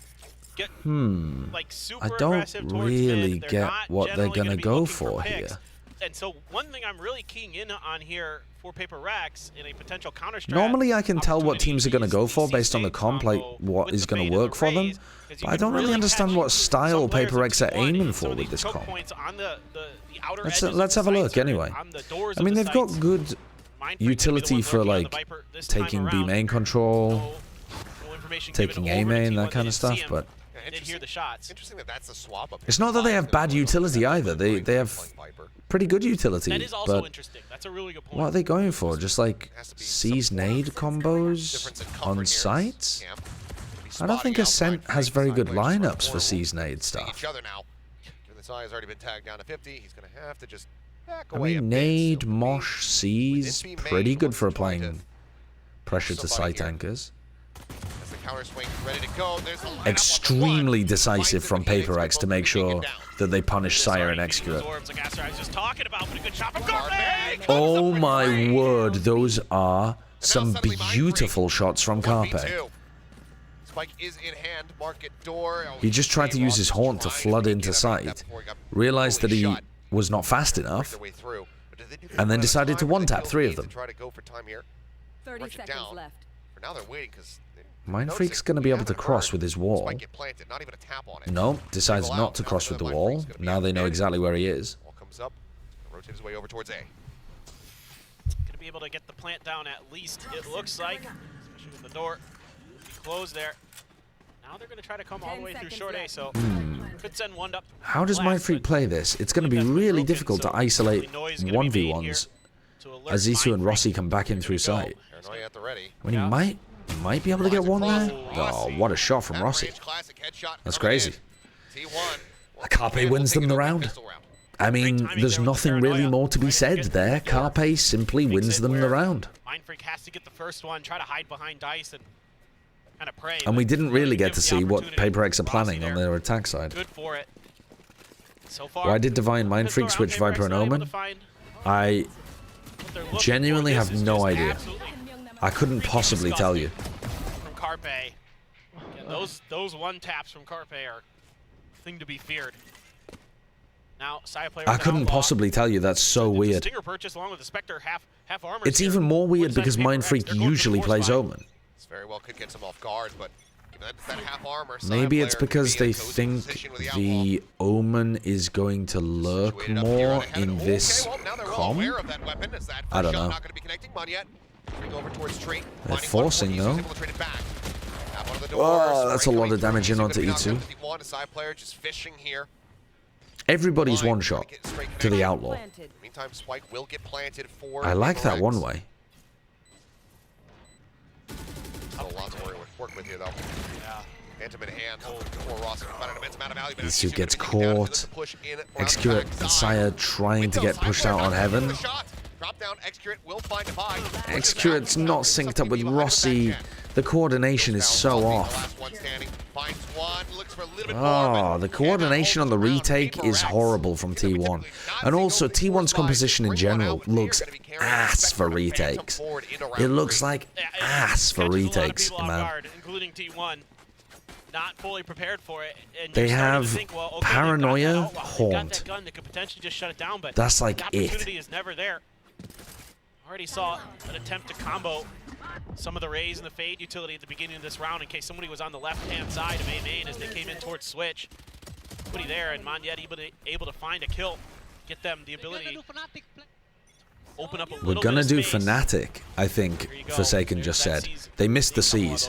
get like super I don't aggressive towards really mid. They're get not what they're generally gonna be go looking for picks. here. And so one thing I'm really keying in on here for PaperX in a potential counter strat. Normally I can tell what teams are going to go for based on the comp, like what is going to work for them. But I don't really understand what style PaperX are aiming for with this comp. Let's have a look anyway. I mean, they've got good utility for like taking B main control, taking A main, that kind of stuff, but Did hear the shots. Interesting that that's a swap up. it's not that they have bad utility either. They have pretty good utility, That is also but interesting. That's a really good point. what are they going for? Just like Seize nade combos on sites? I don't think Ascent has very good lineups for Seize nade stuff. Each other now. Given this eye has already been tagged down to 50, he's going to have to just back I away mean, a bit. nade, mosh, Seize, pretty good for applying pressure to site anchors. As the counter swing ready to go, there's the lineup. Extremely decisive from PaperX to make sure that they punish Sire and Execute. Orbs like Astro I was just talking about, but a good shot from Carpe. Oh my word, those are some beautiful shots from Carpe. Spike is in hand, market door. He just tried to use his horn to flood into sight, realized that he was not fast enough, and then decided to one-tap 3 of them. Try to go for time here. 30 seconds left. For now they're waiting because Mindfreak's going to be able to cross with his wall. Spike get planted, not even a tap on it. No, decides not to cross with the wall. Now they know exactly where he is. Wall comes up, rotate his way over towards A. Gonna be able to get the plant down at least, it looks like. Especially with the door closed there. Now they're gonna try to come all the way through short A, so could send one up. How does Mindfreak play this? It's going to be really difficult to isolate 1v1s as Zissou and Rossi come back in through sight. Paranoia at the ready. When he might be able to get one there. Oh, what a shot from Rossi. That's crazy. Carpe wins them the round. I mean, there's nothing really more to be said there. Carpe simply wins them the round. Mindfreak has to get the first one, try to hide behind Dice and kind of pray. And we didn't really get to see what PaperX are planning on their attack side. Good for it. So far, Why did Divine Mindfreak switch Viper and Omen? I genuinely have no idea. I couldn't possibly tell you. From Carpe. Yeah, those one taps from Carpe are a thing to be feared. Now, side player I couldn't possibly tell you. That's so weird. Stinger purchase along with the Spectre half armor. It's even more weird because Mindfreak usually plays Omen. This very well could get some off guard, but given that half armor, Maybe it's because they think the Omen is going to lurk more in this comp. I don't know. They're forcing though. Oh, that's a lot of damage in onto E2. Everybody's one shot to the Outlaw. I like that one way. Isu gets caught. Execute and Sire trying to get pushed out on Heaven. Drop down, Excurate will find Divide. Excurate's not synced up with Rossi. The coordination is so off. Oh, the coordination on the retake is horrible from T1. And also, T1's composition in general looks ass for retakes. It looks like ass for retakes, man. Including T1. Not fully prepared for it. And They have think, well, okay, Paranoia, they've got Haunt. that gun that could potentially just shut it down, but That's like the it. opportunity is never there. Already saw an attempt to combo some of the Rays and the Fade utility at the beginning of this round in case somebody was on the left-hand side of A main as they came in towards Switch. Nobody there, and Monyet able to find a kill, get them the ability open up a little We're gonna bit of do space. Fnatic, I think, Forsaken just said. They missed the C's.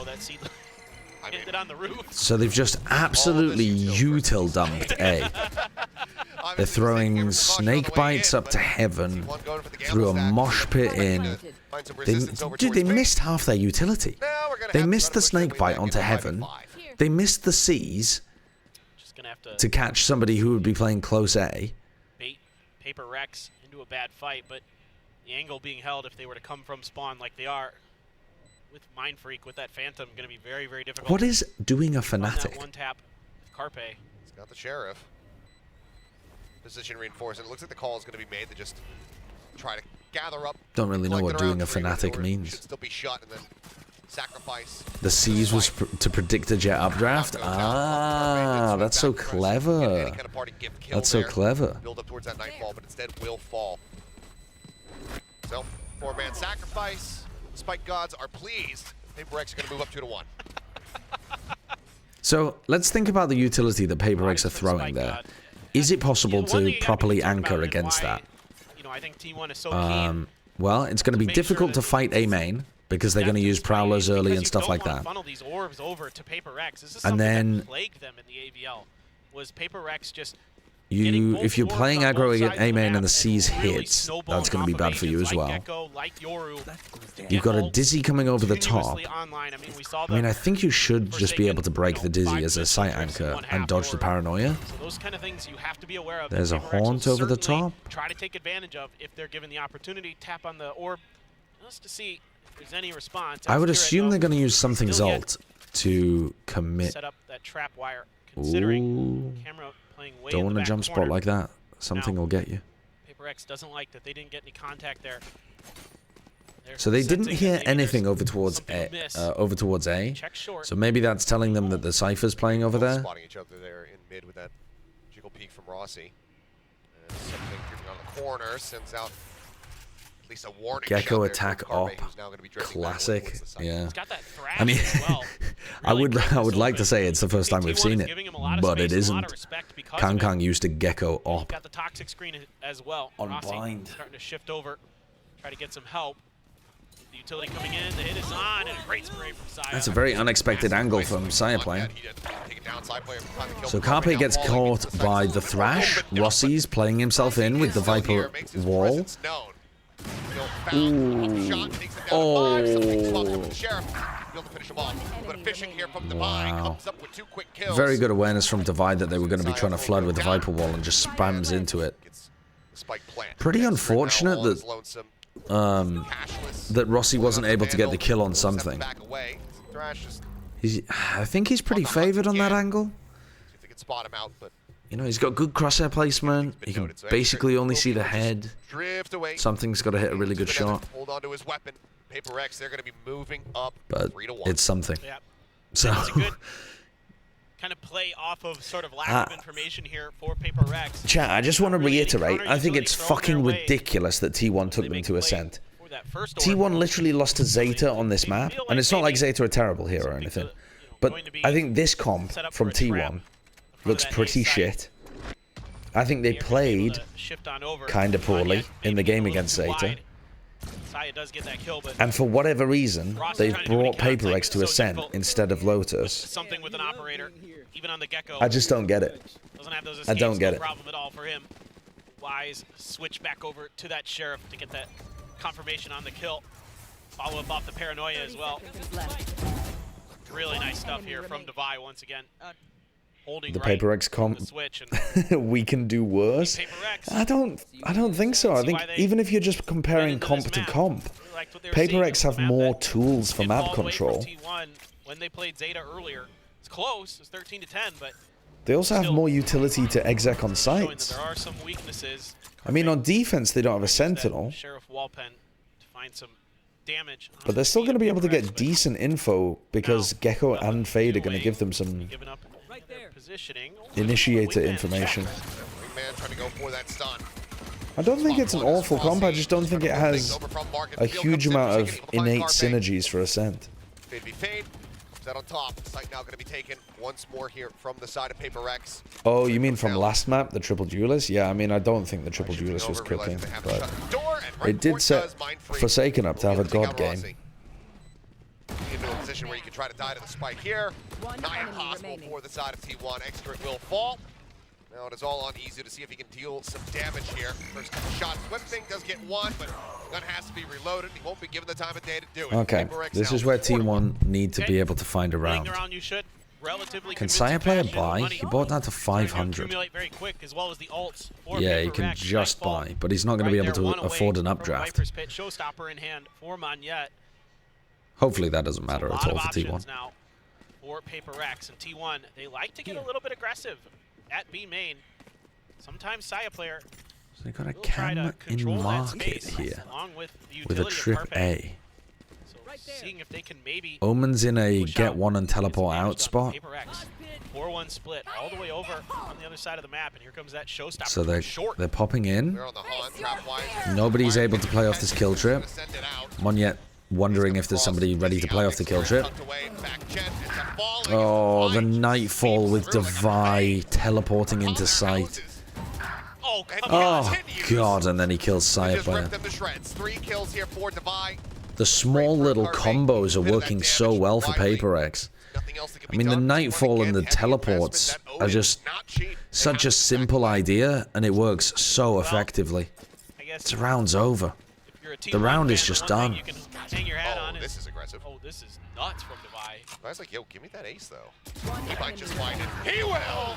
On the roof. So they've just absolutely util dumped A. They're throwing snake bites up to heaven, threw a mosh pit in. Dude, they missed half their utility. They missed the snake bite onto heaven. They missed the C's to catch somebody who would be playing close A. Bait Paper Rex into a bad fight, but the angle being held if they were to come from spawn like they are with Mind Freak, with that Phantom, going to be very, very difficult. What is doing a On that Fnatic? one tap, Carpe. He's got the Sheriff. Position reinforced. It looks like the call is going to be made to just try to gather up. Don't really know what doing a Fnatic Should means. still be shut and then sacrifice. The C's was to predict a jet updraft? Ah, that's so clever. That's so clever. Build up towards that nightfall, but instead will fall. So, 4-man sacrifice. The Spike Gods are pleased. Paper X are going to move up 2-1. So let's think about the utility that Paper X are throwing there. Is it possible to properly anchor against that? You know, I think T1 is so keen. Well, it's going to be difficult to fight A main because they're going to use Prowlers early and stuff like that. Funnel these orbs over to Paper X. This is And something then that plagued them in the AVL. Was Paper X just if you're playing aggro against A main and the C's hits, that's going to be bad for you as well. You've got a Dizzy coming over the top. I mean, I think you should just be able to break the Dizzy as a site anchor and dodge the Paranoia. So those kind of things you have to be aware of. There's a Haunt over the top. Try to take advantage of if they're given the opportunity. Tap on the orb just to see if there's any response. I would assume they're going to use something's ult to commit. Set up that trap wire. Considering camera playing way Don't in want the a back jump corner. spot like that. Something will get you. Paper X doesn't like that they didn't get any contact there. So they didn't hear anything over towards A. So maybe that's telling them that the Cypher's playing over there. Spotting each other there in mid with that jiggle peek from Rossi. And something creeping on the corner sends out at least a warning. Gecko shot there attack from Carpe, op. who's now gonna be drifting Classic. back towards the Yeah. side. I mean, I would like to say it's the first time we've seen it, but it isn't. Kang used a Gecko op. Got the toxic screen as well. On Rossi blind. starting to shift over, try to get some help. The utility coming in, the hit is on, and a great spray from Saya. That's a very unexpected angle from Saya playing. So Carpe gets caught by the Thrash. Rossi's playing himself in with the Viper wall. Ooh. Oh. Wow. Very good awareness from Divide that they were going to be trying to flood with the Viper wall and just spams into it. Pretty unfortunate that that Rossi wasn't able to get the kill on something. I think he's pretty favored on that angle. You know, he's got good crosshair placement. He can basically only see the head. Something's got to hit a really good shot. Hold on to his weapon. Paper X, they're going to be moving up But 3-1. it's something. Yeah. So It's a good kind of play off of sort of lack of information here for Paper Rex. Chat, I just want to reiterate, I think it's fucking ridiculous that T1 took them to Ascent. T1 literally lost to Zeta on this map, and it's not like Zeta are terrible here or anything. But I think this comp from T1 looks pretty shit. I think they played kind of poorly in the game against Zeta. Saya does get that kill, but And for whatever reason, they've brought Paper X to Ascent instead of Lotus. something with an operator, even on the Gecko. I just don't get it. Doesn't have those I escapes, don't get no it. problem at all for him. Wise switch back over to that Sheriff to get that confirmation on the kill. Follow up off the Paranoia as well. Really nice stuff here from Devi once again. holding the right Paper X comp, the switch we can do worse. I don't think so. I think even if you're just comparing comp to comp, Paper X have more tools for map control. T1 when they played Zeta earlier. It's close. It's 13 to 10, but They also have more utility to exec on showing that sites. there are some weaknesses. I mean, on defense, they don't have a Sentinel, Sheriff Walpen to find some damage. but they're still going to be able to get decent info because Gecko and Fade are going to give them some initiator information. Wingman trying to go for that stun. I don't think it's an awful comp, I just don't think it has a huge amount of innate synergies for Ascent. Fade v Fade. Comes out on top. Site now going to be taken once more here from the side of Paper X. Oh, you mean from last map, the Triple Duelist? Yeah, I mean, I don't think the Triple Duelist was cooking, but it did set Forsaken up to have a god game. Into a position where you can try to die to the spike here. Not impossible for the side of T1. Extra will fall. Now it is all on Easy to see if he can deal some damage here. First couple shots. Whip thing does get one, but gun has to be reloaded. He won't be given the time of day to do it. Okay, this is where T1 need to be able to find a round. Can Saya play a buy? He bought that to 500. Yeah, he can just buy, but he's not going to be able to afford an updraft. Hopefully that doesn't matter at all for T1. Now for Paper X and T1, they like to get a little bit aggressive at B main. Sometimes Saya player. So they got a cam in market here with a trip A. Seeing if they can maybe Omen's in a get one and teleport out spot. 4-1 split all the way over on the other side of the map, and here comes that showstopper. So they're popping in. Nobody's able to play off this kill trip. Monyet wondering if there's somebody ready to play off the kill trip. Oh, the Nightfall with Devi teleporting into sight. Oh god, and then he kills Saya player. The small little combos are working so well for Paper X. I mean, the Nightfall and the teleports are just such a simple idea, and it works so effectively. The round's over. The round is just done. This is aggressive. Oh, this is nuts from Devi. I was like, yo, give me that ace, though. He might just find it. He will!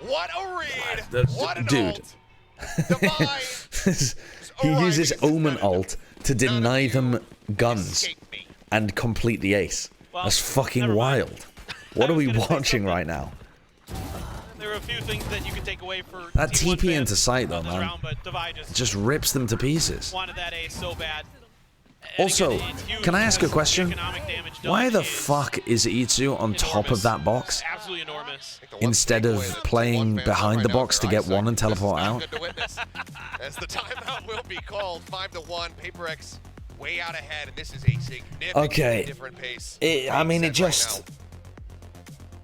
What a read! What an ult! He uses Omen ult to deny them guns and complete the ace. That's fucking wild. What are we watching right now? There are a few things that you can take away for that TP into sight though, man. It just rips them to pieces. Wanted that ace so bad. Also, can I ask a question? Why the fuck is Itsu on top of that box instead of playing behind the box to get one and teleport out? As the timeout will be called, 5-1, Paper X way out ahead, and this is a significantly different pace. I mean, it just...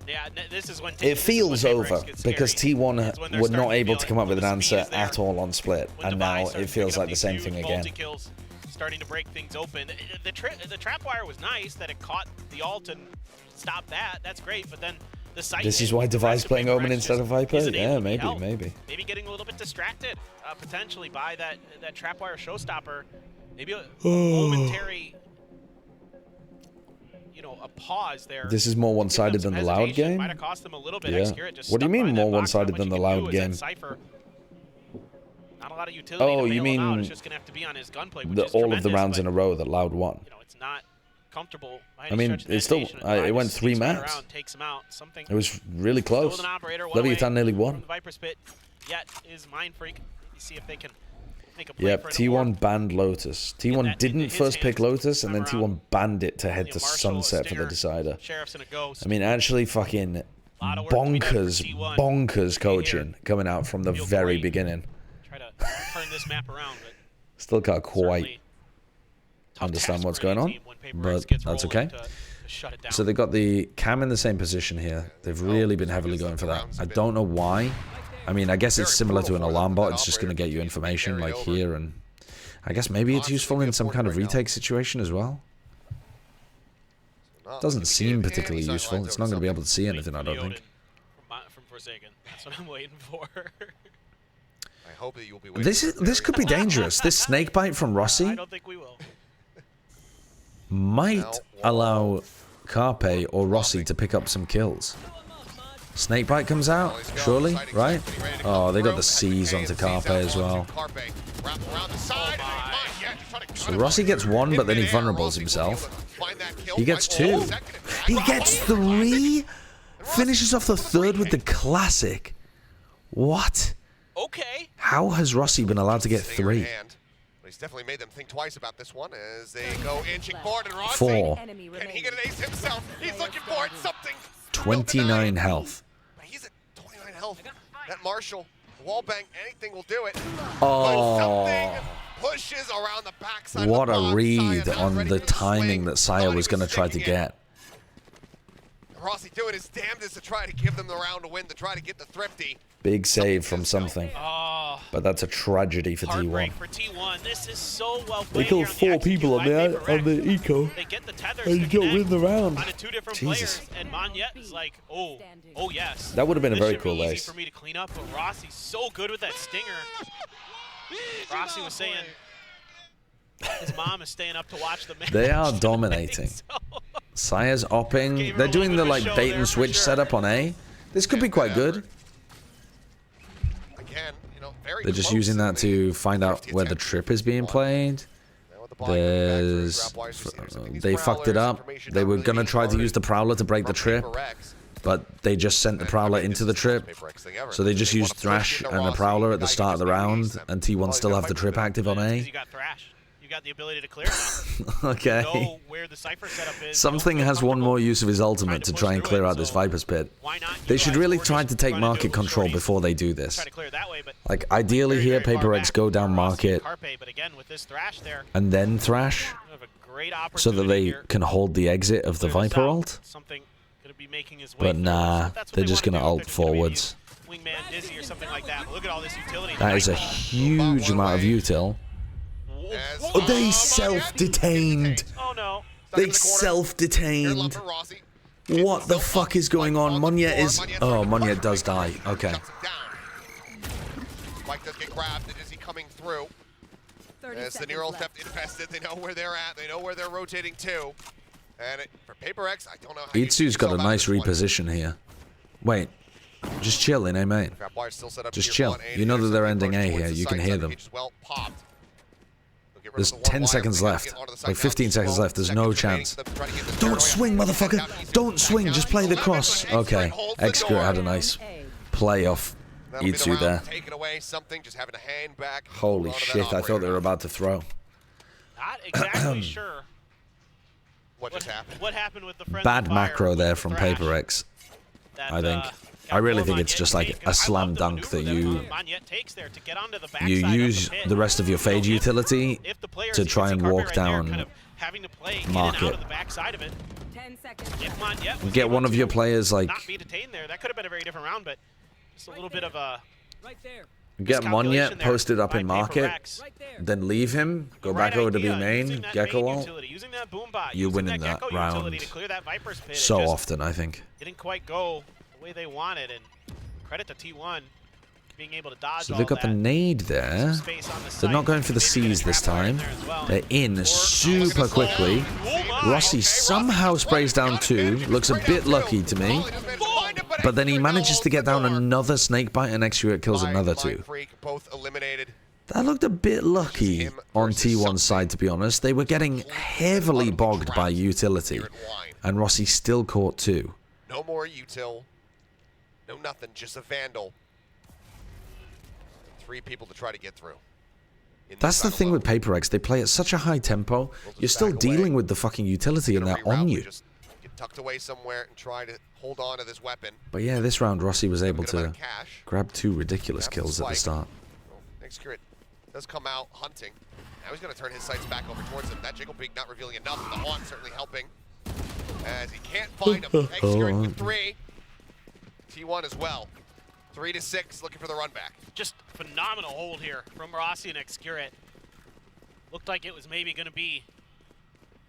Yeah, this is when it feels over because T1 were not able to come up with an answer at all on split, and now it feels like the same thing again. Starting to break things open. The trap wire was nice that it caught the ult and stopped that. That's great, but then the sight. This is why Devi's playing Omen instead of Viper. Yeah, maybe. Maybe getting a little bit distracted potentially by that trap wire showstopper. Maybe a momentary, a pause there. This is more one-sided than the Loud game. Might have cost them a little bit. Yeah. What do you mean more one-sided than the Loud game? Not a lot of utility. Oh, you mean it's just gonna have to be on his gunplay, all of the rounds in a row that Loud won? It's not comfortable. I mean, it's still it went 3 maps. It was really close. Leviathan nearly won. Viper spit yet is Mind Freak. Maybe see if they can make a play. Yep, T1 banned Lotus. T1 didn't first pick Lotus, and then T1 banned it to head to Sunset for the decider. I mean, actually fucking bonkers coaching coming out from the very beginning. Try to turn this map around, but still can't quite understand what's going on, but that's okay. So they got the cam in the same position here. They've really been heavily going for that. I don't know why. I mean, I guess it's similar to an alarm bot. It's just going to get you information like here, and I guess maybe it's useful in some kind of retake situation as well. Doesn't seem particularly useful. It's not going to be able to see anything, I don't think. From Forsaken. That's what I'm waiting for. I hope that you'll be this could be dangerous. This snake bite from Rossi I don't think we will. might allow Carpe or Rossi to pick up some kills. Snakebite comes out, surely, right? Oh, they got the C's onto Carpe as well. So Rossi gets one, but then he vulnerables himself. He gets two. He gets three? Finishes off the third with the classic. What? Okay. How has Rossi been allowed to get three? He's definitely made them think twice about this one as they go inching forward. And Rossi, Four. can he get an ace himself? He's looking for it, something. 29 health. He's at 29 health. That Marshall, wall bang, anything will do it. Oh. Pushes around the backside. What a read on the timing that Saya was going to try to get. Rossi doing his damnedest to try to give them the round to win, to try to get the thrifty. Big save from something. But that's a tragedy for T1. For T1, this is so well They played. killed 4 people on the eco. They get the tethers And you don't win the round. on the 2 different Jesus. players, and Monyet is like, oh yes. That would have been a This very should be cool easy ace. for me to clean up, but Rossi's so good with that stinger. Rossi was saying his mom is staying up to watch the match. They are dominating. Saya's opping. They're doing the like bait and switch setup on A. This could be quite good. Again, you know, very They're just close using in that to find out where the trip is being played. There's... They fucked it up. They were going to try to use the Prowler to break the trip, but they just sent the Prowler into the trip. So they just used Thrash and the Prowler at the start of the round, and T1 still have the trip active on A. You got Thrash. You got the ability to clear now. Okay. Know where the Cypher setup is. Something has one more use of his ultimate to try and clear out this Viper's Pit. They should really try to take market control before they do this. Like, ideally here, Paper X go down market and then Thrash so that they can hold the exit of the Viper ult. But nah, they're just going to ult forwards. That is a huge amount of util. Oh, they self-detained. Oh no. They self-detained. What the fuck is going on? Monyet is... Oh, Monyet does die. Okay. Mike does get grabbed. Is he coming through? As the Neural Theft infested, they know where they're at. They know where they're rotating to. And for Paper X, I don't know how Itsu's got a nice reposition here. Wait. Just chill in A main. Just chill. You know that they're ending A here. You can hear them. There's 10 seconds left. Like 15 seconds left. There's no chance. Don't swing, motherfucker. Don't swing. Just play the cross. Okay. X-Grit had a nice play off Itsu there. Holy shit. I thought they were about to throw. Not exactly sure. What just happened? What happened with the friendly Bad fire macro there with from Thrash? Paper X, I think. I really think it's just like a slam dunk that you use the rest of your Phage utility to try and walk down market. Get one of your players like... Not be detained there. That could have been a very different round, but just a little bit of a... Get Monyet posted up in market, then leave him, go back over to B main, Gecko ult. You're winning that round so often, I think. Didn't quite go the way they wanted, and credit to T1 being able to dodge So they've got the nade there. They're not going for the C's this time. They're in super quickly. Rossi somehow sprays down 2. Looks a bit lucky to me. But then he manages to get down another Snakebite and X-Grit kills another 2. That looked a bit lucky on T1's side, to be honest. They were getting heavily bogged by utility. And Rossi still caught 2. No more util. No nothing, just a Vandal. 3 people to try to get through. That's the thing with Paper X. They play at such a high tempo. You're still dealing with the fucking utility and they're on you. Just get tucked away somewhere and try to hold on to this weapon. But yeah, this round Rossi was able to grab 2 ridiculous kills at the start. X-Grit does come out hunting. Now he's going to turn his sights back over towards him. That Jiggle Beak not revealing enough. The Haunt certainly helping. As he can't find him. X-Grit with 3. T1 as well. 3 to 6, looking for the run back. Just phenomenal hold here from Rossi and X-Grit. Looked like it was maybe going to be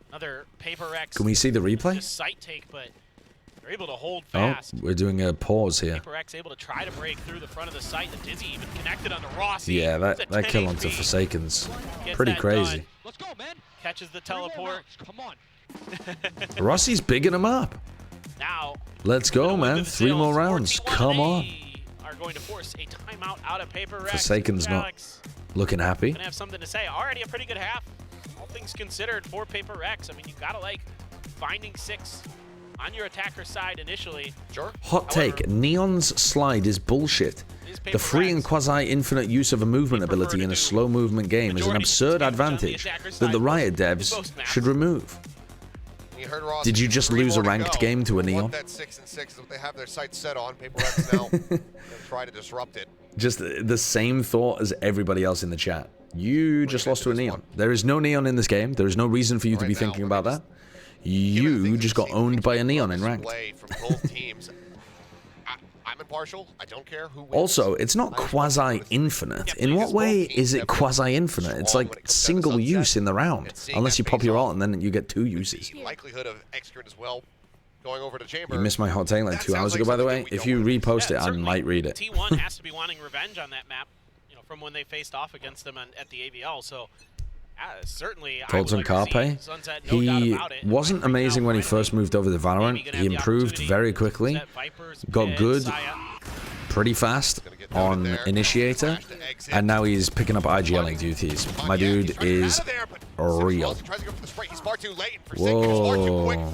another Paper X. Can we see the replay? Just sight take, but they're able to hold Oh, fast. we're doing a pause here. Paper X able to try to break through the front of the site. The Dizzy even connected onto Rossi. Yeah, that kill onto Forsaken's pretty crazy. Let's go, man. Catches the teleport. Come on. Rossi's bigging him up. Now, Let's go, man. 3 more rounds. Come on. are going to force a timeout out of Paper Rex. Forsaken's not looking happy. Gonna have something to say. Already a pretty good half, all things considered, for Paper Rex. I mean, you gotta like finding 6 on your attacker side initially. Sure. Hot take. Neon's slide is bullshit. The free and quasi-infinite use of a movement ability in a slow movement game is an absurd advantage that the Riot devs should remove. Did you just lose a ranked game to a Neon? That 6 and 6 is what they have their sights set on. Paper Rex now gonna try to disrupt it. Just the same thought as everybody else in the chat. You just lost to a Neon. There is no Neon in this game. There is no reason for you to be thinking about that. You just got owned by a Neon in ranked. From both teams. I'm impartial. I don't care who wins. Also, it's not quasi-infinite. In what way is it quasi-infinite? It's like single use in the round. Unless you pop your ult and then you get 2 uses. Likelihood of Excurrent as well going over to Chamber. You missed my hot take like 2 hours ago, by the way. If you repost it, I might read it. T1 has to be wanting revenge on that map, you know, from when they faced off against them at the AVL. So certainly, Thoughts on Carpe? He wasn't amazing when he first moved over to Valorant. He improved very quickly, got good pretty fast on Initiator, and now he's picking up IGLing duties. My dude is real. Whoa.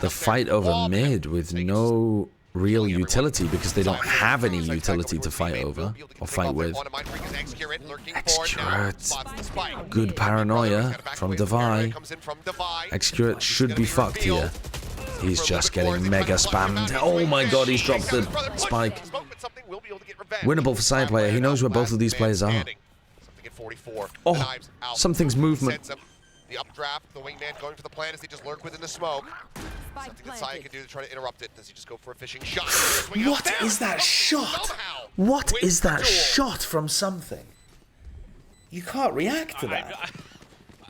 The fight over mid with no real utility because they don't have any utility to fight over or fight with. Excurent. Good paranoia from Devi. Excurent should be fucked here. He's just getting mega spammed. Oh my god, he's dropped the spike. Winnable for side player. He knows where both of these players are. Oh, something's movement. The updraft, the wingman going for the plan as they just lurk within the smoke. Something that Saya can do to try to interrupt it. Does he just go for a fishing shot? What is that shot? What is that shot from something? You can't react to that.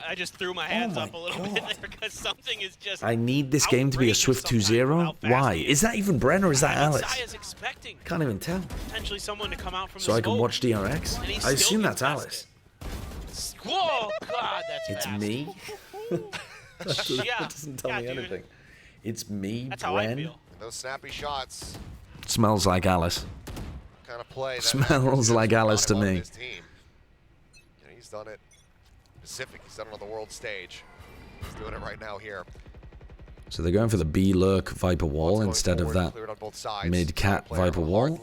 I just threw my hands up a little bit there because something is just. I need this game to be a Swift 2-0. Why? Is that even Bren or is that Alice? Can't even tell. Potentially someone to come out from so the I can watch DRX? I assume that's Alice. Whoa, God, that's It's fast. me? That doesn't tell me anything. It's me, That's how I Bren. feel. Those snappy shots. Smells like Alice. Kind of play. Smells like Alice to me. He's done it. Pacific, he's done it on the world stage. He's doing it right now here. So they're going for the B lurk Viper wall instead of that mid cat Viper wall.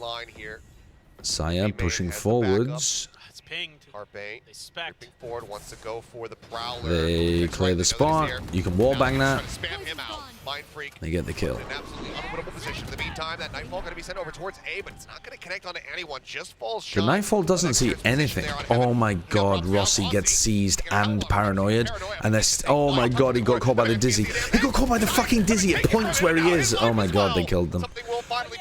Saya pushing forwards. It's pinged. Carpe, they spec. Forward wants to go for the prowler. They clear the spot. You can wall bang that. Spam him out. Mind freak. They get the kill. In an absolutely unwinnable position. In the meantime, that Nightfall going to be sent over towards A, but it's not going to connect onto anyone. Just falls The shot. Nightfall doesn't see anything. Oh my god, Rossi gets seized and paranoid. And there's. Oh my god, he got caught by the Dizzy. He got caught by the fucking Dizzy at points where he is. Oh my god, they killed them.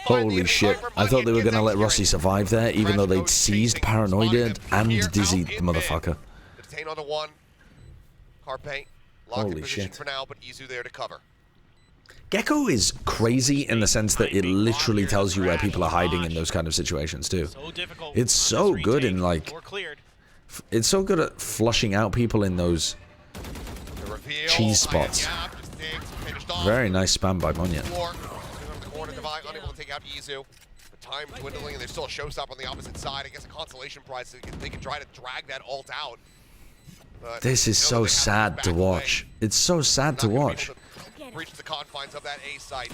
Holy shit. I thought they were going to let Rossi survive there, even though they'd seized, paranoid, and Dizzy the motherfucker. Detain onto one. Carpe. Locked in position for now, but Izu there to cover. Gecko is crazy in the sense that it literally tells you where people are hiding in those kind of situations too. It's so good in like, it's so good at flushing out people in those cheese spots. Very nice spam by Monya. Unable to take out Izu. The time dwindling, and there's still a showstopper on the opposite side. I guess a consolation prize so they can try to drag that ult out. But This is so sad to watch. It's so sad to watch. Reach the confines of that A site.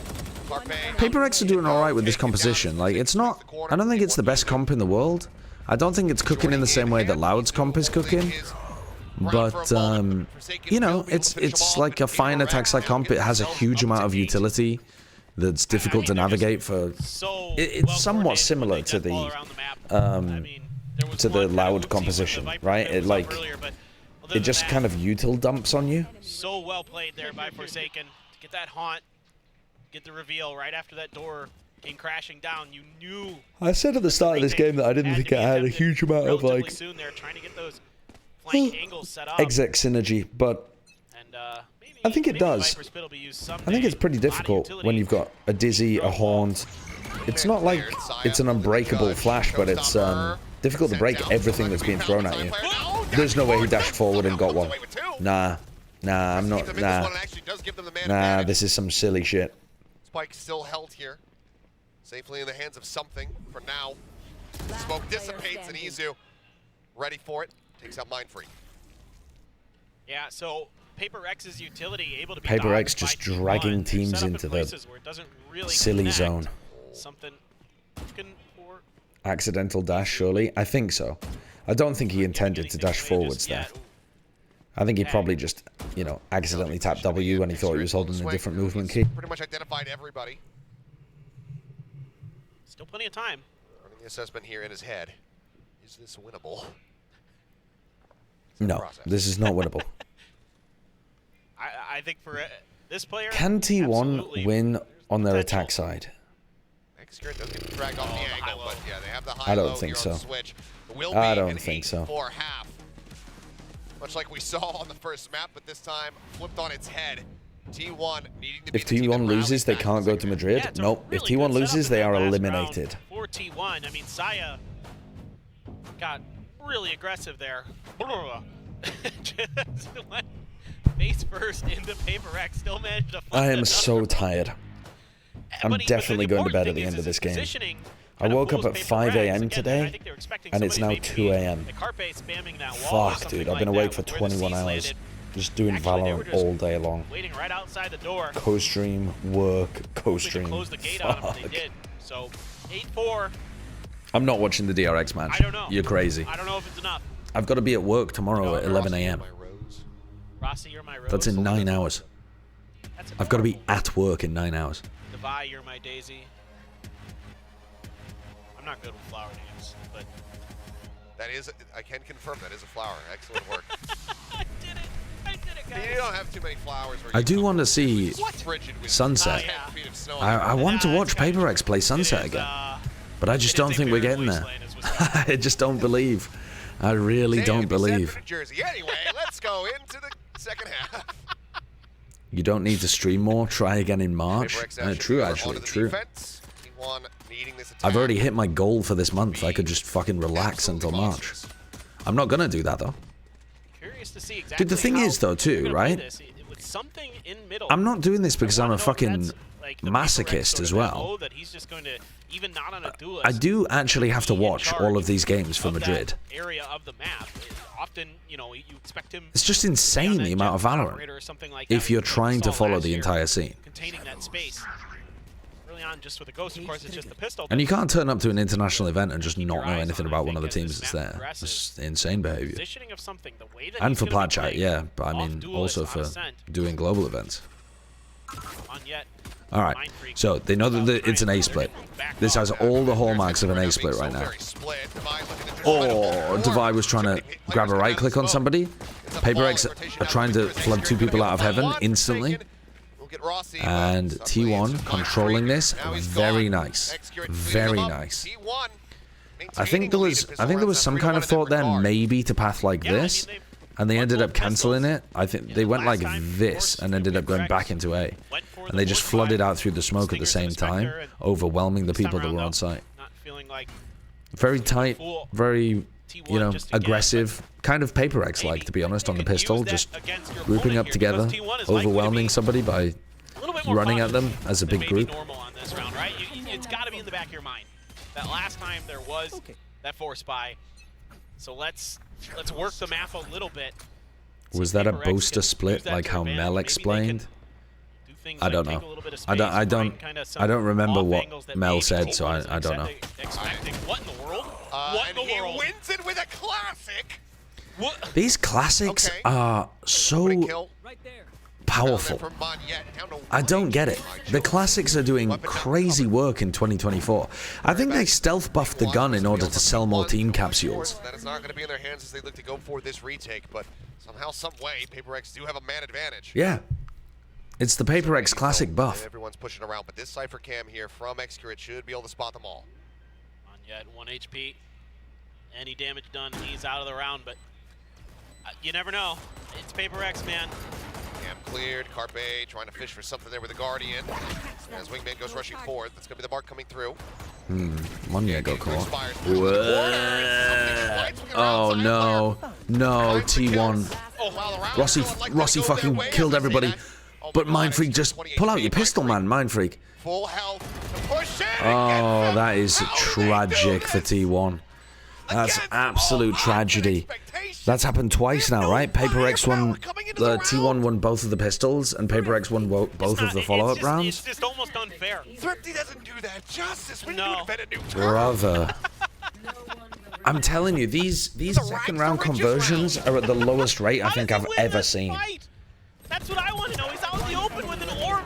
Carpe. Paper X are doing alright with this composition. Like, it's not, I don't think it's the best comp in the world. I don't think it's cooking in the same way that Loud's comp is cooking. But, you know, it's like a fine attack side comp. It has a huge amount of utility that's difficult to navigate for. It's somewhat similar to the Loud composition, right? It like, it just kind of util dumps on you. So well played there by Forsaken. To get that haunt, get the reveal right after that door came crashing down. You knew. I said at the start of this game that I didn't think it had a huge amount of like soon they're trying to get those flank angles set up. exec synergy, but I think it does. I think it's pretty difficult when you've got a Dizzy, a Haunt. It's not like it's an unbreakable flash, but it's difficult to break everything that's being thrown at you. There's no way he dashed forward and got one. Nah, Nah, I'm not. Nah, this is some silly shit. Spike still held here. Safely in the hands of something for now. Smoke dissipates and Izu ready for it. Takes out Mind Free. Yeah, so Paper X's utility able to be Paper X just dragging teams into the silly zone. Something looking for Accidental dash, surely? I think so. I don't think he intended to dash forwards there. I think he probably just, you know, accidentally tapped W when he thought he was holding a different movement key. Pretty much identified everybody. Still plenty of time. Running the assessment here in his head. Is this winnable? No, this is not winnable. I think for this player, Can T1 win on their attack side? Xscared does get dragged off the angle, but yeah, they have the high I don't low think here on so. the switch. It will I be don't an think so. 8-4 half. Much like we saw on the first map, but this time flipped on its head. T1 needing to be If T1 loses, they can't go to Madrid? Yeah, nope. really If T1 loses, they are eliminated. For T1, I mean, Saya got really aggressive there. Just went face first into Paper X, still managed to I am so tired. I'm definitely going to bed at the end of this game. I woke up at 5 a.m. today, and it's now 2 a.m. Fuck, dude. I've been awake for 21 hours. Just doing Valorant all day long. Waiting right outside the door. Co-stream, work, co-stream. Close the gate on them, they did. So 8-4. I'm not watching the DRX match. I don't know. You're crazy. I don't know if it's enough. I've got to be at work tomorrow at 11 a.m. Rossi, you're my Rose. That's in 9 hours. I've got to be at work in 9 hours. Devi, you're my Daisy. I'm not good with flower names, but That is, I can confirm that is a flower. Excellent work. I did it, guys. You don't have too many flowers. Where I do want to see Sunset. I want to watch Paper X play Sunset again. But I just don't think we're getting there. I just don't believe. I really don't believe. Anyway, let's go into the second half. You don't need to stream more. Try again in March. True, actually. True. I've already hit my goal for this month. I could just fucking relax until March. I'm not going to do that, though. Dude, the thing is, though, too, right? I'm not doing this because I'm a fucking masochist as well. I do actually have to watch all of these games for Madrid. It's just insane the amount of Valorant if you're trying to follow the entire scene. And you can't turn up to an international event and just not know anything about one of the teams that's there. It's just insane behavior. And for plat chat, yeah, but I mean also for doing global events. Alright, so they know that it's an A-split. This has all the hallmarks of an A-split right now. Oh, Devi was trying to grab a right click on somebody. Paper X are trying to flood two people out of heaven instantly. And T1 controlling this, very nice. Very nice. I think there was some kind of thought there maybe to path like this, and they ended up cancelling it. I think they went like this and ended up going back into A. And they just flooded out through the smoke at the same time, overwhelming the people that were on site. Very tight, very, you know, aggressive, kind of Paper X-like, to be honest, on the pistol, just grouping up together, overwhelming somebody by running at them as a big group. It's got to be in the back of your mind that last time there was that force buy. So let's work the map a little bit. Was that a booster split like how Mel explained? I don't know. I don't remember what Mel said, so I don't know. What in the world? And he wins it with a classic. These classics are so powerful. I don't get it. The classics are doing crazy work in 2024. I think they stealth buffed the gun in order to sell more team capsules. That is not going to be in their hands as they look to go for this retake, but somehow, some way, Paper X do have a man advantage. Yeah. It's the Paper X classic buff. Everyone's pushing around, but this Cypher Cam here from Xcurate should be able to spot them all. On yet 1 HP. Any damage done, he's out of the round, but you never know. It's Paper X, man. Cam cleared. Carpe trying to fish for something there with the Guardian. As Wingman goes rushing forward, that's going to be the mark coming through. Monya got caught. Oh no. No, T1. Rossi fucking killed everybody. But Mindfreak, just pull out your pistol, man, Mindfreak. Full health to push in. Oh, that is tragic for T1. That's absolute tragedy. That's happened twice now, right? PRX won, T1 won both of the pistols, and PRX won both of the follow-up rounds. It's just almost unfair. Thrifty doesn't do that justice. We No. invent a new term. Brother. I'm telling you, these second round conversions are at the lowest rate I think I've ever seen. That's what I want to know. He's out in the open with an orb.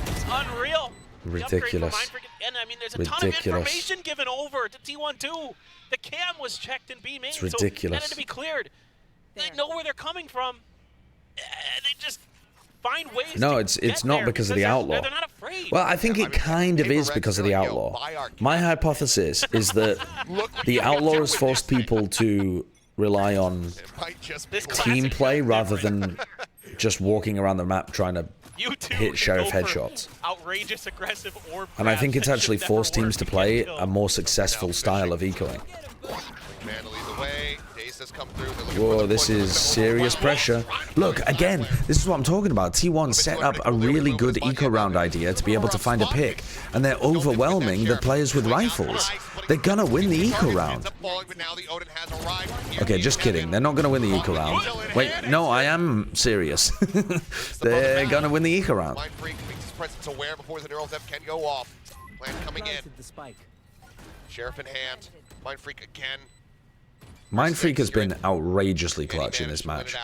It's unreal. Ridiculous. And I mean, there's a ton of information given over to T1 too. The cam was checked in B main, It's ridiculous. so that had to be cleared. They know where they're coming from. They just find ways. No, to it's get not there because of the outlaw. They're not afraid. Well, I think it kind of is because of the outlaw. My hypothesis is that the outlaw has forced people to rely on team play rather than just walking around the map trying to hit sheriff headshots. Outrageous, aggressive orb. And I think it's grabs that actually should never forced teams work. to play a more successful style of ecoing. Man leads the way. Dace has come through. They're looking for Whoa, the this point. is serious pressure. Look, again, this is what I'm talking about. T1 set up a really good eco round idea to be able to find a pick, and they're overwhelming the players with rifles. They're gonna win the eco round. Okay, just kidding. They're not gonna win the eco round. Wait, no, I am serious. They're gonna win the eco round. Mindfreak makes his presence aware before the neural depth can go off. Plan coming in. Sheriff in hand. Mindfreak again. Mindfreak has been outrageously clutch in this match.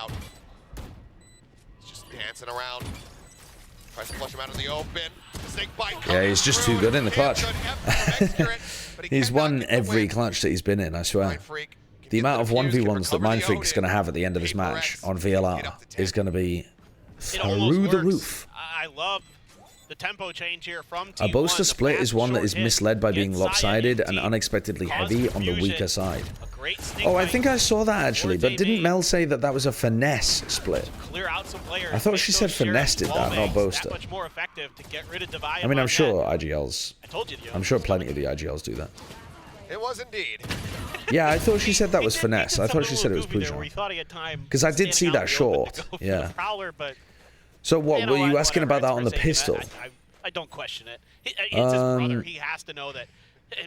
He's just dancing around. Tries to flush him out of the open. Snake bite. Yeah, he's just too good in the clutch. He's won every clutch that he's been in, I swear. The amount of 1v1s that Mindfreak's going to have at the end of this match on VLR is going to be through the roof. I love the tempo change here from A T1. Boaster The split is fast, one that short is hit misled by being inside lopsided INT. and unexpectedly heavy on the weaker side. Great snake Oh, I bite. think I saw that actually, but didn't Mel say that that was a finesse split? Clear out some players. I thought make she those said Sheriff finesse did that, wall not bangs Boaster. that much more effective to get rid of Divide I mean, I'm on sure net. IGLs. I told you the I'm sure plenty of the IGLs do that. It was indeed. Yeah, I thought she said that was finesse. I thought she said it was Goofy there where he Pujan. thought he had time Because I did see standing out that in the open to short. go for Yeah. the Prowler, but So what you know were you what, asking whatever, about that on the it's for pistol? sake of that. I don't question it. It's his brother. He has to know that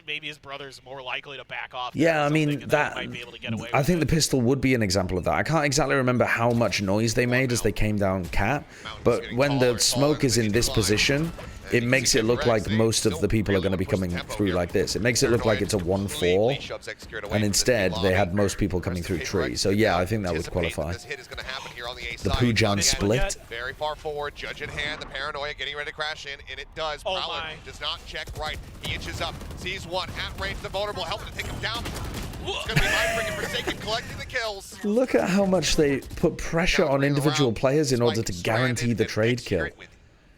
maybe his brother's more likely to back off. Yeah, I mean that. Might be able to get away I with think the pistol would be an example of that. I can't exactly remember how much noise they made as they came down cap, but when the smoke is in this position, it makes it look like most of the people are going to be coming through like this. It makes it look like it's a 1-4, and instead they had most people coming through tree. So yeah, I think that would qualify. The Pujan split. Very far forward, judge in hand, the paranoia getting ready to crash in, and it does. Oh Prowler does not check right. He inches up, sees one, at range, the vulnerable, helping to take him down. It's going to be Mindfreak and Forsaken collecting the kills. Look at how much they put pressure on individual players in order to guarantee the trade kill.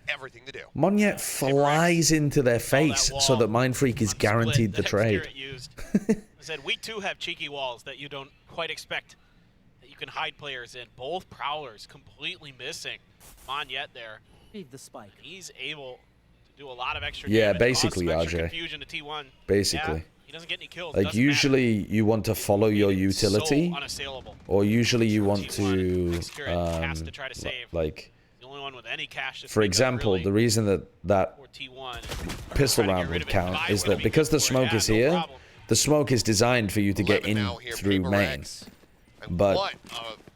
Everything to do. Monyet flies into their face so that Mindfreak is guaranteed the trade. I said we too have cheeky walls that you don't quite expect that you can hide players in. Both Prowlers completely missing. Monyet there. Read the spike. He's able to do a lot of extra Yeah, damage, basically, cause some extra RJ. confusion to T1. Basically. Yeah, he doesn't get any kills. Like doesn't usually you want to follow your utility, so unassailable. or usually you want to, has to try to save. like, The only one with any cash to for speak of, example, really, the reason that for T1 pistol trying to round get rid would of it. count Divide is would that be because the good for it. smoke Yeah, is no here, problem. the smoke is designed for you to get in through main. But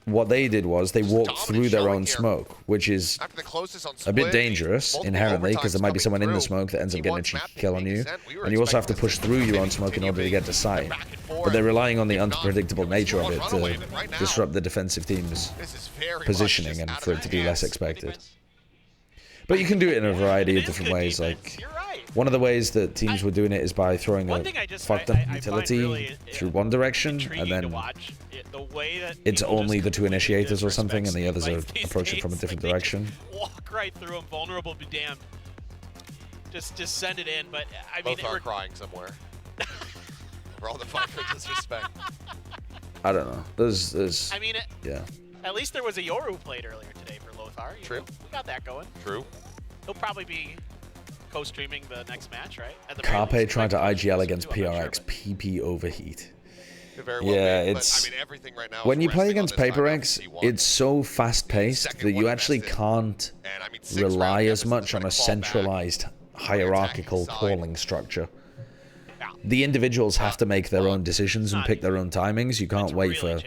what they did was they walked through their own smoke, which is a bit dangerous inherently because there might be someone in the smoke that ends up getting a cheeky kill on you, and you also have to push through your own smoke in order to get to site. But they're relying on the unpredictable nature of it to disrupt the defensive team's positioning and for it to be less expected. But you can do it in a variety of different ways. Like one of the ways that teams were doing it is by throwing a fucked up utility through one direction, and then it's only the two initiators or something, and the others are approaching from a different direction. Walk right through him, vulnerable, be damned. Just send it in. But I mean, Both are crying somewhere. For all the fun for disrespect. I don't know. There's. I mean, yeah. At least there was a Yoru played earlier today for Lothar. True. We got that going. True. He'll probably be co-streaming the next match, right? At the Carpe trying to IGL against PRX. PP overheat. Could very well Yeah, be, it's but, I mean, everything right now when is you play resting on against this Paper timeout X, from T1. it's so fast-paced that you actually can't rely as much on a centralized hierarchical calling structure. The individuals have to make their own decisions and pick their own timings. You can't wait for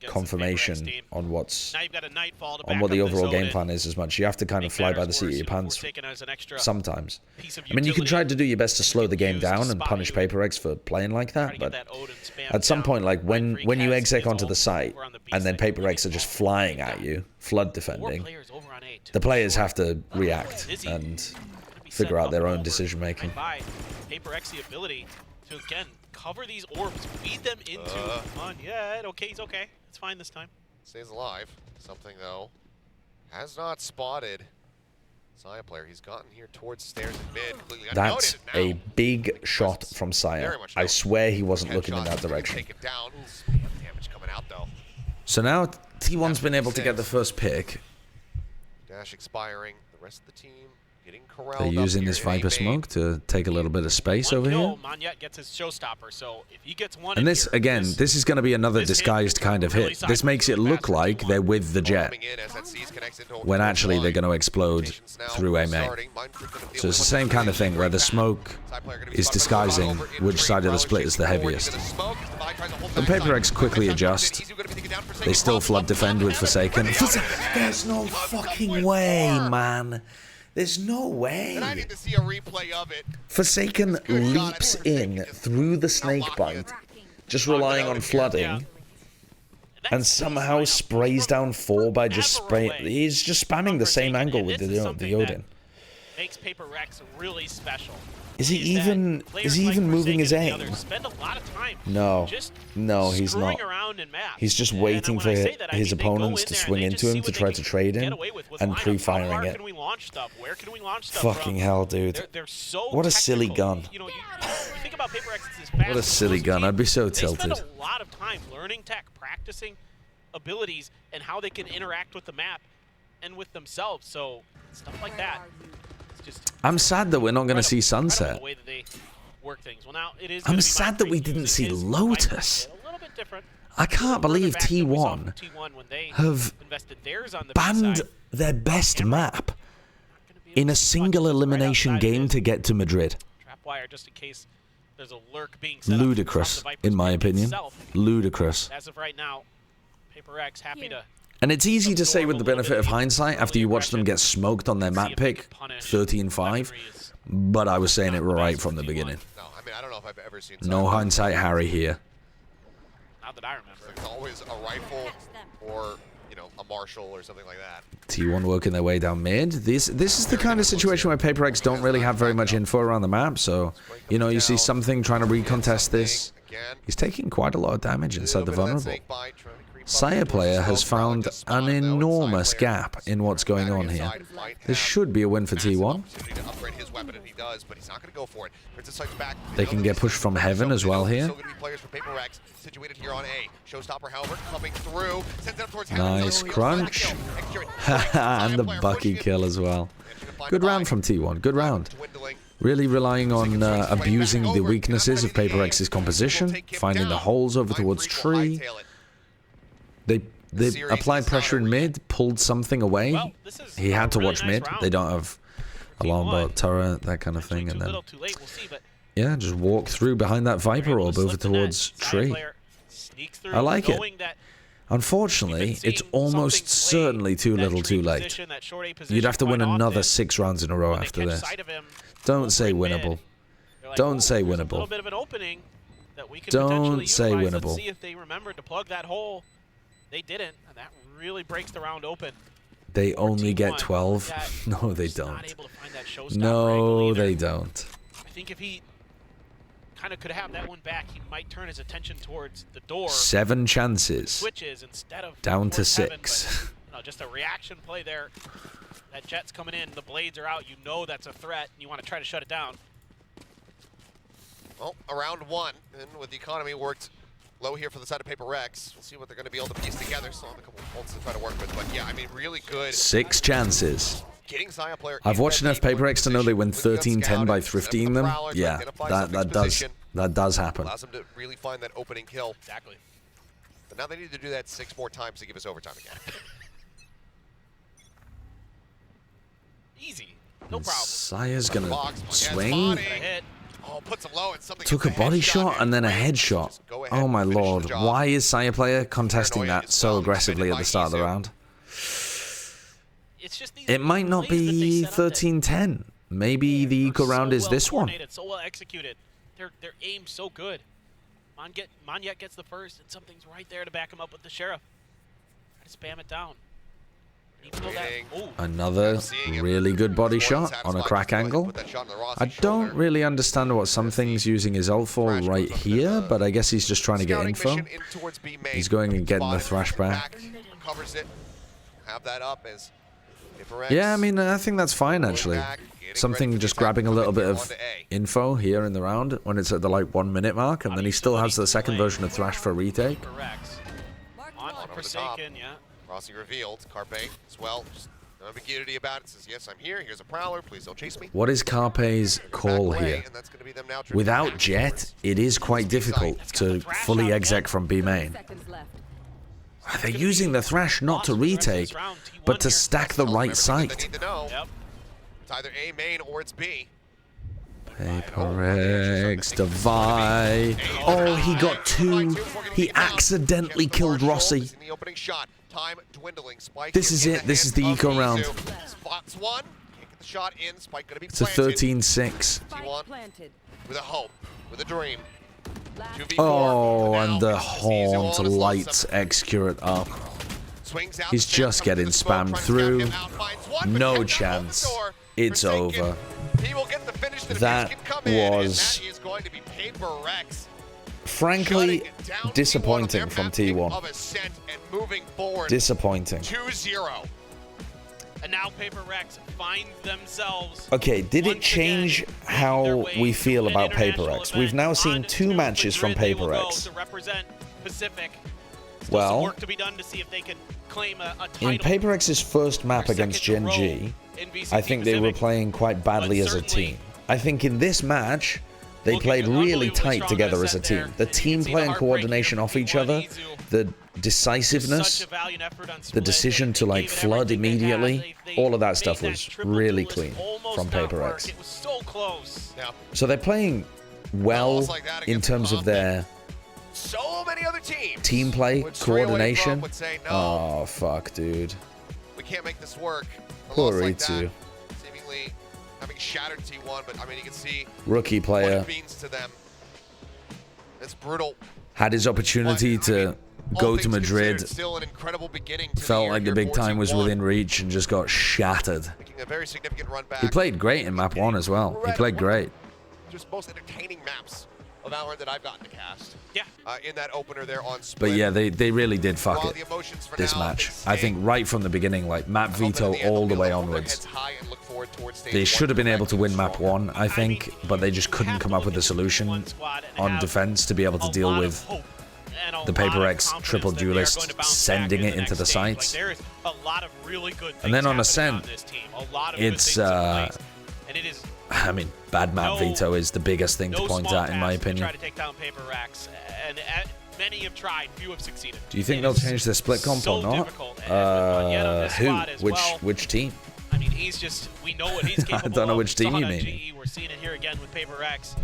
confirmation on what the overall game plan is as much. You have to kind of fly by the seat of your pants sometimes. I mean, you can try to do your best to slow the game down and punish Paper X for playing like that, but at some point, like when you exec onto the site and then Paper X are just flying at you, flood defending, the players have to react and figure out their own decision making. Paper X the ability to again cover these orbs, feed them into yeah, okay, he's okay. It's fine this time. Stays alive. Something though has not spotted Saya player. He's gotten here towards stairs and mid. Completely That's a big shot from Saya. I swear he wasn't looking in that direction. Take it down. Damage coming out though. So now T1's been able to get the first pick. Dash expiring. The rest of the team getting corralled. They're using this Viper smoke to take a little bit of space over here. Monyet gets his showstopper, so if he gets one And this, again, this is going to be another disguised kind of hit. This makes it look like they're with the jet, when actually they're going to explode through a main. So it's the same kind of thing, where the smoke is disguising which side of the split is the heaviest. And Paper X quickly adjust. They still flood defend with Forsaken. There's no fucking way, man. There's no way. And I need to see a replay of it. Forsaken leaps in through the snake bite, just relying on flooding, and somehow sprays down 4 by just spraying. He's just spamming the same angle with the Odin. Makes Paper Rex really special. Is he even moving his aim? No, he's not. He's just waiting for his opponents to swing into him to try to trade him and pre-firing it. Fucking hell, dude! What a silly gun! What a silly gun! I'd be so tilted. They spend a lot of time learning tech, practicing abilities, and how they can interact with the map and with themselves. So stuff like that. I'm sad that we're not going to see Sunset. I'm sad that we didn't see Lotus. I can't believe T1 have banned their best map in a single elimination game to get to Madrid. Ludicrous, in my opinion. Ludicrous. As of right now, Paper X happy to. And it's easy to say with the benefit of hindsight after you watch them get smoked on their map pick, 13-5, but I was saying it right from the beginning. No, I mean, I don't know if I've ever seen no hindsight Harry here. Not that I remember. It's always a rifle or, you know, a Marshall or something like that. T1 working their way down mid. This is the kind of situation where Paper X don't really have very much info around the map, so, you know, you see something trying to recontest this. He's taking quite a lot of damage inside the vulnerable. Saya player has found an enormous gap in what's going on here. This should be a win for T1. They can get pushed from heaven as well here. Nice crunch. And the Bucky kill as well. Good round from T1. Good round. Really relying on abusing the weaknesses of Paper X's composition, finding the holes over towards tree. They applied pressure in mid, pulled something away. He had to watch mid. They don't have alarm bot, turret, that kind of thing. And then, yeah, just walk through behind that Viper orb over towards tree. I like it. Unfortunately, it's almost certainly too little too late. You'd have to win another 6 rounds in a row after this. Don't say winnable. Don't say winnable. Don't say winnable. See if they remembered to plug that hole. They didn't, and that really breaks the round open. They only get 12? No, they don't. No, they don't. I think if he kind of could have that one back, he might turn his attention towards the door. 7 chances. Switches instead of down to 6. Heaven, but, you know, just a reaction play there. That jet's coming in, the blades are out. You know that's a threat, and you want to try to shut it down. Well, around 1, and with the economy worked low here for the side of Paper Rex. We'll see what they're going to be able to piece together. Still have a couple of bolts to try to work with, but yeah, I mean, really good. 6 chances. Getting Saya player. I've watched enough Paper X to know they win 13-10 by thrifting them. Yeah, that does That does happen. Allows them to really find that opening kill. Exactly. But now they need to do that 6 more times to give us overtime again. Easy. No problem. Saya's gonna swing. Oh, puts him low and something. Took a body shot and then a headshot. Oh my lord. Why is Saya player contesting that so aggressively at the start of the round? It might not be 13-10. Maybe the eco round is this one. So well executed. Their aim so good. Monyet gets the first, and something's right there to back him up with the Sheriff. Try to spam it down. Another really good body shot on a crack angle. I don't really understand what something's using his ult for right here, but I guess he's just trying to get info. He's going and getting the thrash back. Covers it. Have that up as Yeah, I mean, I think that's fine, actually. Something just grabbing a little bit of info here in the round when it's at the, like, 1 minute mark, and then he still has the second version of Thrash for retake. On Forsaken, yeah. Rossi revealed. Carpe as well. Just no ambiguity about it. Says, yes, I'm here. Here's a Prowler. Please don't chase me. What is Carpe's call here? Without Jet, it is quite difficult to fully exec from B main. They're using the Thrash not to retake, but to stack the right site. It's either A main or it's B. PRX, Devi. Oh, he got 2. He accidentally killed Rossi. This is it. This is the eco round. It's a 13-6. With a hope, with a dream. Oh, and the haunt lights execute up. He's just getting spammed through. No chance. It's over. That was frankly disappointing from T1. Disappointing. 2-0. And now PaperX finds themselves. Okay, did it change how we feel about PaperX? We've now seen 2 matches from PaperX. Well, work to be done to see if they can claim a title. in PaperX's first map against Gen G, I think they were playing quite badly as a team. I think in this match, they played really tight together as a team. The team play and coordination off each other, the decisiveness, the decision to like flood immediately, all of that stuff was really clean from PaperX. So they're playing well in terms of their So many other teams team play, coordination. Say, no, oh, fuck, dude. we can't make this work. A Poor loss like Ritsu. that, seemingly having shattered T1, but I mean, you can see Rookie what player. it means to them. It's brutal. Had his opportunity to go to Madrid. Still an incredible beginning to Felt the like year the here, big time was 14-1. within reach and just got shattered. Making a very significant run back. He played great in map 1 as well. He played great. Just most entertaining maps of Valorant that I've gotten to cast. Yeah. In that opener there on Split. But yeah, they really did fuck While it the emotions for this now match. I think right from the beginning, like map veto all the way onwards. They should have been able to win map 1, I think, but they just couldn't come up with a solution on defense to be able to deal with the PaperX triple duelist sending it into the sites. There's a lot of really good things And then on happening Ascent, on this team. A lot of good it's things in place. And it is I mean, bad map veto is the biggest thing to point out, in my opinion. try to take down PaperX, and many have tried, few have succeeded. Do you think they'll change the split comp or not? Who? Which team? I mean, he's just, we know what he's capable of. I don't know which team We you saw it on mean. GE. We're seeing it here again with PaperX.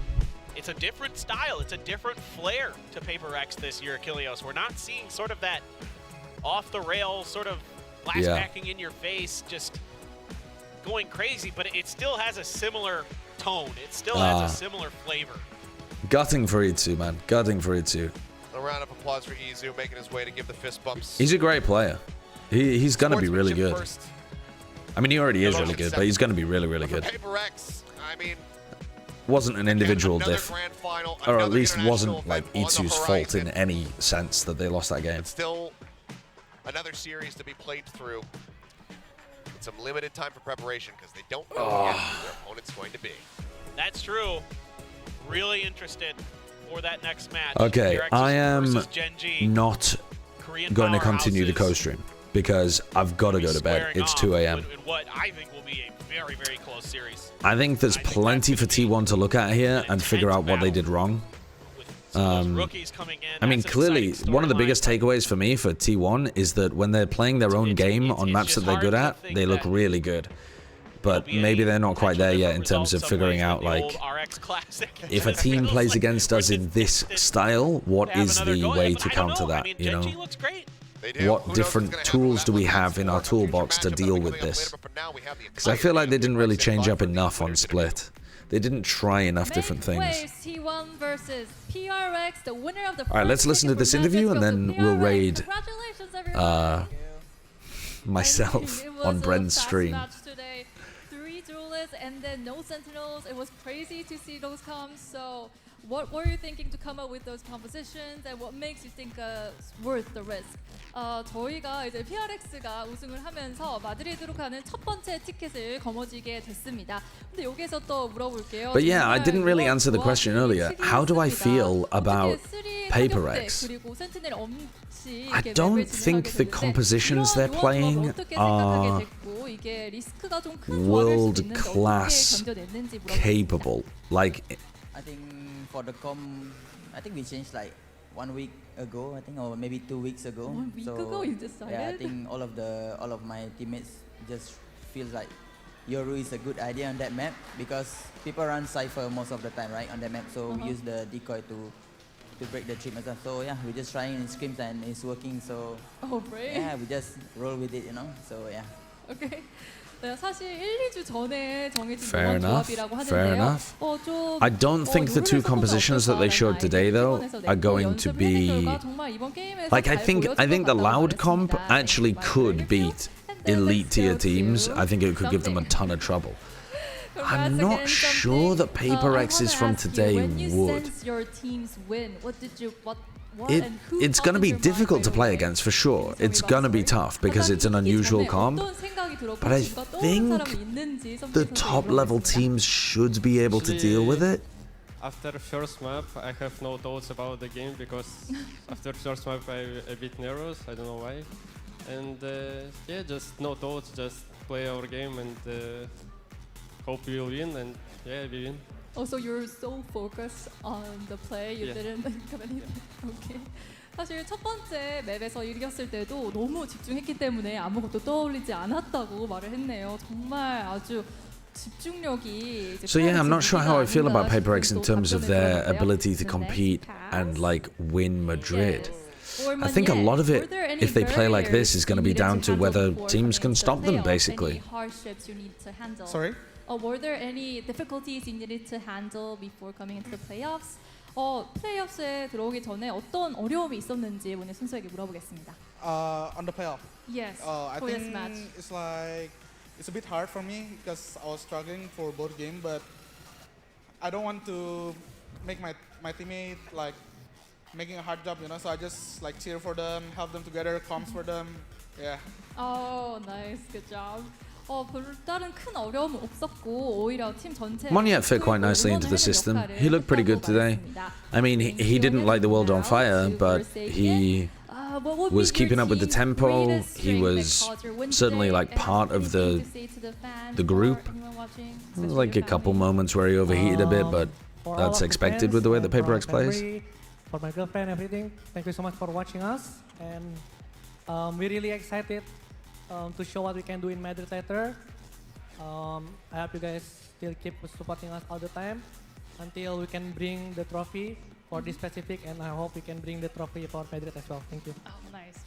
It's a different style. It's a different flair to PaperX this year, Achilleos. We're not seeing sort of that off-the-rails, sort of blast-packing in your face, just going crazy, but it still has a similar tone. It still has a similar flavor. Gutting for Itsu, man. Gutting for Itsu. A round of applause for Izu making his way to give the fist bumps. He's a great player. He's going to be really good. I mean, he already is really good, but he's going to be really, really good. PaperX, I mean, Wasn't an individual diff, or at least wasn't like Itsu's fault in any sense that they lost that game. Still another series to be played through. With some limited time for preparation because they don't know yet who their opponent's going to be. That's true. Really interested for that next match. Okay, PRX I am versus Gen G. not Korean going to continue the powerhouses. co-stream. because I've got to go to bed. It's 2 a.m. In what I think will be a very, very close series. I think there's plenty for T1 to look at here and figure out what they did wrong. I mean, clearly, one of the biggest takeaways for me for T1 is that when they're playing their own game on maps that they're good at, they look really good. But maybe they're not quite there yet in terms of figuring out, like, if a team plays against us in this style, what is the way to counter that, you know? What different tools do we have in our toolbox to deal with this? Because I feel like they didn't really change up enough on Split. They didn't try enough different things. T1 versus PRX, the winner of the Alright, let's listen to this interview and then we'll raid myself on Bren's stream. 3 duelists and then no sentinels. It was crazy to see those comms. So what were you thinking to come up with those compositions and what makes you think it's worth the risk? 저희가 이제 PRX가 우승을 하면서 마드리드로 가는 첫 번째 티켓을 거머쥐게 됐습니다. 근데 여기서 또 물어볼게요. But yeah, I didn't really answer the question earlier. How do I feel about PaperX? I don't think the compositions they're playing are world-class capable. Like, I think for the I think we changed like 1 week ago, I think, or maybe 2 weeks ago. 1 week ago you decided? Yeah, I think all of my teammates just feels like Yoru is a good idea on that map because people run Cypher most of the time, right, on that map. So we use the decoy to break the trip and stuff. So yeah, we're just trying in scrims and it's working. So yeah, we just roll with it, you know. So yeah. Okay. 사실 1, 2주 전에 정해진 Fair enough. 조합이라고 Fair 하는데요. enough. I don't think the two compositions that they showed today though are going to be like I think the loud comp actually could beat elite tier teams. I think it could give them a ton of trouble. I'm not sure that PaperX from today would. It's going to be difficult to play against for sure. It's going to be tough because it's an unusual comp. But I think the top level teams should be able to deal with it. After first map, I have no thoughts about the game because after first map I'm a bit nervous. I don't know why. And yeah, just no thoughts. Just play our game and hope we will win. And yeah, we win. Oh, so you're so focused on the play, you didn't think of anything. Okay. 사실 첫 번째 맵에서 이겼을 때도 너무 집중했기 때문에 아무것도 떠올리지 않았다고 말을 했네요. 정말 아주 집중력이. So yeah, I'm not sure how I feel about PaperX in terms of their ability to compete and like win Madrid. I think a lot of it, if they play like this, is going to be down to whether teams can stop them, basically. Sorry? Were there any difficulties you needed to handle before coming into the playoffs? 플레이오프에 들어오기 전에 어떤 어려움이 있었는지 오늘 순서에게 물어보겠습니다. On the playoff? Yes, I for think this match. it's like it's a bit hard for me because I was struggling for both games, but I don't want to make my teammate like making a hard job, you know. So I just like cheer for them, help them together, comms for them, yeah. Oh, nice, good job. 별다른 큰 어려움은 없었고 오히려 팀 전체. Monyet fit quite nicely into the system. He looked pretty good today. I mean, he didn't light the world on fire, but he was keeping up with the tempo. He was certainly like part of the group. There was like a couple moments where he overheated a bit, but that's expected with the way that PaperX plays. For my girlfriend, everything. Thank you so much for watching us, and we're really excited to show what we can do in Madrid later. I hope you guys still keep supporting us all the time until we can bring the trophy for this specific, and I hope we can bring the trophy for Madrid as well. Thank you. Oh, nice.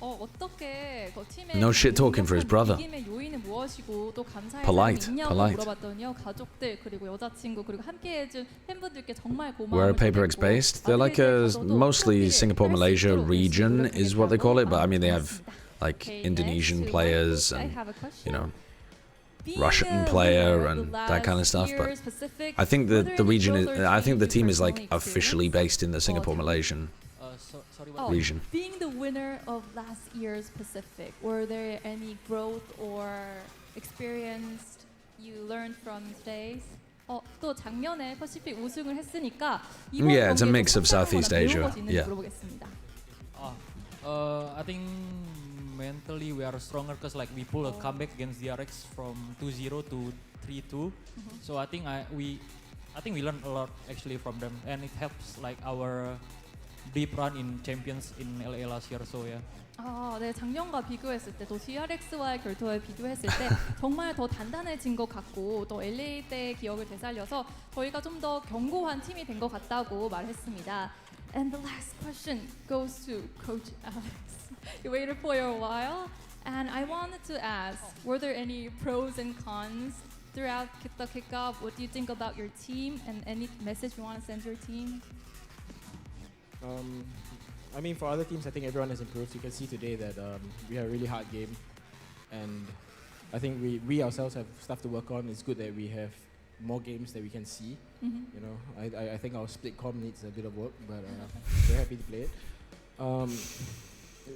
어떻게 팀의 No shit talking for his brother. 이김의 요인은 무엇이고 또 감사의 Polite, 사람이 있냐고 polite. 물어봤더니요. 가족들 그리고 여자친구 그리고 함께해준 팬분들께 정말 고마움을 Where are PaperX based? They're like a mostly Singapore, Malaysia region is what they call it, but I mean they have like Indonesian players and, you know, Russian player and that kind of stuff. But I think that the region is, I think the team is like officially based in the Singapore, Malaysian region. Being the winner of last year's Pacific, were there any growth or experience you learned from today's? 또 작년에 Pacific 우승을 했으니까 이번 Yeah, it's a mix of Southeast Asia. Yeah. 물어보겠습니다. I think mentally we are stronger because like we pull a comeback against DRX from 2-0 to 3-2. So I think we learned a lot actually from them, and it helps like our deep run in champions in LA last year. So yeah. 네, 작년과 비교했을 때 또 DRX와의 결투를 비교했을 때 정말 더 단단해진 것 같고 또 LA 때 기억을 되살려서 저희가 좀 더 견고한 팀이 된 것 같다고 말했습니다. And the last question goes to Coach Alex. You waited for a while, and I wanted to ask, were there any pros and cons throughout the kickoff? What do you think about your team, and any message you want to send your team? I mean, for other teams, I think everyone has improved. You can see today that we had a really hard game, and I think we ourselves have stuff to work on. It's good that we have more games that we can see. You know, I think our split comm needs a bit of work, but we're happy to play it.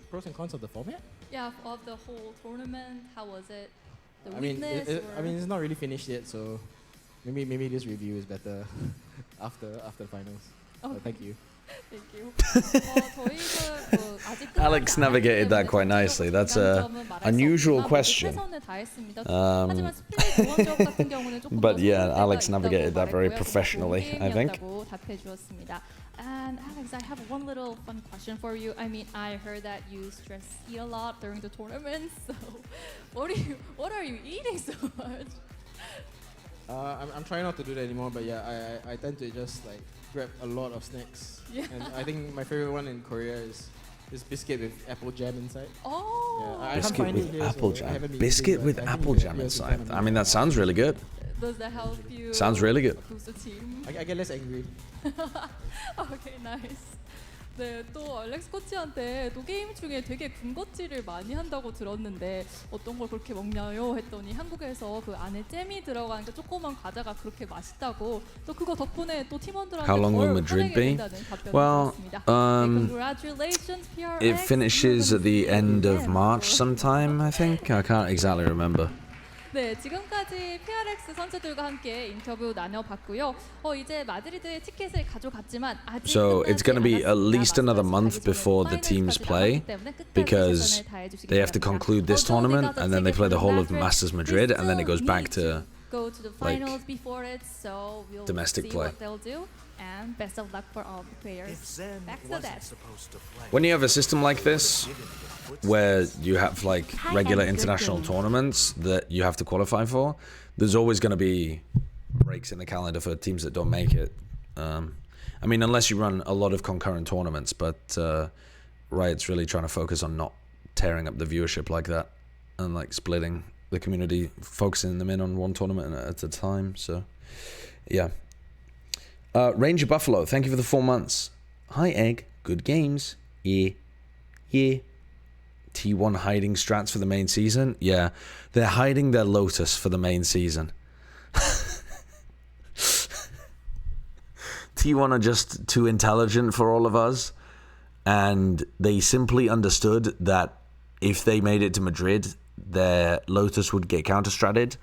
Pros and cons of the format? Yeah, of the whole tournament. How was it? The I mean, weakness? it's not really finished yet, so maybe this review is better after the finals. Okay. Thank you. Thank you. Alex navigated that quite nicely. That's a unusual question. But yeah, Alex navigated that very professionally, I think. And Alex, I have one little fun question for you. I mean, I heard that you stress eat a lot during the tournament. So, what are you eating so much? I'm trying not to do that anymore, but yeah, I tend to just like grab a lot of snacks. Yeah. And I think my favorite one in Korea is this biscuit with apple jam inside. Oh! Yeah, Biscuit with apple jam. Biscuit with apple jam inside. I mean, that sounds really good. Does that help you? Sounds really good. Boost the team? I get less angry. Okay, nice. 네, 또 알렉스 코치한테 또 게임 중에 되게 군것질을 많이 한다고 들었는데 어떤 걸 그렇게 먹냐요? 했더니 한국에서 그 안에 잼이 들어간 그 조그만 과자가 그렇게 맛있다고 또 그거 덕분에 또 팀원들한테 How long will 덜 Madrid 화내게 be? 된다는 답변을 Well, 들었습니다. Congratulations, PRX. it finishes at the end of March sometime, I think. I can't exactly remember. 네, 지금까지 PRX 선수들과 함께 인터뷰 나눠봤고요. 이제 마드리드의 티켓을 가져갔지만 아직 So it's going to be at least another month before the teams play, because they have to conclude this tournament and then they play the whole of Masters Madrid and then it goes back to go to the finals before it. So we'll domestic see play. what they'll do. And best of luck for all the players. Back to that. When you have a system like this, where you have like regular international tournaments that you have to qualify for, there's always going to be breaks in the calendar for teams that don't make it. I mean, unless you run a lot of concurrent tournaments, but Riot's really trying to focus on not tearing up the viewership like that and like splitting the community, focusing them in on one tournament at a time. So, yeah. Ranger Buffalo, thank you for the 4 months. Hi, Egg. Good games. Yeah. Yeah. T1 hiding strats for the main season. Yeah. They're hiding their Lotus for the main season. T1 are just too intelligent for all of us. And they simply understood that if they made it to Madrid, their Lotus would get counter-stratted.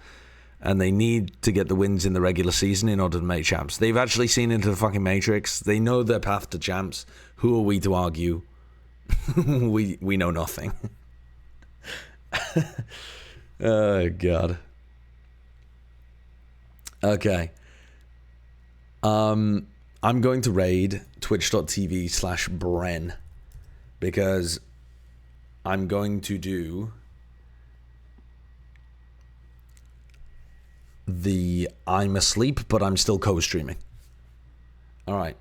And they need to get the wins in the regular season in order to make champs. They've actually seen into the fucking Matrix. They know their path to champs. Who are we to argue? we know nothing. Oh, God. Okay. I'm going to raid twitch.tv/Bren because I'm going to do the I'm asleep but I'm still co-streaming. All right,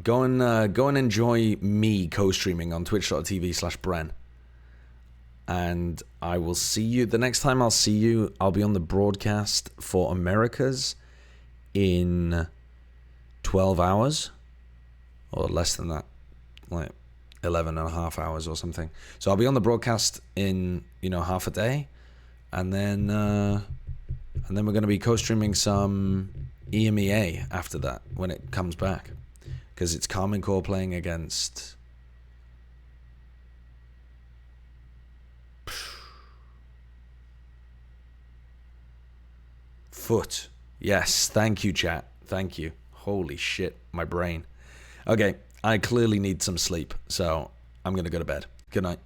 go and enjoy me co-streaming on twitch.tv/Bren, and I will see you the next time. I'll see you. I'll be on the broadcast for Americas in 12 hours or less than that, like 11 and a half hours or something. So I'll be on the broadcast in half a day. And then we're going to be co-streaming some EMEA after that when it comes back, because it's Carmen Core playing against Foot. Yes, thank you, chat. Thank you. Holy shit, my brain. Okay, I clearly need some sleep, so I'm going to go to bed. Good night.